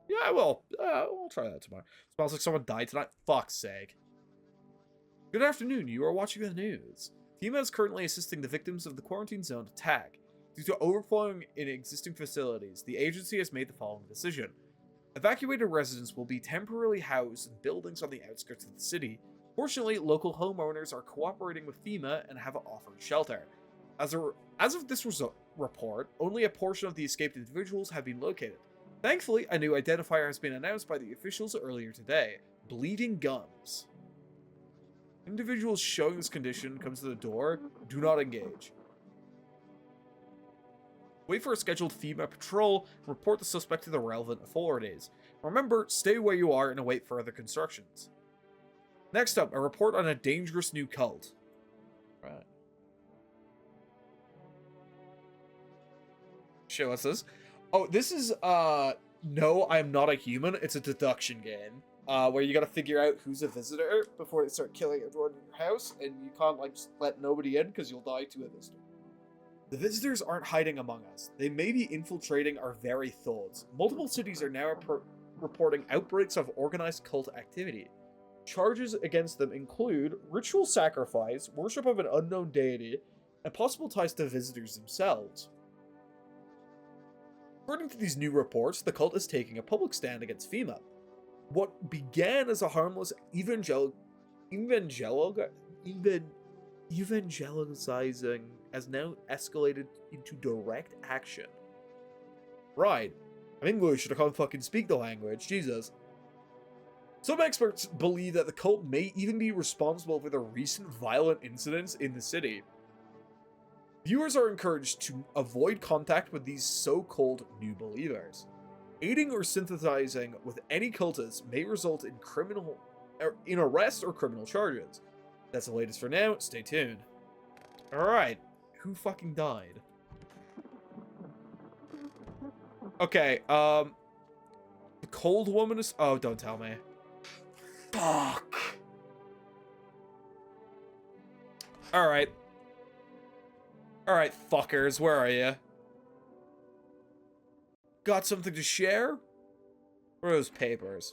Yeah, I will. We'll try that tomorrow. Smells like someone died tonight. Fuck's sake. Good afternoon. You are watching the news. FEMA is currently assisting the victims of the quarantine zone attack. Due to overflowing in existing facilities, the agency has made the following decision. Evacuated residents will be temporarily housed in buildings on the outskirts of the city. Fortunately, local homeowners are cooperating with FEMA and have offered shelter. As of this report, only a portion of the escaped individuals have been located. Thankfully, a new identifier has been announced by the officials earlier today. Bleeding gums. Individuals showing this condition comes to the door. Do not engage. Wait for a scheduled FEMA patrol and report the suspect to the relevant authorities. Remember, stay where you are and await further instructions. Next up, a report on a dangerous new cult. Right. Shit, what's this? Oh, this is, no, I'm not a human. It's a deduction game. Where you gotta figure out who's a visitor before they start killing everyone in your house, and you can't, like, just let nobody in because you'll die to a visitor. The visitors aren't hiding among us. They may be infiltrating our very thoughts. Multiple cities are now reporting outbreaks of organized cult activity. Charges against them include ritual sacrifice, worship of an unknown deity, and possible ties to visitors themselves. According to these new reports, the cult is taking a public stand against FEMA. What began as a harmless evangelizing has now escalated into direct action. Right. I'm English and I can't fucking speak the language, Jesus. Some experts believe that the cult may even be responsible for the recent violent incidents in the city. Viewers are encouraged to avoid contact with these so-called new believers. Aiding or sympathizing with any cultists may result in arrest or criminal charges. That's the latest for now. Stay tuned. Alright. Who fucking died? Okay, the cold woman is... Oh, don't tell me. Fuck. Alright. Alright, fuckers, where are you? Got something to share? Or those papers?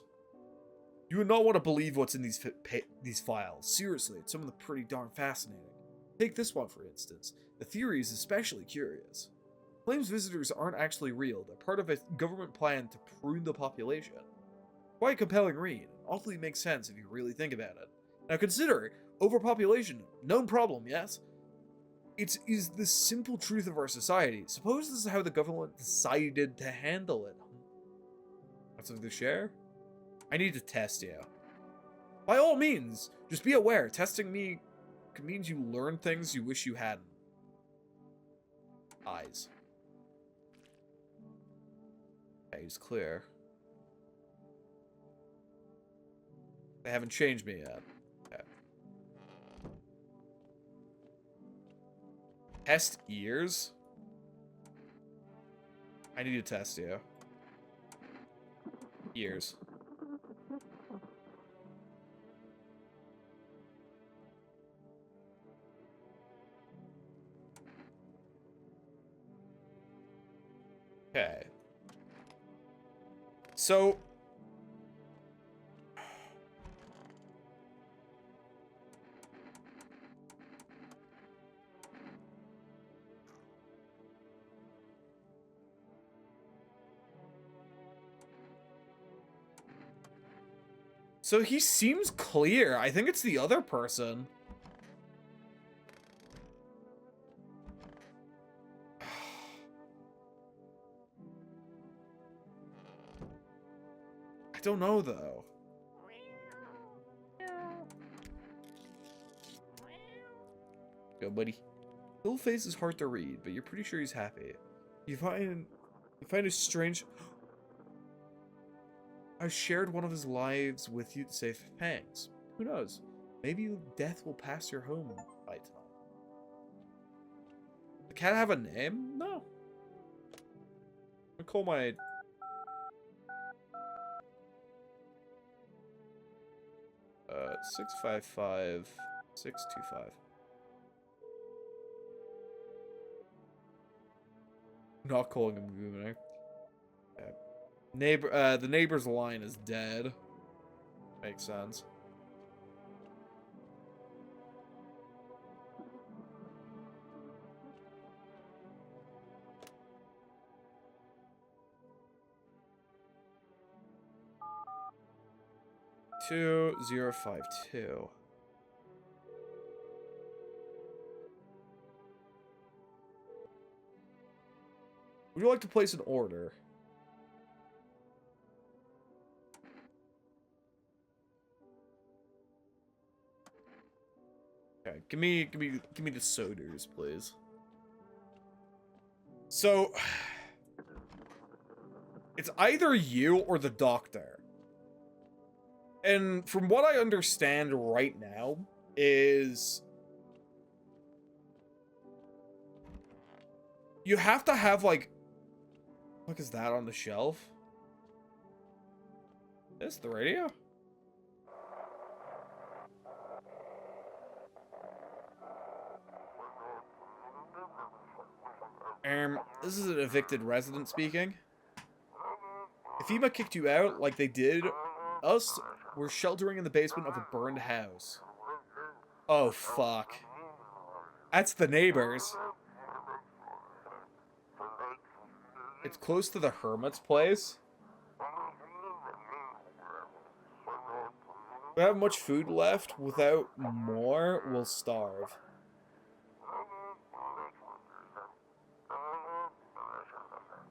You would not want to believe what's in these files. Seriously, it's some of them pretty darn fascinating. Take this one, for instance. The theory is especially curious. Claims visitors aren't actually real. They're part of a government plan to prune the population. Quite a compelling read. Awfully makes sense if you really think about it. Now consider, overpopulation, known problem, yes? It is the simple truth of our society. Suppose this is how the government decided to handle it. Want something to share? I need to test you. By all means, just be aware, testing me means you learn things you wish you hadn't. Eyes. Okay, he's clear. They haven't changed me yet. Okay. Test ears? I need to test you. Ears. Okay. So... So he seems clear. I think it's the other person. I don't know, though. Go, buddy. Little face is hard to read, but you're pretty sure he's happy. You find it strange... I shared one of his lives with you to save thanks. Who knows? Maybe death will pass your home by time. The cat have a name? No. I call my... Uh, 655 625. Not calling him Gooner. The neighbor's line is dead. Makes sense. Two 052. Would you like to place an order? Okay, give me the sodas, please. So, it's either you or the doctor. And from what I understand right now is you have to have like, what is that on the shelf? Is the radio? This is an evicted resident speaking. If FEMA kicked you out like they did us, we're sheltering in the basement of a burned house. Oh, fuck. That's the neighbors. It's close to the hermit's place. We have much food left. Without more, we'll starve.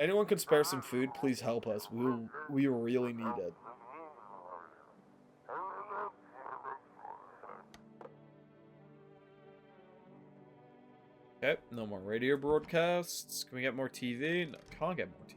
Anyone can spare some food, please help us. We really need it. Okay, no more radio broadcasts. Can we get more TV? No, can't get more TV.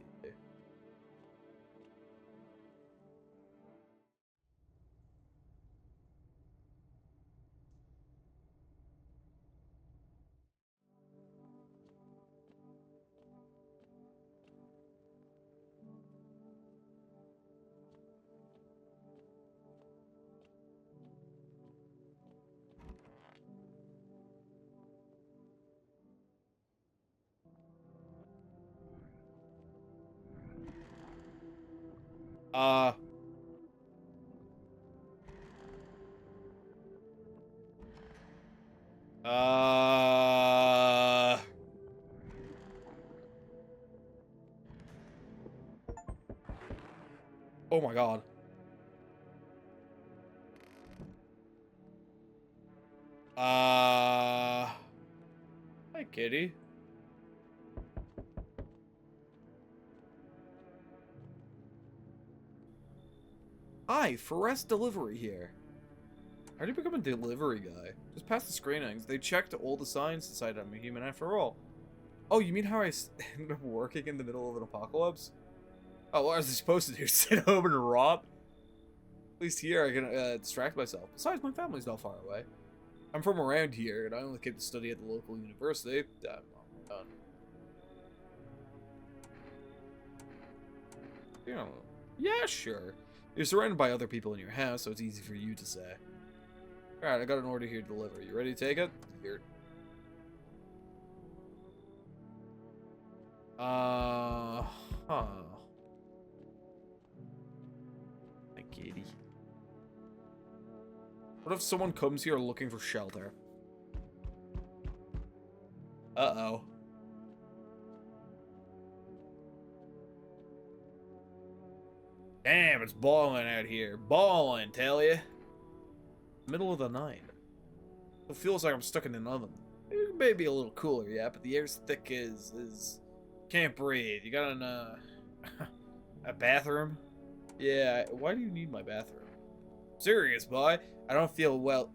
Uh... Uh... Oh my god. Hi, kitty. Hi, Forest Delivery here. How do you become a delivery guy? Just past the screenings. They checked all the signs to decide I'm a human after all. Oh, you mean how I ended up working in the middle of an apocalypse? Oh, what was I supposed to do? Sit home and rot? At least here I can distract myself. Besides, my family's not far away. I'm from around here, and I only came to study at the local university. I'm done. You know, yeah, sure. You're surrounded by other people in your house, so it's easy for you to say. Alright, I got an order here to deliver. You ready to take it? Here. Huh. My kitty. What if someone comes here looking for shelter? Uh-oh. Damn, it's balling out here. Balling, tell ya. Middle of the night. It feels like I'm stuck in an oven. It may be a little cooler, yeah, but the air's thick as... Can't breathe. You got an, a bathroom? Yeah, why do you need my bathroom? Serious, boy. I don't feel well.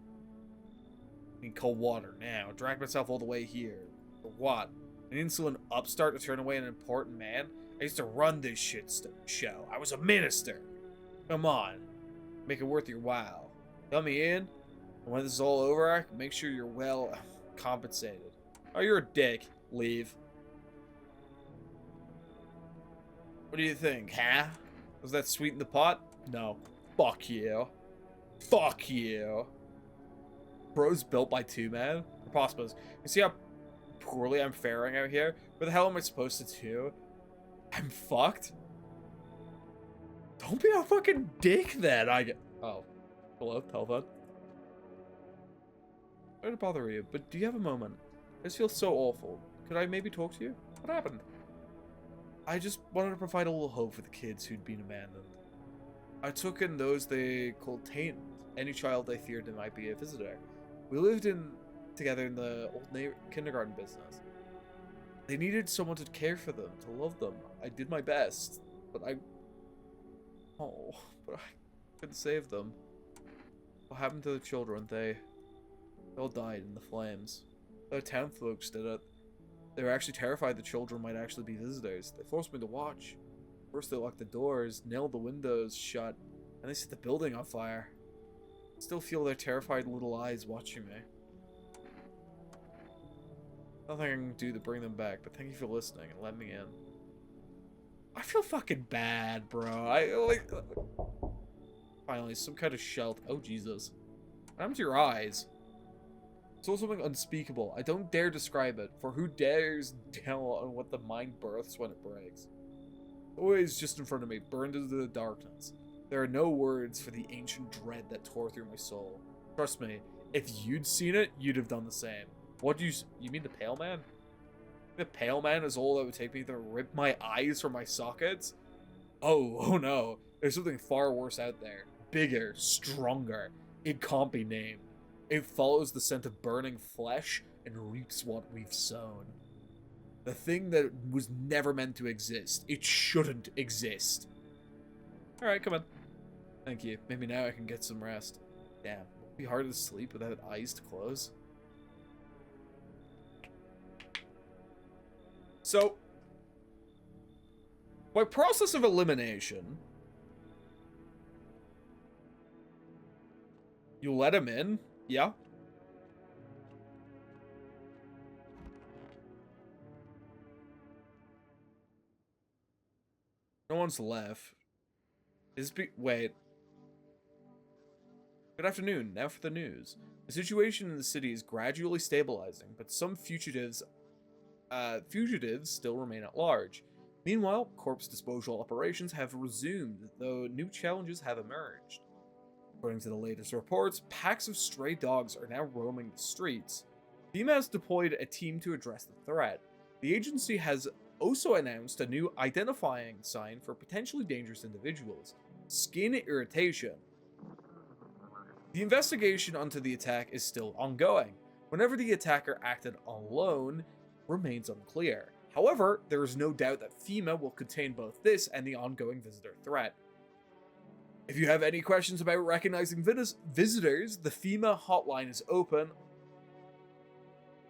I need cold water now. Drag myself all the way here. For what? An insolent upstart to turn away an important man? I used to run this shit show. I was a minister. Come on. Make it worth your while. Let me in. And when this is all over, I can make sure you're well compensated. Oh, you're a dick. Leave. What do you think, huh? Was that sweet in the pot? No. Fuck you. Fuck you. Bro's built by two men? Preposterous. You see how poorly I'm faring out here? What the hell am I supposed to do? I'm fucked? Don't be a fucking dick then. Oh. Hello, telephone. Sorry to bother you, but do you have a moment? I just feel so awful. Could I maybe talk to you? What happened? I just wanted to provide a little hope for the kids who'd been abandoned. I took in those they called taint, any child they feared they might be a visitor. We lived together in the old kindergarten business. They needed someone to care for them, to love them. I did my best, but I couldn't save them. What happened to the children? They all died in the flames. The town folks did it. They were actually terrified the children might actually be visitors. They forced me to watch. First they locked the doors, nailed the windows shut, and they set the building on fire. I still feel their terrified little eyes watching me. Nothing I can do to bring them back, but thank you for listening and letting me in. I feel fucking bad, bro. Finally, some kind of shout. Oh, Jesus. What happened to your eyes? It's something unspeakable. I don't dare describe it, for who dares tell on what the mind births when it breaks? Always just in front of me, burned into the darkness. There are no words for the ancient dread that tore through my soul. Trust me, if you'd seen it, you'd have done the same. What do you mean the pale man? The pale man is all that would take me to rip my eyes from my sockets? Oh no. There's something far worse out there. Bigger, stronger. It can't be named. It follows the scent of burning flesh and reaps what we've sown. The thing that was never meant to exist. It shouldn't exist. Alright, come on. Thank you. Maybe now I can get some rest. Damn, it'd be hard to sleep without eyes to close. So, by process of elimination, you let him in? Yeah. No one's left. Wait. Good afternoon. Now for the news. The situation in the city is gradually stabilizing, but some fugitives still remain at large. Meanwhile, corpse disposal operations have resumed, though new challenges have emerged. According to the latest reports, packs of stray dogs are now roaming the streets. FEMA has deployed a team to address the threat. The agency has also announced a new identifying sign for potentially dangerous individuals: skin irritation. The investigation onto the attack is still ongoing. Whenever the attacker acted alone remains unclear. However, there is no doubt that FEMA will contain both this and the ongoing visitor threat. If you have any questions about recognizing visitors, the FEMA hotline is open.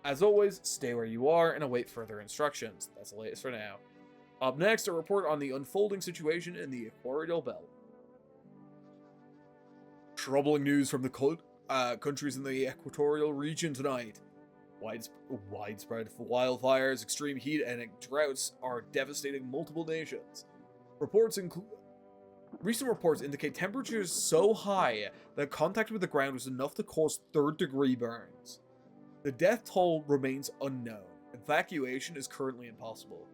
As always, stay where you are and await further instructions. That's the latest for now. Up next, a report on the unfolding situation in the Equatorial Belt. Troubling news from the countries in the Equatorial region tonight. Widespread wildfires, extreme heat, and droughts are devastating multiple nations. Recent reports indicate temperatures so high that contact with the ground was enough to cause third-degree burns. The death toll remains unknown. Evacuation is currently impossible.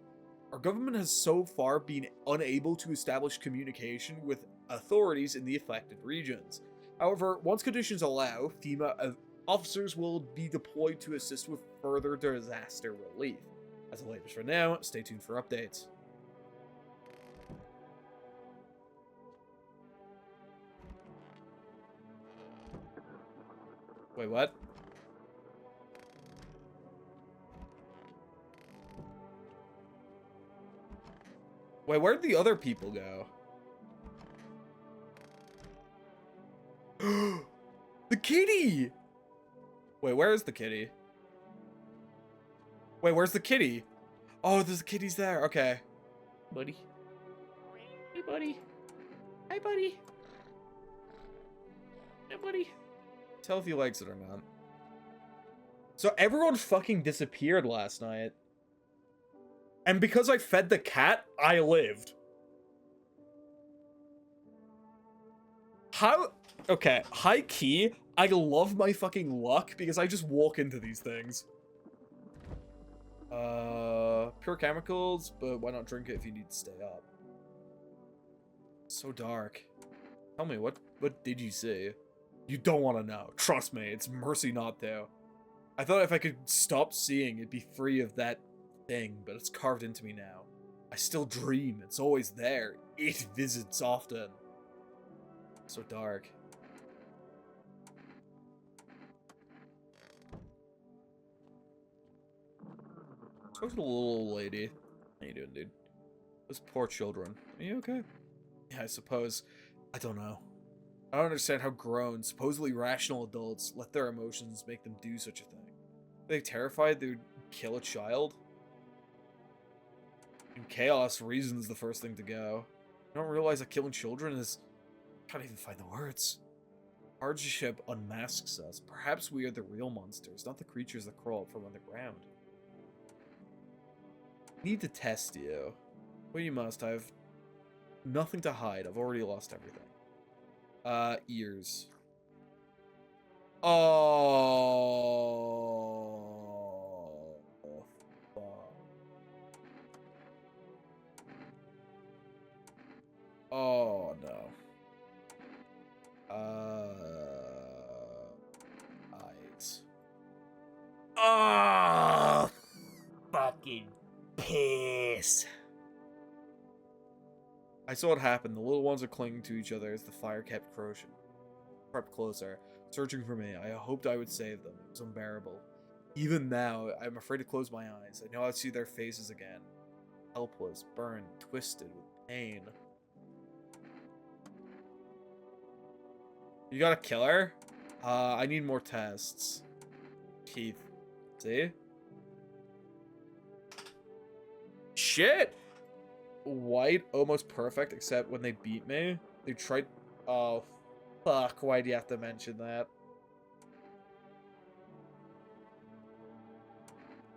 Our government has so far been unable to establish communication with authorities in the affected regions. However, once conditions allow, FEMA officers will be deployed to assist with further disaster relief. As the latest for now, stay tuned for updates. Wait, what? Wait, where'd the other people go? The kitty! Wait, where is the kitty? Wait, where's the kitty? Oh, there's the kitty's there. Okay. Buddy. Hey, buddy. Hi, buddy. Hey, buddy. Tell if he likes it or not. So everyone fucking disappeared last night. And because I fed the cat, I lived. How? Okay, high key, I love my fucking luck because I just walk into these things. Pure chemicals, but why not drink it if you need to stay up? So dark. Tell me, what did you see? You don't want to know. Trust me, it's mercy not to. I thought if I could stop seeing, it'd be free of that thing, but it's carved into me now. I still dream. It's always there. It visits often. So dark. Talk to the little old lady. How you doing, dude? Those poor children. Are you okay? Yeah, I suppose. I don't know. I don't understand how grown, supposedly rational adults let their emotions make them do such a thing. Are they terrified they would kill a child? In chaos, reason is the first thing to go. I don't realize that killing children is... I can't even find the words. Hardship unmasks us. Perhaps we are the real monsters, not the creatures that crawl up from underground. Need to test you. Well, you must. I have nothing to hide. I've already lost everything. Ears. Oh, fuck. Oh, no. Eyes. Oh, fucking this. I saw what happened. The little ones are clinging to each other as the fire kept crept closer, searching for me. I hoped I would save them. It was unbearable. Even now, I'm afraid to close my eyes. I know I'll see their faces again. Helpless, burned, twisted with pain. You got a killer? I need more tests. Keith. See? Shit! White, almost perfect, except when they beat me. They tried... Oh, fuck. Why do you have to mention that?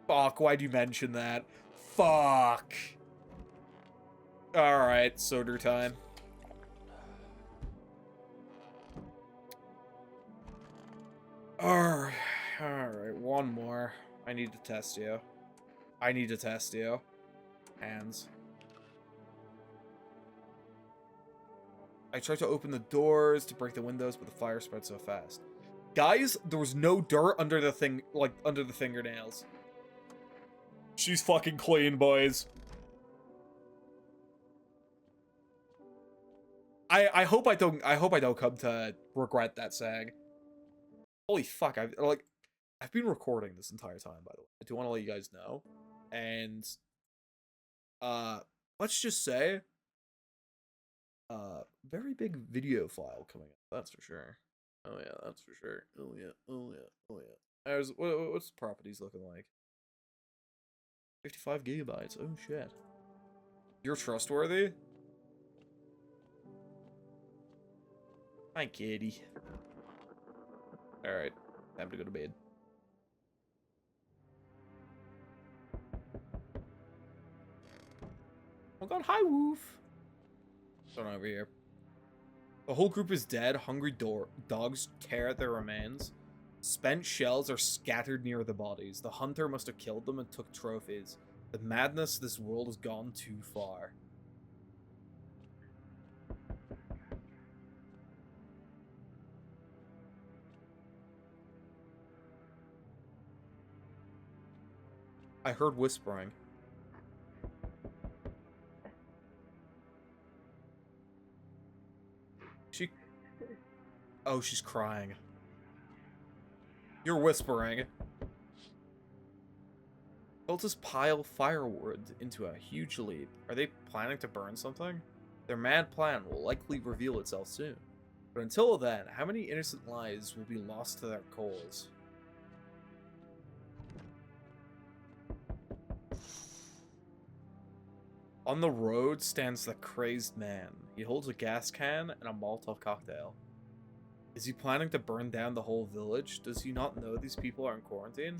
Fuck, why'd you mention that? Fuck! Alright, soda time. Alright, one more. I need to test you. I need to test you. Hands. I tried to open the doors to break the windows, but the fire spread so fast. Guys, there was no dirt under the thing, like, under the fingernails. She's fucking clean, boys. I hope I don't come to regret that saying. Holy fuck, I've been recording this entire time, by the way. I do want to let you guys know. And let's just say very big video file coming up, that's for sure. Oh yeah, that's for sure. Oh yeah, oh yeah, oh yeah. What's the properties looking like? 55 gigabytes. Oh shit. You're trustworthy? Hi, kitty. Alright, time to go to bed. Oh god, hi, Woof. What's going on over here? The whole group is dead. Hungry dogs tear at their remains. Spent shells are scattered near the bodies. The hunter must have killed them and took trophies. The madness of this world has gone too far. I heard whispering. Oh, she's crying. You're whispering. Built this pile firewood into a huge leap. Are they planning to burn something? Their mad plan will likely reveal itself soon. But until then, how many innocent lives will be lost to their coals? On the road stands the crazed man. He holds a gas can and a Molotov cocktail. Is he planning to burn down the whole village? Does he not know these people are in quarantine?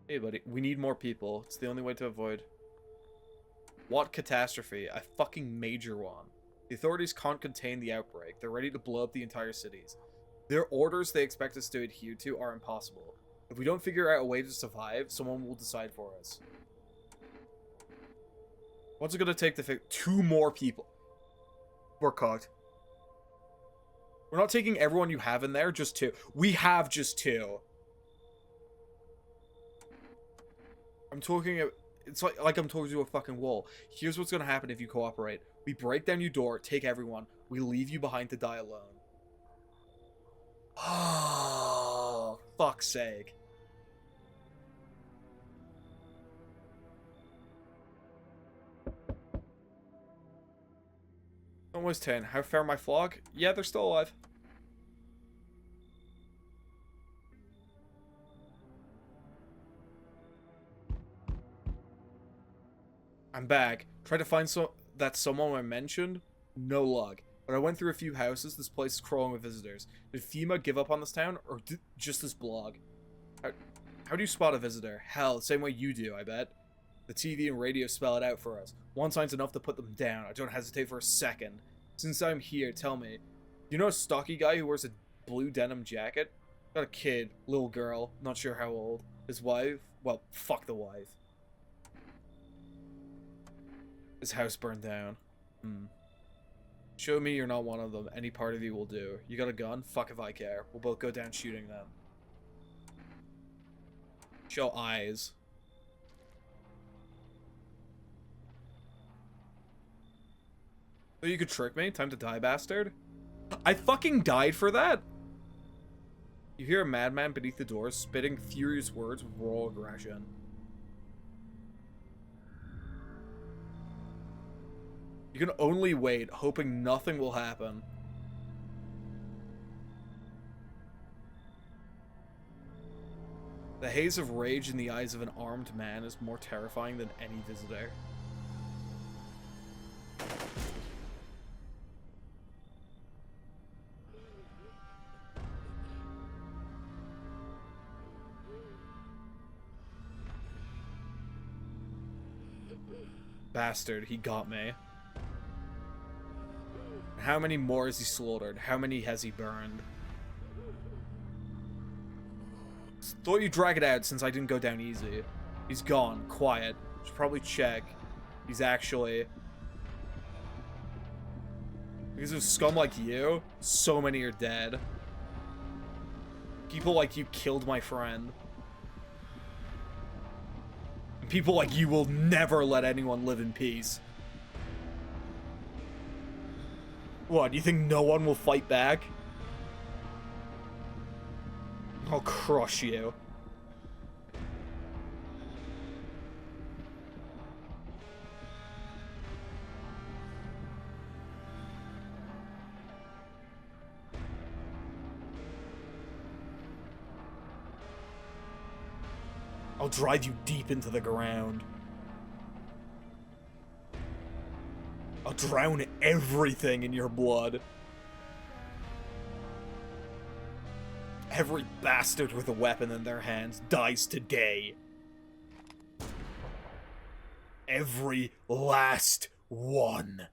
Hey, buddy. We need more people. It's the only way to avoid. What catastrophe? A fucking major one. The authorities can't contain the outbreak. They're ready to blow up the entire cities. Their orders they expect us to adhere to are impossible. If we don't figure out a way to survive, someone will decide for us. What's it gonna take to fix 2 more people? We're cooked. We're not taking everyone you have in there, just 2. We have just 2. I'm talking... It's like I'm talking to a fucking wall. Here's what's gonna happen if you cooperate. We break down your door, take everyone. We leave you behind to die alone. Oh, fuck's sake. Almost 10. How far my flock? Yeah, they're still alive. I'm back. Tried to find that someone I mentioned. No luck. But I went through a few houses. This place is crawling with visitors. Did FEMA give up on this town, or just this blog? How do you spot a visitor? Hell, the same way you do, I bet. The TV and radio spell it out for us. One sign's enough to put them down. I don't hesitate for a second. Since I'm here, tell me, you know a stocky guy who wears a blue denim jacket? Got a kid, little girl, not sure how old. His wife? Well, fuck the wife. His house burned down. Show me you're not one of them. Any part of you will do. You got a gun? Fuck if I care. We'll both go down shooting them. Show eyes. Oh, you could trick me? Time to die, bastard. I fucking died for that? You hear a madman beneath the door, spitting furious words with raw aggression. You can only wait, hoping nothing will happen. The haze of rage in the eyes of an armed man is more terrifying than any visitor. Bastard, he got me. How many more has he slaughtered? How many has he burned? Thought you'd drag it out since I didn't go down easy. He's gone. Quiet. Should probably check. He's actually... Because of scum like you, so many are dead. People like you killed my friend. And people like you will never let anyone live in peace. What, you think no one will fight back? I'll crush you. I'll drive you deep into the ground. I'll drown everything in your blood. Every bastard with a weapon in their hands dies today. Every last one.